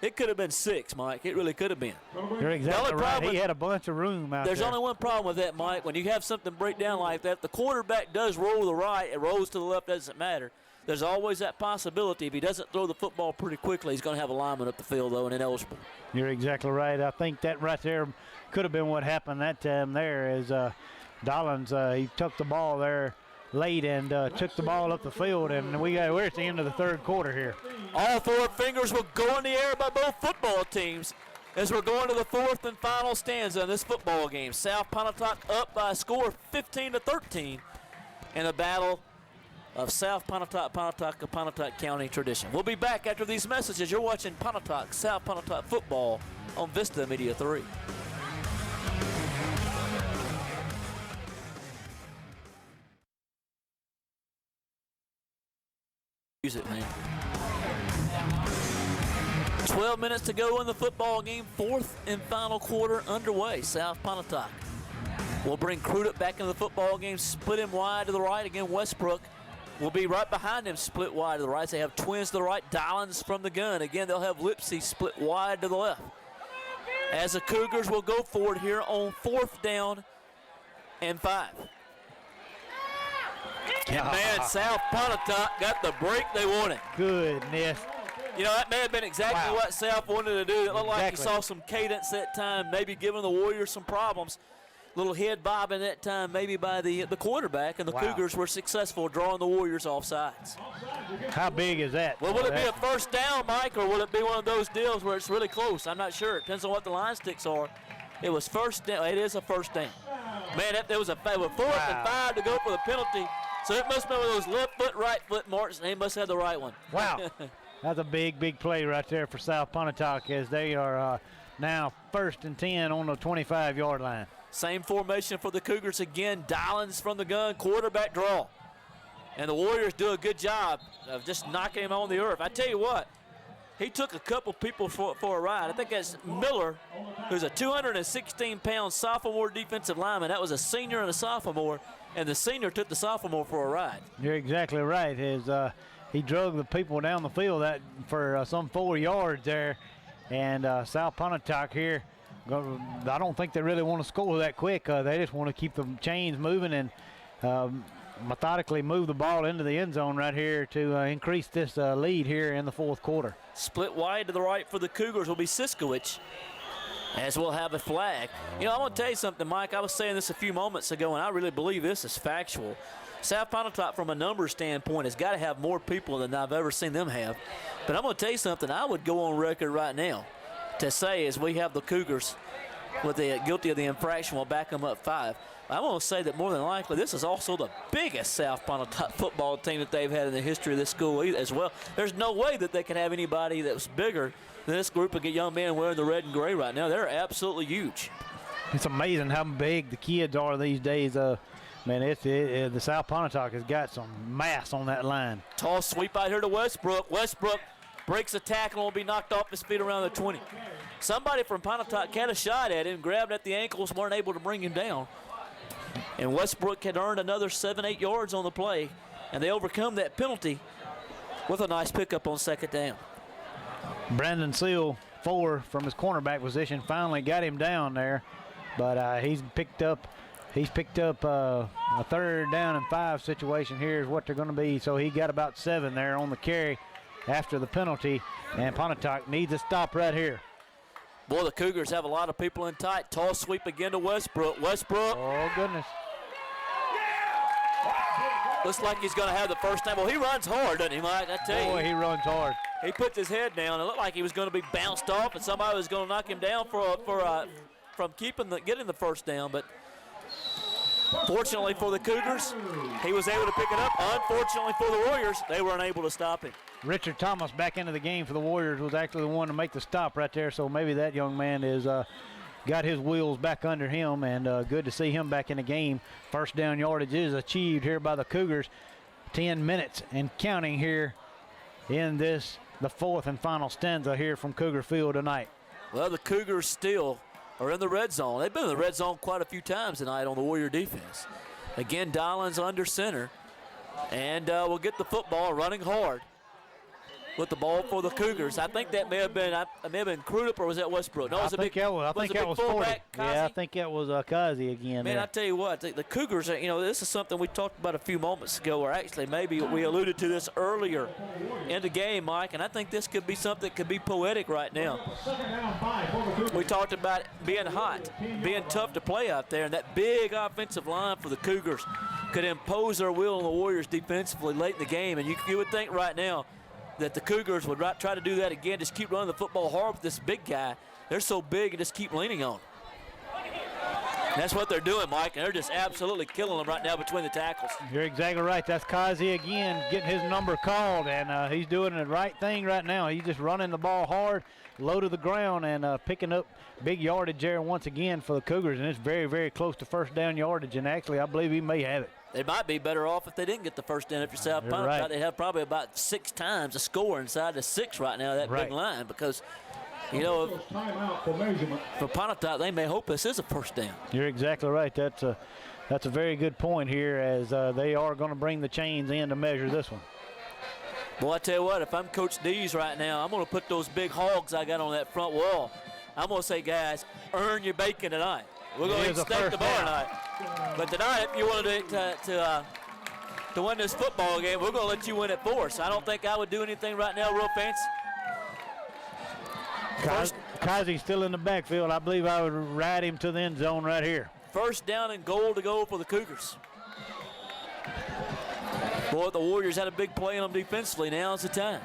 It could have been 6, Mike. It really could have been. You're exactly right. He had a bunch of room out there. There's only one problem with that, Mike. When you have something break down like that, the quarterback does roll to the right. It rolls to the left, doesn't matter. There's always that possibility. If he doesn't throw the football pretty quickly, he's going to have a lineman up the field, though, and ineligible. You're exactly right. I think that right there could have been what happened that time there is Dollins, he took the ball there late and took the ball up the field, and we're at the end of the third quarter here. All 4 fingers will go in the air by both football teams as we're going to the 4th and final stanza in this football game. South Pontotoc up by a score of 15-13 in a battle of South Pontotoc, a Pontotoc County tradition. We'll be back after these messages. You're watching Pontotoc, South Pontotoc football on Vista Media 3. Use it, man. 12 minutes to go in the football game. 4th and final quarter underway. South Pontotoc will bring Crudup back into the football game. Split him wide to the right. Again, Westbrook will be right behind him, split wide to the right. They have twins to the right. Dollins from the gun. Again, they'll have Lipsy split wide to the left. As the Cougars will go forward here on 4th down and 5. And man, South Pontotoc got the break they wanted. Goodness. You know, that may have been exactly what South wanted to do. It looked like he saw some cadence that time, maybe giving the Warriors some problems. Little head bobbing that time maybe by the quarterback, and the Cougars were successful drawing the Warriors off sides. How big is that? Well, will it be a first down, Mike, or will it be one of those deals where it's really close? I'm not sure. It depends on what the line sticks are. It was first down. It is a first down. Man, there was a 4th and 5 to go for the penalty. So it must have been one of those left foot, right foot marks, and they must have the right one. Wow. That's a big play right there for South Pontotoc as they are now 1st and 10 on the 25-yard line. Same formation for the Cougars again. Dollins from the gun, quarterback draw. And the Warriors do a good job of just knocking him on the earth. I tell you what, he took a couple people for a ride. I think that's Miller, who's a 216-pound sophomore defensive lineman. That was a senior and a sophomore, and the senior took the sophomore for a ride. You're exactly right. He drug the people down the field for some 4 yards there, and South Pontotoc here, I don't think they really want to score that quick. They just want to keep the chains moving and methodically move the ball into the end zone right here to increase this lead here in the 4th quarter. Split wide to the right for the Cougars will be Siskowicz, as we'll have a flag. You know, I want to tell you something, Mike. I was saying this a few moments ago, and I really believe this is factual. South Pontotoc, from a numbers standpoint, has got to have more people than I've ever seen them have. But I'm going to tell you something. I would go on record right now to say, as we have the Cougars with the guilty of the infraction, will back them up 5. I want to say that more than likely this is also the biggest South Pontotoc football team that they've had in the history of this school as well. There's no way that they could have anybody that's bigger than this group of young men wearing the red and gray right now. They're absolutely huge. It's amazing how big the kids are these days. Man, the South Pontotoc has got some mass on that line. Tall sweep out here to Westbrook. Westbrook breaks a tackle and will be knocked off his feet around the 20. Somebody from Pontotoc had a shot at him, grabbed at the ankles, weren't able to bring him down. And Westbrook had earned another 7-8 yards on the play, and they overcome that penalty with a nice pickup on 2nd down. Brandon Seal, 4 from his cornerback position, finally got him down there, but he's picked up a 3rd down and 5 situation here is what they're going to be. So he got about 7 there on the carry after the penalty, and Pontotoc needs a stop right here. Boy, the Cougars have a lot of people in tight. Tall sweep again to Westbrook. Westbrook. Oh, goodness. Looks like he's going to have the first time. Well, he runs hard, doesn't he, Mike? I tell you. Boy, he runs hard. He puts his head down. It looked like he was going to be bounced off, and somebody was going to knock him down from getting the first down. But fortunately for the Cougars, he was able to pick it up. Unfortunately for the Warriors, they were unable to stop him. Richard Thomas back into the game for the Warriors was actually the one to make the stop right there. So maybe that young man is got his wheels back under him, and good to see him back in the game. First down yardage is achieved here by the Cougars. 10 minutes and counting here in the fourth and final stanza here from Cougar Field tonight. Well, the Cougars still are in the red zone. They've been in the red zone quite a few times tonight on the Warrior defense. Again, Dollins under center, and we'll get the football running hard with the ball for the Cougars. I think that may have been Crudup, or was that Westbrook? No, it was I think that was 40. Yeah, I think that was Kazi again. Man, there. I tell you what, the Cougars, this is something we talked about a few moments ago, or actually maybe we alluded to this earlier in the game, Mike, and I think this could be something that could be poetic right now. We talked about being hot, being tough to play out there, and that big offensive line for the Cougars could impose their will on the Warriors defensively late in the game, and you would think right now that the Cougars would try to do that again, just keep running the football hard with this big guy. They're so big and just keep leaning on him. That's what they're doing, Mike, and they're just absolutely killing them right now between the tackles. You're exactly right. That's Kazi again getting his number called, and he's doing the right thing right now. He's just running the ball hard, low to the ground, and picking up big yardage there once again for the Cougars, and it's very, very close to first down yardage, and actually I believe he may have it. They might be better off if they didn't get the first down. If you're South Pontotoc, right. They have probably about 6 times the score inside the 6 right now, that big line, because, for Pontotoc, they may hope this is a first down. You're exactly right. That's a very good point here, as they are going to bring the chains in to measure this one. Boy, I tell you what, if I'm Coach Dees right now, I'm going to put those big hogs I got on that front wall. I'm going to say, guys, earn your bacon tonight. We're going to stake the bar tonight. But tonight, if you wanted to win this football game, we're going to let you win it for us. I don't think I would do anything right now real fancy. Kazi's still in the backfield. I believe I would ride him to the end zone right here. First down and goal to go for the Cougars. Boy, the Warriors had a big play on them defensively. Now's the time.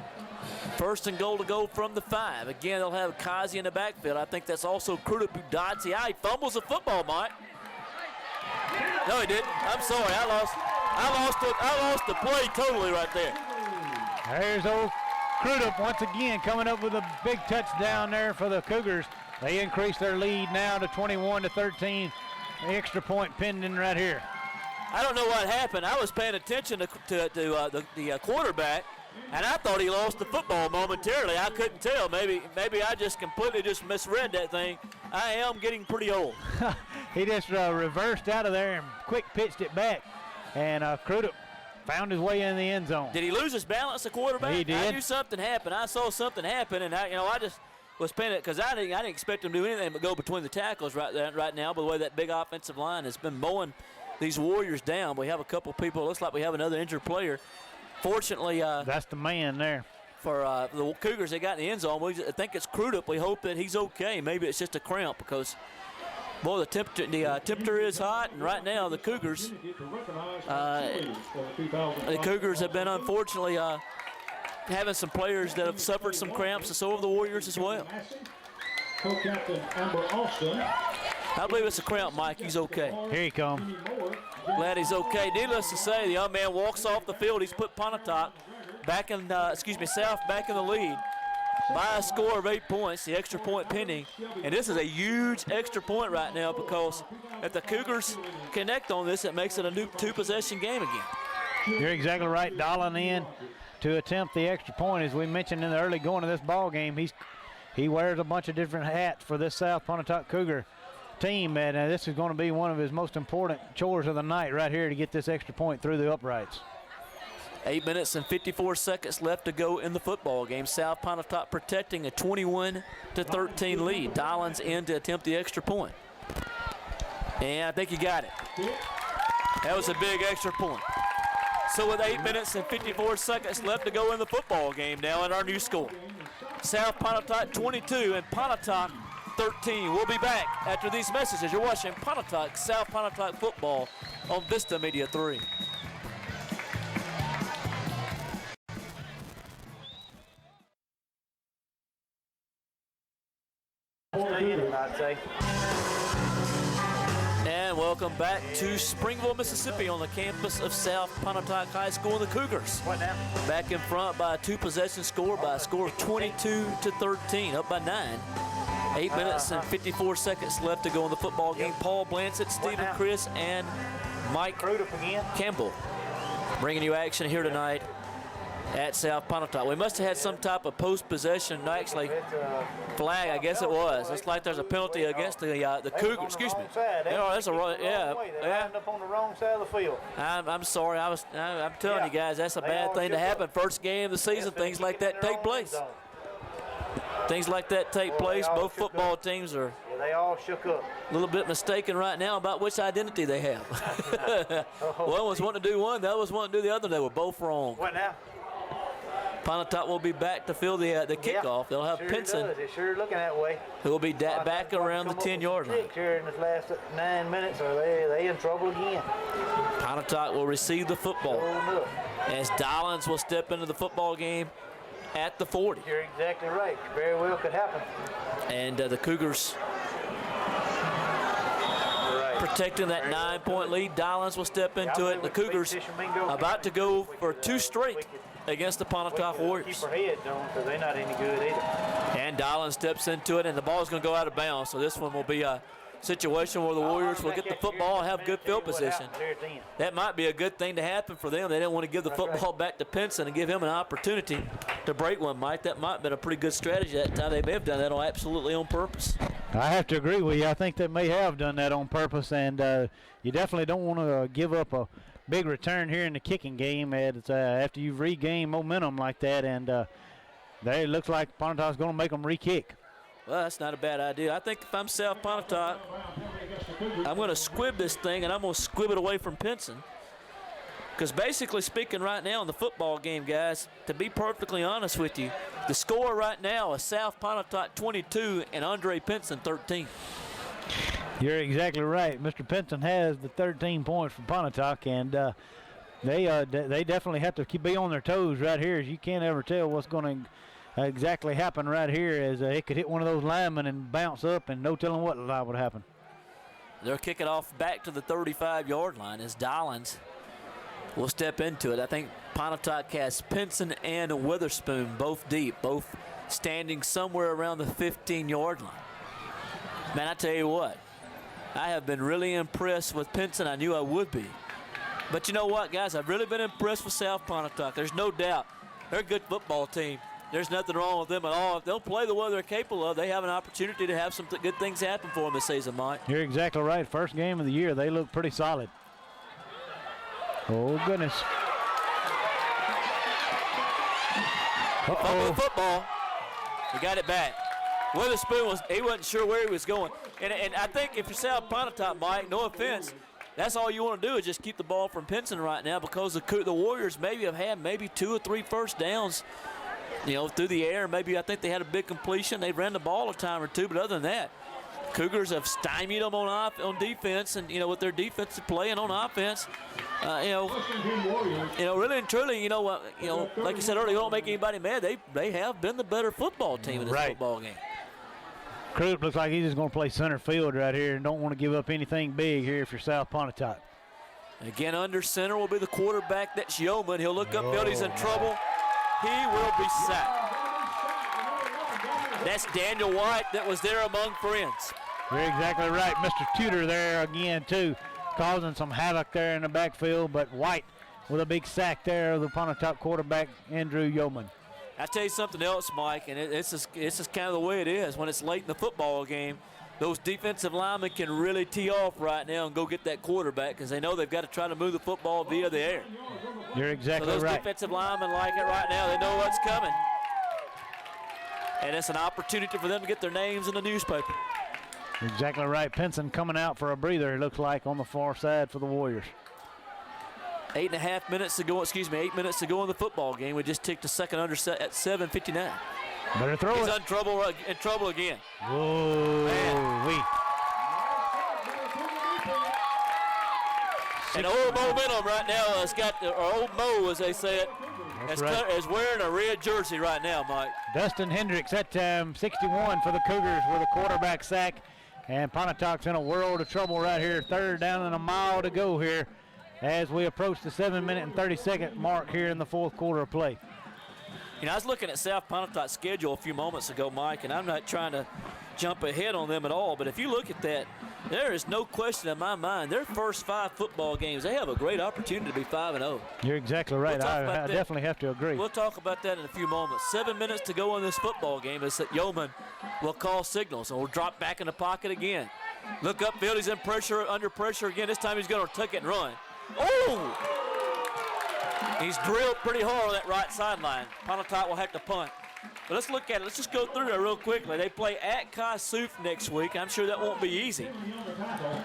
First and goal to go from the 5. Again, they'll have Kazi in the backfield. I think that's also Crudup who dodged the eye. He fumbles the football, Mike. No, he didn't. I'm sorry. I lost the play totally right there. There's old Crudup once again coming up with a big touchdown there for the Cougars. They increase their lead now to 21-13. Extra point pending right here. I don't know what happened. I was paying attention to the quarterback, and I thought he lost the football momentarily. I couldn't tell. Maybe I just completely misread that thing. I am getting pretty old. He just reversed out of there and quick pitched it back, and Crudup found his way in the end zone. Did he lose his balance, the quarterback? He did. I knew something happened. I saw something happen, and I just was paying it because I didn't expect him to do anything but go between the tackles right now. By the way, that big offensive line has been mowing these Warriors down. We have a couple people. It looks like we have another injured player. Fortunately, that's the man there. For the Cougars, they got in the end zone. I think it's Crudup. We hope that he's okay. Maybe it's just a cramp because, boy, the temperature is hot, and right now the Cougars have been unfortunately having some players that have suffered some cramps, and so have the Warriors as well. Co-captain Amber Austin. I believe it's a cramp, Mike. He's okay. Here he comes. Glad he's okay. Needless to say, the young man walks off the field. He's put Pontotoc South back in the lead by a score of 8 points, the extra point pending. And this is a huge extra point right now because if the Cougars connect on this, it makes it a new 2-possession game again. You're exactly right. Dolan in to attempt the extra point. As we mentioned in the early going of this ball game, he wears a bunch of different hats for this South Pontotoc Cougar team, and this is going to be one of his most important chores of the night right here to get this extra point through the uprights. 8 minutes and 54 seconds left to go in the football game. South Pontotoc protecting a 21-13 lead. Dollins in to attempt the extra point. And I think he got it. That was a big extra point. So with 8 minutes and 54 seconds left to go in the football game now, and our new score. South Pontotoc 22 and Pontotoc 13. We'll be back after these messages. You're watching Pontotoc, South Pontotoc football on Vista Media 3. I'd say. And welcome back to Springville, Mississippi on the campus of South Pontotoc High School. The Cougars back in front by a 2-possession score by a score of 22-13, up by 9. 8 minutes and 54 seconds left to go in the football game. Paul Blansett, Stephen Chris, and Mike Campbell bringing you action here tonight at South Pontotoc. We must have had some type of post-possession, actually, flag, I guess it was. It's like there's a penalty against the Cougars. Excuse me. That's a up on the wrong side of the field. I'm sorry. I'm telling you guys, that's a bad thing to happen. First game of the season, things like that take place. Things like that take place. Both football teams are they all shook up. a little bit mistaken right now about which identity they have. One was wanting to do one, the other was wanting to do the other. They were both wrong. What now? Pontotoc will be back to fill the kickoff. They'll have Pinson, It's sure looking that way. who will be back around the 10-yard line. Here in this last 9 minutes, or they in trouble again. Pontotoc will receive the football as Dollins will step into the football game at the 40. You're exactly right. Very well could happen. And the Cougars protecting that 9-point lead. Dollins will step into it. The Cougars about to go for 2 straight against the Pontotoc Warriors. Keep her head down because they're not any good either. And Dollins steps into it, and the ball's going to go out of bounds. So this one will be a situation where the Warriors will get the football and have good field position. That might be a good thing to happen for them. They didn't want to give the football back to Pinson and give him an opportunity to break one, Mike. That might have been a pretty good strategy that time. They may have done that absolutely on purpose. I have to agree with you. I think they may have done that on purpose, and you definitely don't want to give up a big return here in the kicking game after you've regained momentum like that, and it looks like Pontotoc's going to make them re-kick. Well, that's not a bad idea. I think if I'm South Pontotoc, I'm going to squib this thing, and I'm going to squib it away from Pinson. Because basically speaking right now in the football game, guys, to be perfectly honest with you, the score right now is South Pontotoc 22 and Andre Pinson 13. You're exactly right. Mr. Pinson has the 13 points for Pontotoc, and they definitely have to be on their toes right here, as you can't ever tell what's going to exactly happen right here, as it could hit one of those linemen and bounce up, and no telling what would happen. They'll kick it off back to the 35-yard line as Dollins will step into it. I think Pontotoc has Pinson and Witherspoon both deep, both standing somewhere around the 15-yard line. Man, I tell you what, I have been really impressed with Pinson. I knew I would be. But you know what, guys? I've really been impressed with South Pontotoc. There's no doubt. They're a good football team. There's nothing wrong with them at all. If they'll play the way they're capable of, they have an opportunity to have some good things happen for them this season, Mike. You're exactly right. First game of the year, they look pretty solid. Oh, goodness. Football. He got it back. Witherspoon wasn't sure where he was going. And I think if you're South Pontotoc, Mike, no offense, that's all you want to do is just keep the ball from Pinson right now, because the Warriors maybe have had 2 or 3 first downs, through the air. Maybe I think they had a big completion. They ran the ball a time or two, but other than that, Cougars have stymied them on defense, and with their defensive play and on offense, really and truly, like you said earlier, don't make anybody mad. They have been the better football team in this football game. Croup looks like he's just going to play center field right here and don't want to give up anything big here if you're South Pontotoc. Again, under center will be the quarterback. That's Yeoman. He'll look upfield. He's in trouble. He will be sacked. That's Daniel White that was there among friends. You're exactly right. Mr. Tudor there again, too, causing some havoc there in the backfield, but White with a big sack there of the Pontotoc quarterback, Andrew Yeoman. I'll tell you something else, Mike, and it's just kind of the way it is. When it's late in the football game, those defensive linemen can really tee off right now and go get that quarterback, because they know they've got to try to move the football via the air. You're exactly right. So those defensive linemen like it right now. They know what's coming. And it's an opportunity for them to get their names in the newspaper. Exactly right. Pinson coming out for a breather, it looks like, on the far side for the Warriors. 8 minutes to go in the football game. We just ticked a second under set at 7:59. Better throw He's it. in trouble again. Whoa. And old momentum right now has got, or old Mo, as they say it, is wearing a red jersey right now, Mike. Dustin Hendricks that time, 61 for the Cougars with a quarterback sack. And Pontotoc's in a world of trouble right here. 3rd down and a mile to go here as we approach the 7-minute and 30-second mark here in the 4th quarter of play. You know, I was looking at South Pontotoc's schedule a few moments ago, Mike, and I'm not trying to jump ahead on them at all, but if you look at that, there is no question in my mind, their first 5 football games, they have a great opportunity to be 5-0. You're exactly right. I definitely have to agree. We'll talk about that in a few moments. 7 minutes to go in this football game as Yeoman will call signals, and we'll drop back in the pocket again. Look upfield, he's in pressure, under pressure again. This time he's going to tuck it and run. Oh! He's drilled pretty hard on that right sideline. Pontotoc will have to punt. But let's look at it. Let's just go through it real quickly. They play at Kossuth next week. I'm sure that won't be easy.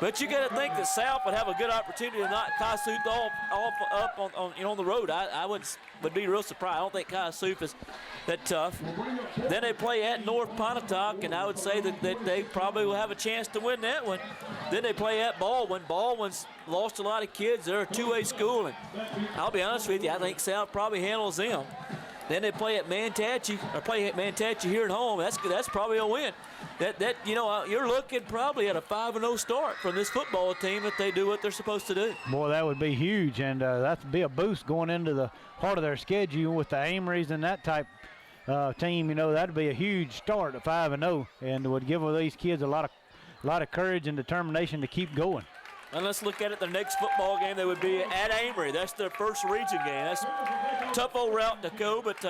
But you got to think that South would have a good opportunity to knock Kossuth up on the road. I would be real surprised. I don't think Kossuth is that tough. Then they play at North Pontotoc, and I would say that they probably will have a chance to win that one. Then they play at Baldwin. Baldwin's lost a lot of kids. They're a 2A school, and I'll be honest with you, I think South probably handles them. Then they play at Manatee here at home. That's probably a win. You're looking probably at a 5-0 start from this football team if they do what they're supposed to do. Boy, that would be huge, and that'd be a boost going into the heart of their schedule with the Amory's and that type team. You know, that'd be a huge start at 5-0, and would give these kids a lot of courage and determination to keep going. And let's look at it. Their next football game, they would be at Amory. That's their first region game. That's a tough old route to go, but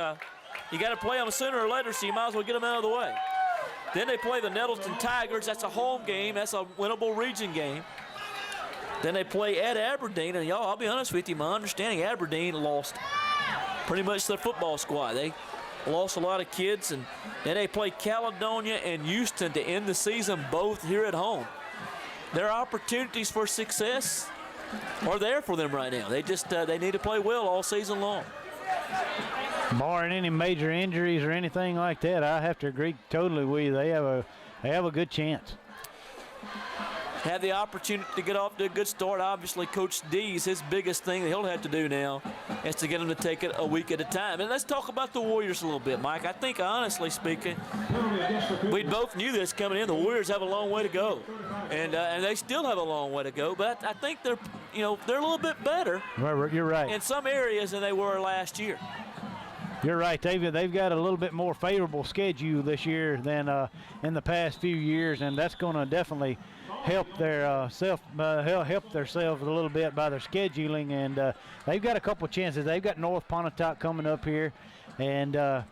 you got to play them sooner or later, so you might as well get them out of the way. Then they play the Nettleton Tigers. That's a home game. That's a winnable region game. Then they play at Aberdeen, and y'all, I'll be honest with you, my understanding, Aberdeen lost pretty much their football squad. They lost a lot of kids, and then they play Caledonia and Houston to end the season, both here at home. Their opportunities for success are there for them right now. They just they need to play well all season long. Barring any major injuries or anything like that, I have to agree totally with you. They have a good chance. Have the opportunity to get off to a good start. Obviously, Coach D's, his biggest thing that he'll have to do now is to get them to take it a week at a time. And let's talk about the Warriors a little bit, Mike. I think, honestly speaking, we both knew this coming in. The Warriors have a long way to go, and they still have a long way to go. But I think they're a little bit better. You're right. In some areas than they were last year. You're right. They've got a little bit more favorable schedule this year than in the past few years, and that's going to definitely help help themselves a little bit by their scheduling. And they've got a couple chances. They've got North Pontotoc coming up here, and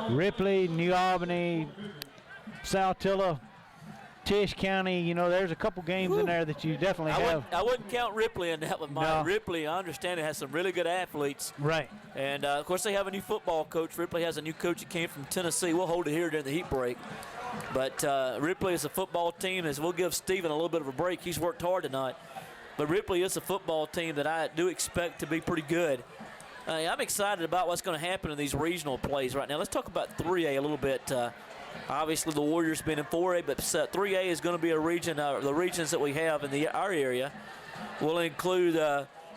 Ripley, New Albany, Saltillo, Tisch County. You know, there's a couple games in there that you definitely have. I wouldn't count Ripley in that one, Mike. No. Ripley, I understand, it has some really good athletes. Right. And, of course, they have a new football coach. Ripley has a new coach that came from Tennessee. We'll hold it here during the heat break. But Ripley is a football team. As we'll give Steven a little bit of a break. He's worked hard tonight. But Ripley is a football team that I do expect to be pretty good. I'm excited about what's going to happen in these regional plays right now. Let's talk about 3A a little bit. Obviously, the Warriors been in 4A, but 3A is going to be a region. The regions that we have in our area will include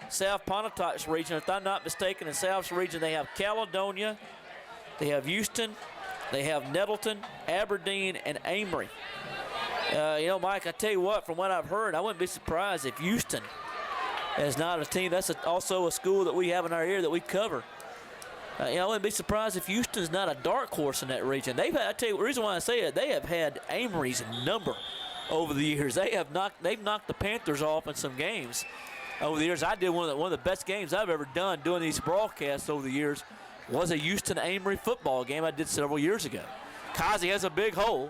South Pontotoc's region. If I'm not mistaken, in South's region, they have Caledonia, they have Houston, they have Nettleton, Aberdeen, and Amory. Mike, I tell you what, from what I've heard, I wouldn't be surprised if Houston is not a team. That's also a school that we have in our area that we cover. I wouldn't be surprised if Houston's not a dark horse in that region. I tell you, the reason why I say it, they have had Amory's number over the years. They've knocked the Panthers off in some games over the years. I did one of the best games I've ever done doing these broadcasts over the years was a Houston-Amory football game I did several years ago. Kazi has a big hole,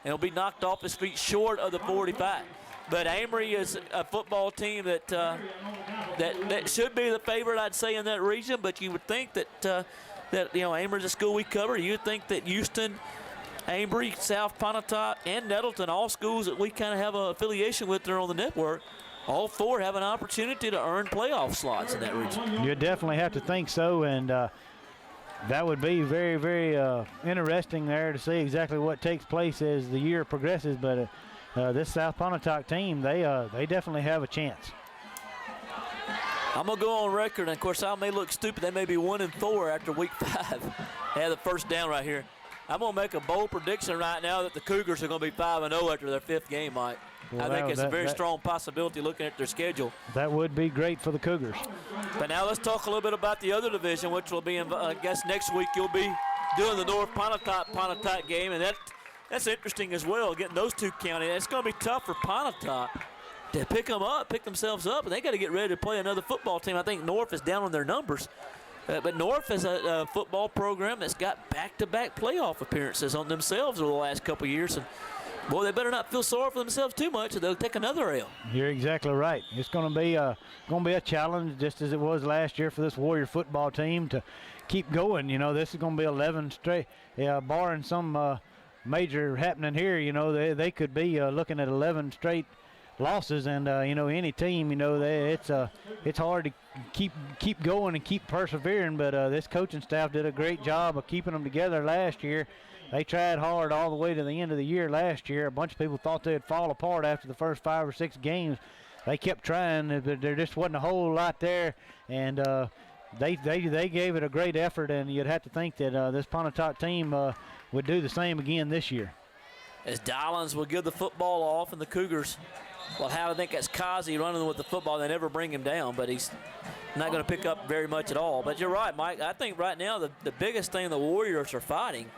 and he'll be knocked off his feet short of the 45. But Amory is a football team that should be the favorite, I'd say, in that region. But you would think that Amory's a school we cover. You'd think that Houston, Amory, South Pontotoc, and Nettleton, all schools that we kind of have an affiliation with there on the network, all four have an opportunity to earn playoff slots in that region. You definitely have to think so, and that would be very, very interesting there to see exactly what takes place as the year progresses. But this South Pontotoc team, they definitely have a chance. I'm going to go on record, and, of course, I may look stupid. They may be 1-4 after week 5. They had the first down right here. I'm going to make a bold prediction right now that the Cougars are going to be 5-0 after their 5th game, Mike. Well, I think it's a very strong possibility looking at their schedule. That would be great for the Cougars. But now let's talk a little bit about the other division, which will be, I guess, next week you'll be doing the North Pontotoc game, and that's interesting as well, getting those two counties. It's going to be tough for Pontotoc to pick themselves up, and they got to get ready to play another football team. I think North is down on their numbers. But North is a football program that's got back-to-back playoff appearances on themselves over the last couple of years. And, boy, they better not feel sorry for themselves too much or they'll take another L. You're exactly right. It's going to be a challenge just as it was last year for this Warrior football team to keep going. You know, this is going to be 11 straight, barring some major happening here. You know, they could be looking at 11 straight losses, and you know, any team, you know, it's hard to keep going and keep persevering. But this coaching staff did a great job of keeping them together last year. They tried hard all the way to the end of the year last year. A bunch of people thought they'd fall apart after the first 5 or 6 games. They kept trying, but there just wasn't a whole lot there, and they gave it a great effort. And you'd have to think that this Pontotoc team would do the same again this year. As Dollins will give the football off, and the Cougars will have, I think that's Kazi running with the football. They never bring him down, but he's not going to pick up very much at all. But you're right, Mike. I think right now the biggest thing the Warriors are fighting,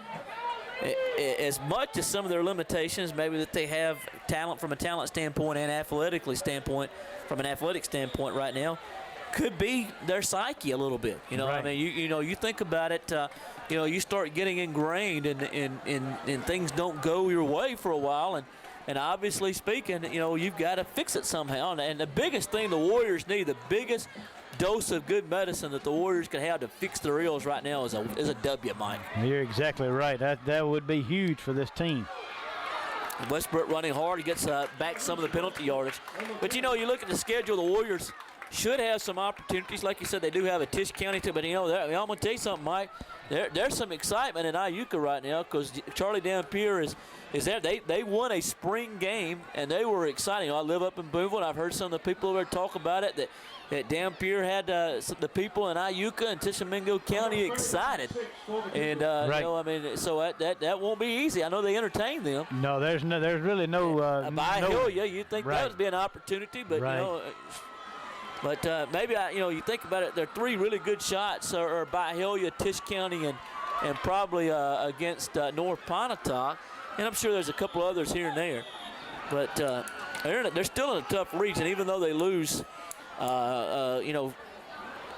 as much as some of their limitations, maybe that they have talent from a talent standpoint and from an athletic standpoint right now, could be their psyche a little bit. You know, right. I mean, you think about it. You know, you start getting ingrained, and things don't go your way for a while, and obviously speaking, you know, you've got to fix it somehow. And the biggest thing the Warriors need, the biggest dose of good medicine that the Warriors can have to fix their ills right now is a W, Mike. You're exactly right. That would be huge for this team. Westbrook running hard. He gets back some of the penalty yardage. But, you know, you look at the schedule, the Warriors should have some opportunities. Like you said, they do have a Tisch County too. But, you know, I'm going to tell you something, Mike. There's some excitement in Iuka right now because Charlie Dampier is there. They won a spring game, and they were exciting. You know, I live up in Boonville, and I've heard some of the people over there talk about it, that Dampier had the people in Iuka and Tishomingo County excited. And, right. you know, I mean, so that won't be easy. I know they entertain them. No, there's really no. By no, Hillier, you'd think right. that would be an opportunity, but, right. you know. But maybe, you know, you think about it, there are 3 really good shots are by Hillier, Tisch County, and probably against North Pontotoc. And I'm sure there's a couple others here and there. But they're still in a tough region, even though they lose, you know,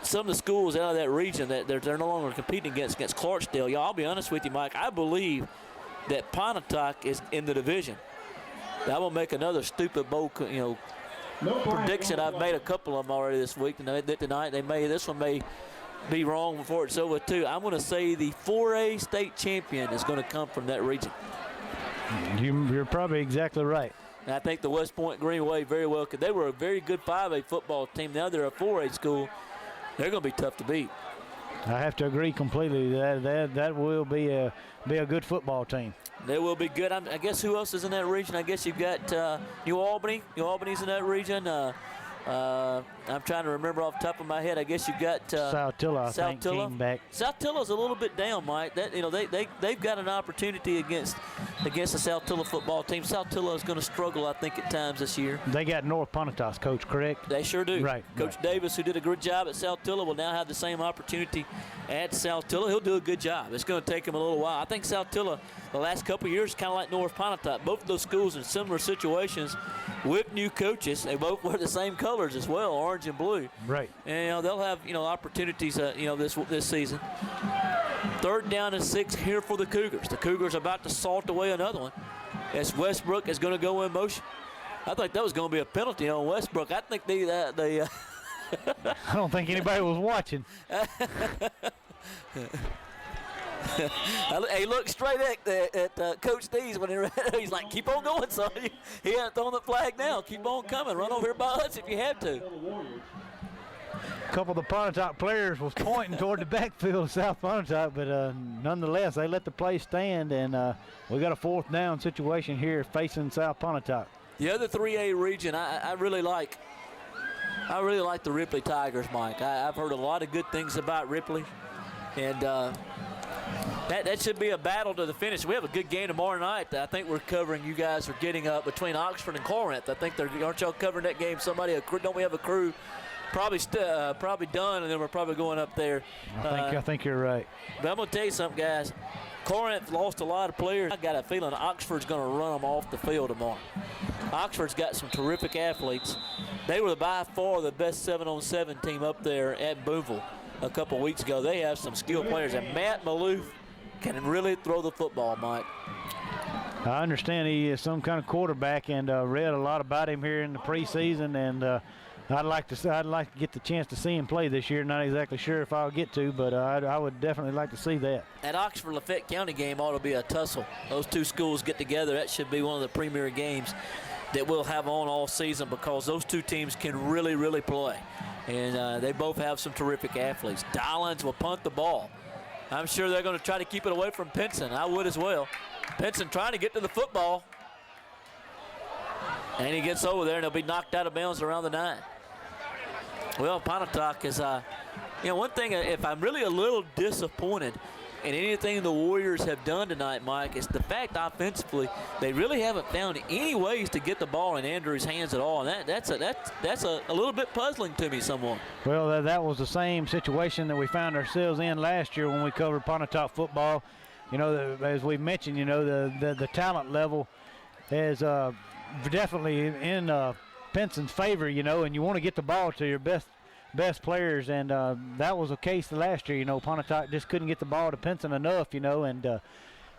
some of the schools out of that region that they're no longer competing against Clarksdale. Y'all, I'll be honest with you, Mike. I believe that Pontotoc is in the division. I will make another stupid bold, you know, prediction. I've made a couple of them already this week. Tonight this one may be wrong before it's over too. I'm going to say the 4A state champion is going to come from that region. You're probably exactly right. And I think the West Point Greenway very well could. They were a very good 5A football team. Now they're a 4A school. They're going to be tough to beat. I have to agree completely. That will be a good football team. They will be good. I guess who else is in that region? I guess you've got New Albany. New Albany's in that region. I'm trying to remember off the top of my head. I guess you've got Saltillo, I think, came back. Saltillo's a little bit down, Mike. That, you know, they've got an opportunity against the Saltillo football team. Saltillo is going to struggle, I think, at times this year. They got North Pontotoc coach, correct? They sure do. Right. Coach right. Davis, who did a good job at Saltillo, will now have the same opportunity at Saltillo. He'll do a good job. It's going to take him a little while. I think Saltillo, the last couple of years, kind of like North Pontotoc. Both of those schools in similar situations with new coaches. They both wear the same colors as well, orange and blue. Right. And, you know, they'll have, you know, opportunities, you know, this season. 3rd down and 6 here for the Cougars. The Cougars are about to salt away another one as Westbrook is going to go in motion. I think that was going to be a penalty on Westbrook. I think I don't think anybody was watching. He looked straight at Coach Dees when he's like, keep on going, son. He hasn't thrown the flag now. Keep on coming. Run over here by us if you have to. A couple of the Pontotoc players was pointing toward the backfield of South Pontotoc, but nonetheless, they let the play stand, and we got a 4th down situation here facing South Pontotoc. The other 3A region, I really like the Ripley Tigers, Mike. I've heard a lot of good things about Ripley, and That should be a battle to the finish. We have a good game tomorrow night. I think we're covering. You guys are getting up between Oxford and Corinth. I think aren't y'all covering that game? Don't we have a crew? Probably done, and then we're probably going up there. I think you're right. But I'm gonna tell you something, guys. Corinth lost a lot of players. I got a feeling Oxford's going to run them off the field tomorrow. Oxford's got some terrific athletes. They were by far the best 7-on-7 team up there at Boonville a couple weeks ago. They have some skilled players, and Matt Maloof can really throw the football, Mike. I understand he is some kind of quarterback, and read a lot about him here in the preseason, and I'd like to get the chance to see him play this year. Not exactly sure if I'll get to, but I would definitely like to see that. That Oxford-Lafayette County game ought to be a tussle. Those two schools get together. That should be one of the premier games that we'll have on all season because those two teams can really, really play. And they both have some terrific athletes. Dollins will punt the ball. I'm sure they're going to try to keep it away from Pinson. I would as well. Pinson trying to get to the football. And he gets over there, and he'll be knocked out of bounds around the 9. Well, Pontotoc is, one thing, if I'm really a little disappointed in anything the Warriors have done tonight, Mike, is the fact offensively they really haven't found any ways to get the ball in Andrew's hands at all. And that's a little bit puzzling to me somewhat. Well, that was the same situation that we found ourselves in last year when we covered Pontotoc football. You know, as we mentioned, the talent level is definitely in Pinson's favor, and you want to get the ball to your best players, and that was the case last year. Pontotoc just couldn't get the ball to Pinson enough, and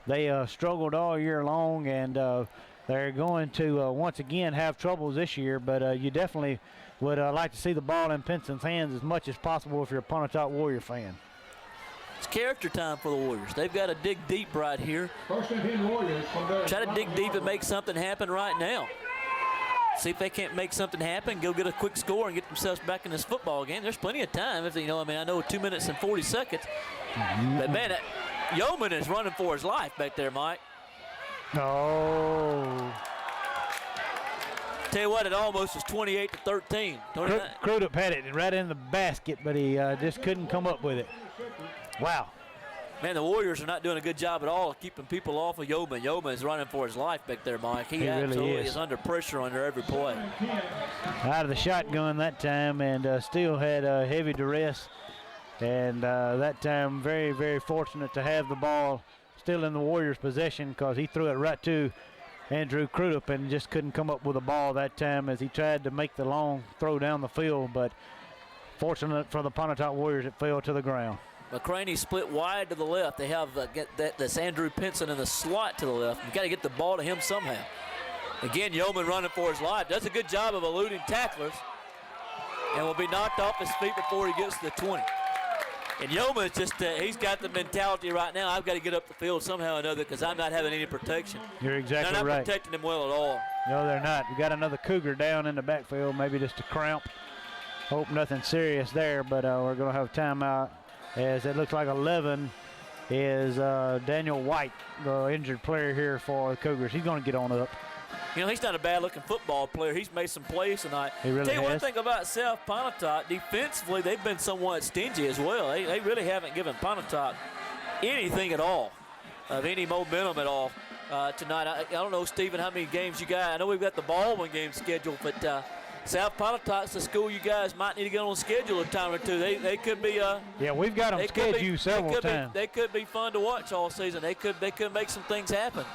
they struggled all year long, and they're going to once again have troubles this year, but you definitely would like to see the ball in Pinson's hands as much as possible if you're a Pontotoc Warrior fan. It's character time for the Warriors. They've got to dig deep right here. Try to dig deep and make something happen right now. See if they can't make something happen, go get a quick score and get themselves back in this football game. There's plenty of time. I know 2 minutes and 40 seconds. But, man, Yeoman is running for his life back there, Mike. Oh. Tell you what, it almost was 28-13. Crudup had it right in the basket, but he just couldn't come up with it. Wow. Man, the Warriors are not doing a good job at all of keeping people off of Yeoman. Yeoman is running for his life back there, Mike. He absolutely really is under pressure under every play. Out of the shotgun that time, and still had heavy duress. And that time, very, very fortunate to have the ball still in the Warriors' possession because he threw it right to Andrew Crudup and just couldn't come up with a ball that time as he tried to make the long throw down the field. But fortunate for the Pontotoc Warriors, it fell to the ground. McCraney split wide to the left. They have this Andrew Pinson in the slot to the left. You've got to get the ball to him somehow. Again, Yeoman running for his life. Does a good job of eluding tacklers and will be knocked off his feet before he gets to the 20. And Yeoman is just, he's got the mentality right now, I've got to get up the field somehow or another because I'm not having any protection. You're exactly right. They're not protecting him well at all. No, they're not. We got another Cougar down in the backfield, maybe just a cramp. Hope nothing serious there, but we're going to have a timeout. As it looks like 11 is Daniel White, the injured player here for the Cougars. He's going to get on up. He's not a bad-looking football player. He's made some plays tonight. He really Tell you has. one thing about South Pontotoc, defensively, they've been somewhat stingy as well. They really haven't given Pontotoc anything at all, of any momentum at all tonight. I don't know, Stephen, how many games you got. I know we've got the Baldwin game scheduled, but South Pontotoc's the school you guys might need to get on the schedule a time or two. They could be. Yeah, we've got them scheduled several times. They could be fun to watch all season. They could make some things happen.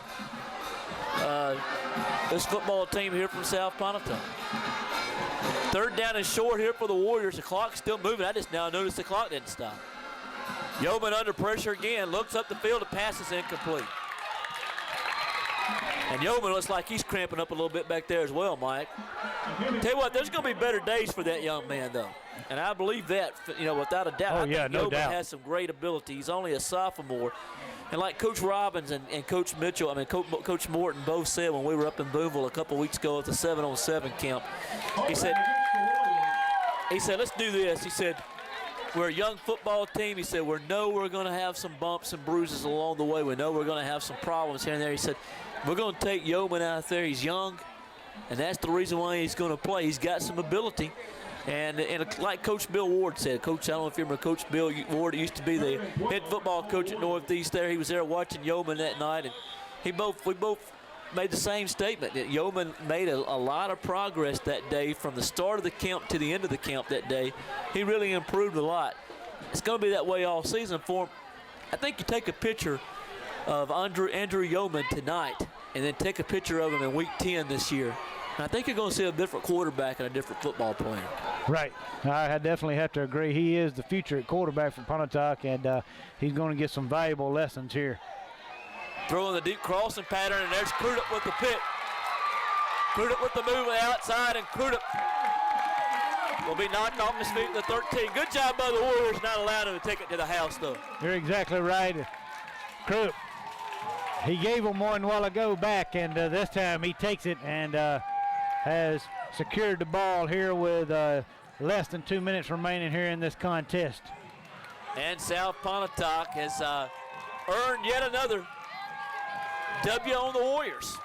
This football team here from South Pontotoc. Third down and short here for the Warriors. The clock's still moving. I just now noticed the clock didn't stop. Yeoman under pressure again. Looks up the field. The pass is incomplete. And Yeoman looks like he's cramping up a little bit back there as well, Mike. Tell you what, there's going to be better days for that young man, though. And I believe that, without a doubt. Oh, yeah, no doubt. Yeoman has some great ability. He's only a sophomore. And like Coach Robbins and Coach Mitchell, Coach Morton both said when we were up in Boonville a couple weeks ago at the 7-on-7 camp, he said, let's do this. He said, we're a young football team. He said, we know we're going to have some bumps and bruises along the way. We know we're going to have some problems here and there. He said, we're going to take Yeoman out there. He's young, and that's the reason why he's going to play. He's got some ability. And like Coach Bill Ward said, Coach, I don't know if you remember Coach Bill Ward used to be the head football coach at Northeast there. He was there watching Yeoman that night, and we both made the same statement that Yeoman made a lot of progress that day from the start of the camp to the end of the camp that day. He really improved a lot. It's going to be that way all season for him. I think you take a picture of Andrew Yeoman tonight and then take a picture of him in week 10 this year. And I think you're going to see a different quarterback and a different football player. Right. I definitely have to agree. He is the future at quarterback for Pontotoc, and he's going to get some valuable lessons here. Throwing the deep crossing pattern, and there's Crudup with the pick. Crudup with the move on the outside, and Crudup will be knocked off his feet at the 13. Good job by the Warriors, not allowing him to take it to the house, though. You're exactly right. Crudup, he gave him one a while ago back, and this time he takes it and has secured the ball here with less than 2 minutes remaining here in this contest. And South Pontotoc has earned yet another W on the Warriors.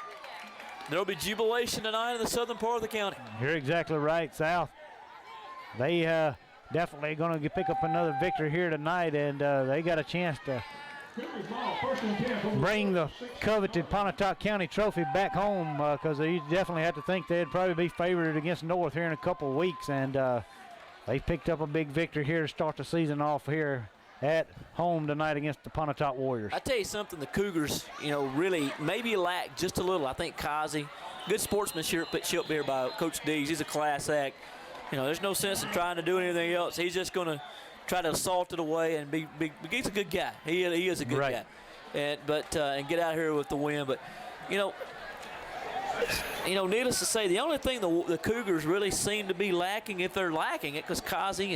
There will be jubilation tonight in the southern part of the county. You're exactly right, South. They definitely going to pick up another victory here tonight, and they got a chance to bring the coveted Pontotoc County trophy back home, because they definitely have to think they'd probably be favored against North here in a couple of weeks, and they picked up a big victory here to start the season off here at home tonight against the Pontotoc Warriors. I tell you something, the Cougars, really maybe lack just a little. I think Kazi, good sportsmanship here by Coach Dees. He's a class act. There's no sense in trying to do anything else. He's just going to try to assault it away and he's a good guy. He is a good guy. And get out here with the win. But, needless to say, the only thing the Cougars really seem to be lacking, if they're lacking it, because Kazi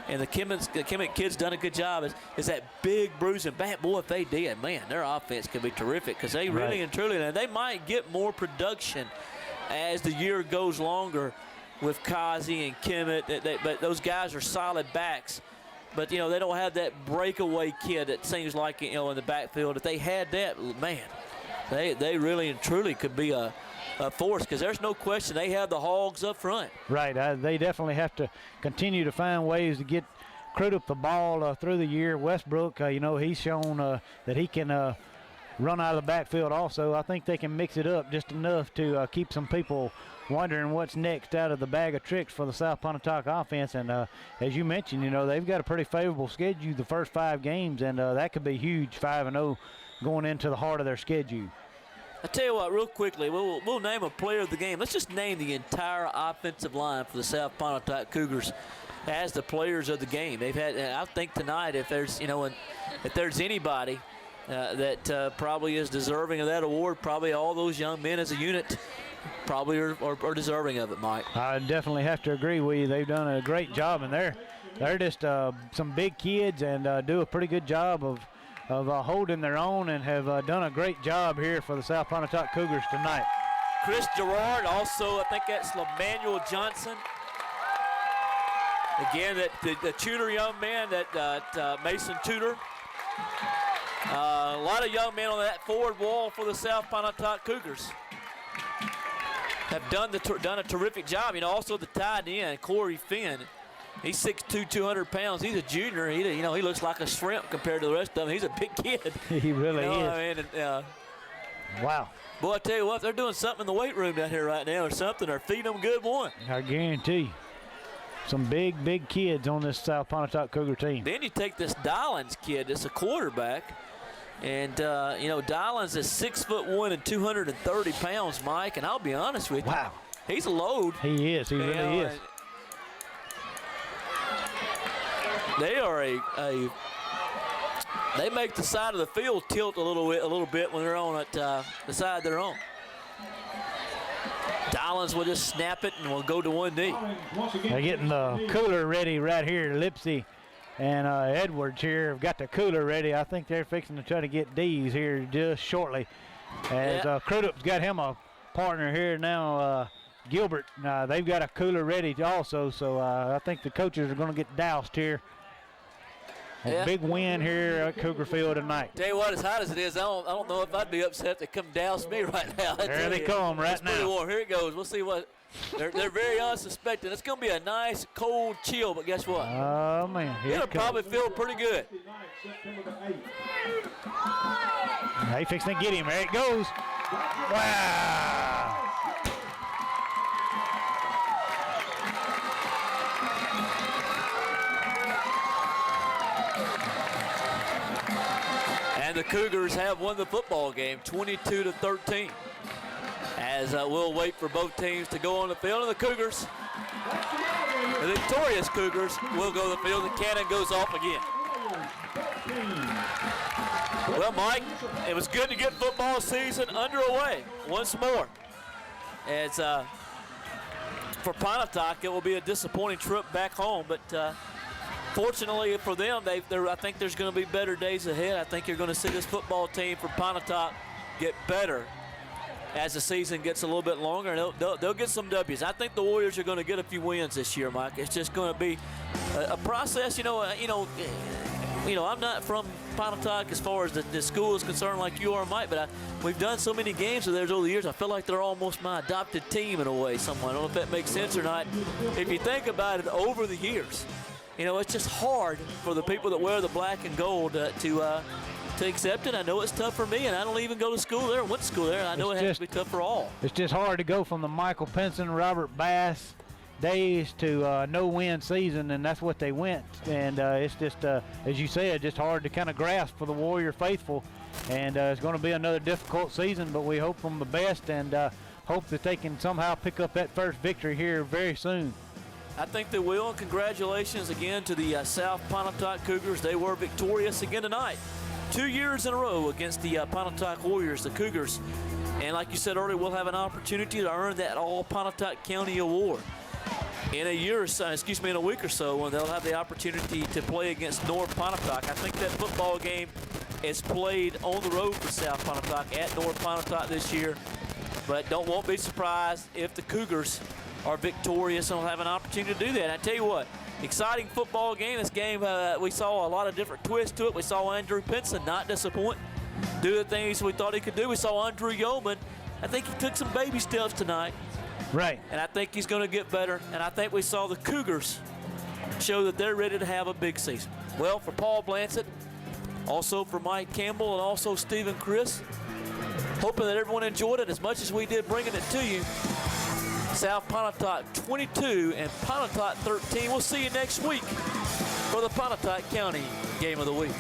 and the Kemet kids done a good job, is that big bruising back. Boy, if they did, man, their offense could be terrific, because they really and truly, and they might get more production as the year goes longer with Kazi and Kemet. But those guys are solid backs. But, they don't have that breakaway kid that seems like, in the backfield. If they had that, man, they really and truly could be a force, because there's no question they have the hogs up front. Right. They definitely have to continue to find ways to get Crudup the ball through the year. Westbrook, he's shown that he can run out of the backfield also. I think they can mix it up just enough to keep some people wondering what's next out of the bag of tricks for the South Pontotoc offense. And as you mentioned, they've got a pretty favorable schedule the first 5 games, and that could be huge, 5-0 going into the heart of their schedule. I tell you what, real quickly, we'll name a player of the game. Let's just name the entire offensive line for the South Pontotoc Cougars as the players of the game. They've had, I think tonight, if there's anybody that probably is deserving of that award, probably all those young men as a unit probably are deserving of it, Mike. I definitely have to agree with you. They've done a great job, and they're just some big kids and do a pretty good job of holding their own, and have done a great job here for the South Pontotoc Cougars tonight. Chris Gerard, also I think that's Lemanuel Johnson. Again, the Tudor young man, that Mason Tudor. A lot of young men on that forward wall for the South Pontotoc Cougars have done a terrific job. Also the tight end, Corey Finn. He's 6'2", 200 pounds. He's a junior. He looks like a shrimp compared to the rest of them. He's a big kid. He really is. Wow. Boy, I tell you what, they're doing something in the weight room down here right now or something. They're feeding them good one. I guarantee. Some big kids on this South Pontotoc Cougar team. Then you take this Dollins kid that's a quarterback. And, Dollins is 6'1" and 230 pounds, Mike. And I'll be honest with you. Wow. He's a load. He is. He really is. They are they make the side of the field tilt a little bit when they're on it, the side they're on. Dollins will just snap it and will go to one knee. They're getting the cooler ready right here. Lipsy and Edwards here have got the cooler ready. I think they're fixing to try to get D's here just shortly. As Crudup's got him a partner here now, Gilbert. They've got a cooler ready also, so I think the coaches are going to get doused here. A big win here at Cougar Field tonight. Tell you what, as hot as it is, I don't know if I'd be upset if they come douse me right now. There they come right now. Pretty warm. Here it goes. We'll see what They're very unsuspecting. It's going to be a nice, cold chill, but guess what? Oh, man. It'll probably feel pretty good. They fixing to get him. There it goes. Wow. And the Cougars have won the football game 22-13. As we'll wait for both teams to go on the field. And the Cougars, the victorious Cougars, will go to the field. The cannon goes off again. Well, Mike, it was good to get football season underway once more. As for Pontotoc, it will be a disappointing trip back home, but fortunately for them, I think there's going to be better days ahead. I think you're going to see this football team from Pontotoc get better as the season gets a little bit longer, and they'll get some W's. I think the Warriors are going to get a few wins this year, Mike. It's just going to be a process. I'm not from Pontotoc as far as the school is concerned like you are, Mike, but we've done so many games with theirs over the years. I feel like they're almost my adopted team in a way, somewhat. I don't know if that makes sense or not. If you think about it over the years, it's just hard for the people that wear the black and gold to accept it. I know it's tough for me, and I don't even go to school there, went to school there, and I know it has to be tough for all. It's just hard to go from the Michael Pinson, Robert Bass days to no-win season, and that's what they went. And it's just, as you said, just hard to kind of grasp for the Warrior faithful. And it's going to be another difficult season, but we hope them the best and hope that they can somehow pick up that first victory here very soon. I think they will, and congratulations again to the South Pontotoc Cougars. They were victorious again tonight. 2 years in a row against the Pontotoc Warriors, the Cougars. And like you said earlier, we'll have an opportunity to earn that All-Pontotoc County Award in a year or so, in a week or so, when they'll have the opportunity to play against North Pontotoc. I think that football game is played on the road for South Pontotoc at North Pontotoc this year. But won't be surprised if the Cougars are victorious and will have an opportunity to do that. And I tell you what, exciting football game. This game, we saw a lot of different twists to it. We saw Andrew Pinson not disappoint, do the things we thought he could do. We saw Andrew Yeoman. I think he took some baby steps tonight. Right. And I think he's going to get better. And I think we saw the Cougars show that they're ready to have a big season. Well, for Paul Blansett, also for Mike Campbell, and also Stephen Chris, hoping that everyone enjoyed it as much as we did bringing it to you. South Pontotoc 22 and Pontotoc 13. We'll see you next week for the Pontotoc County Game of the Week.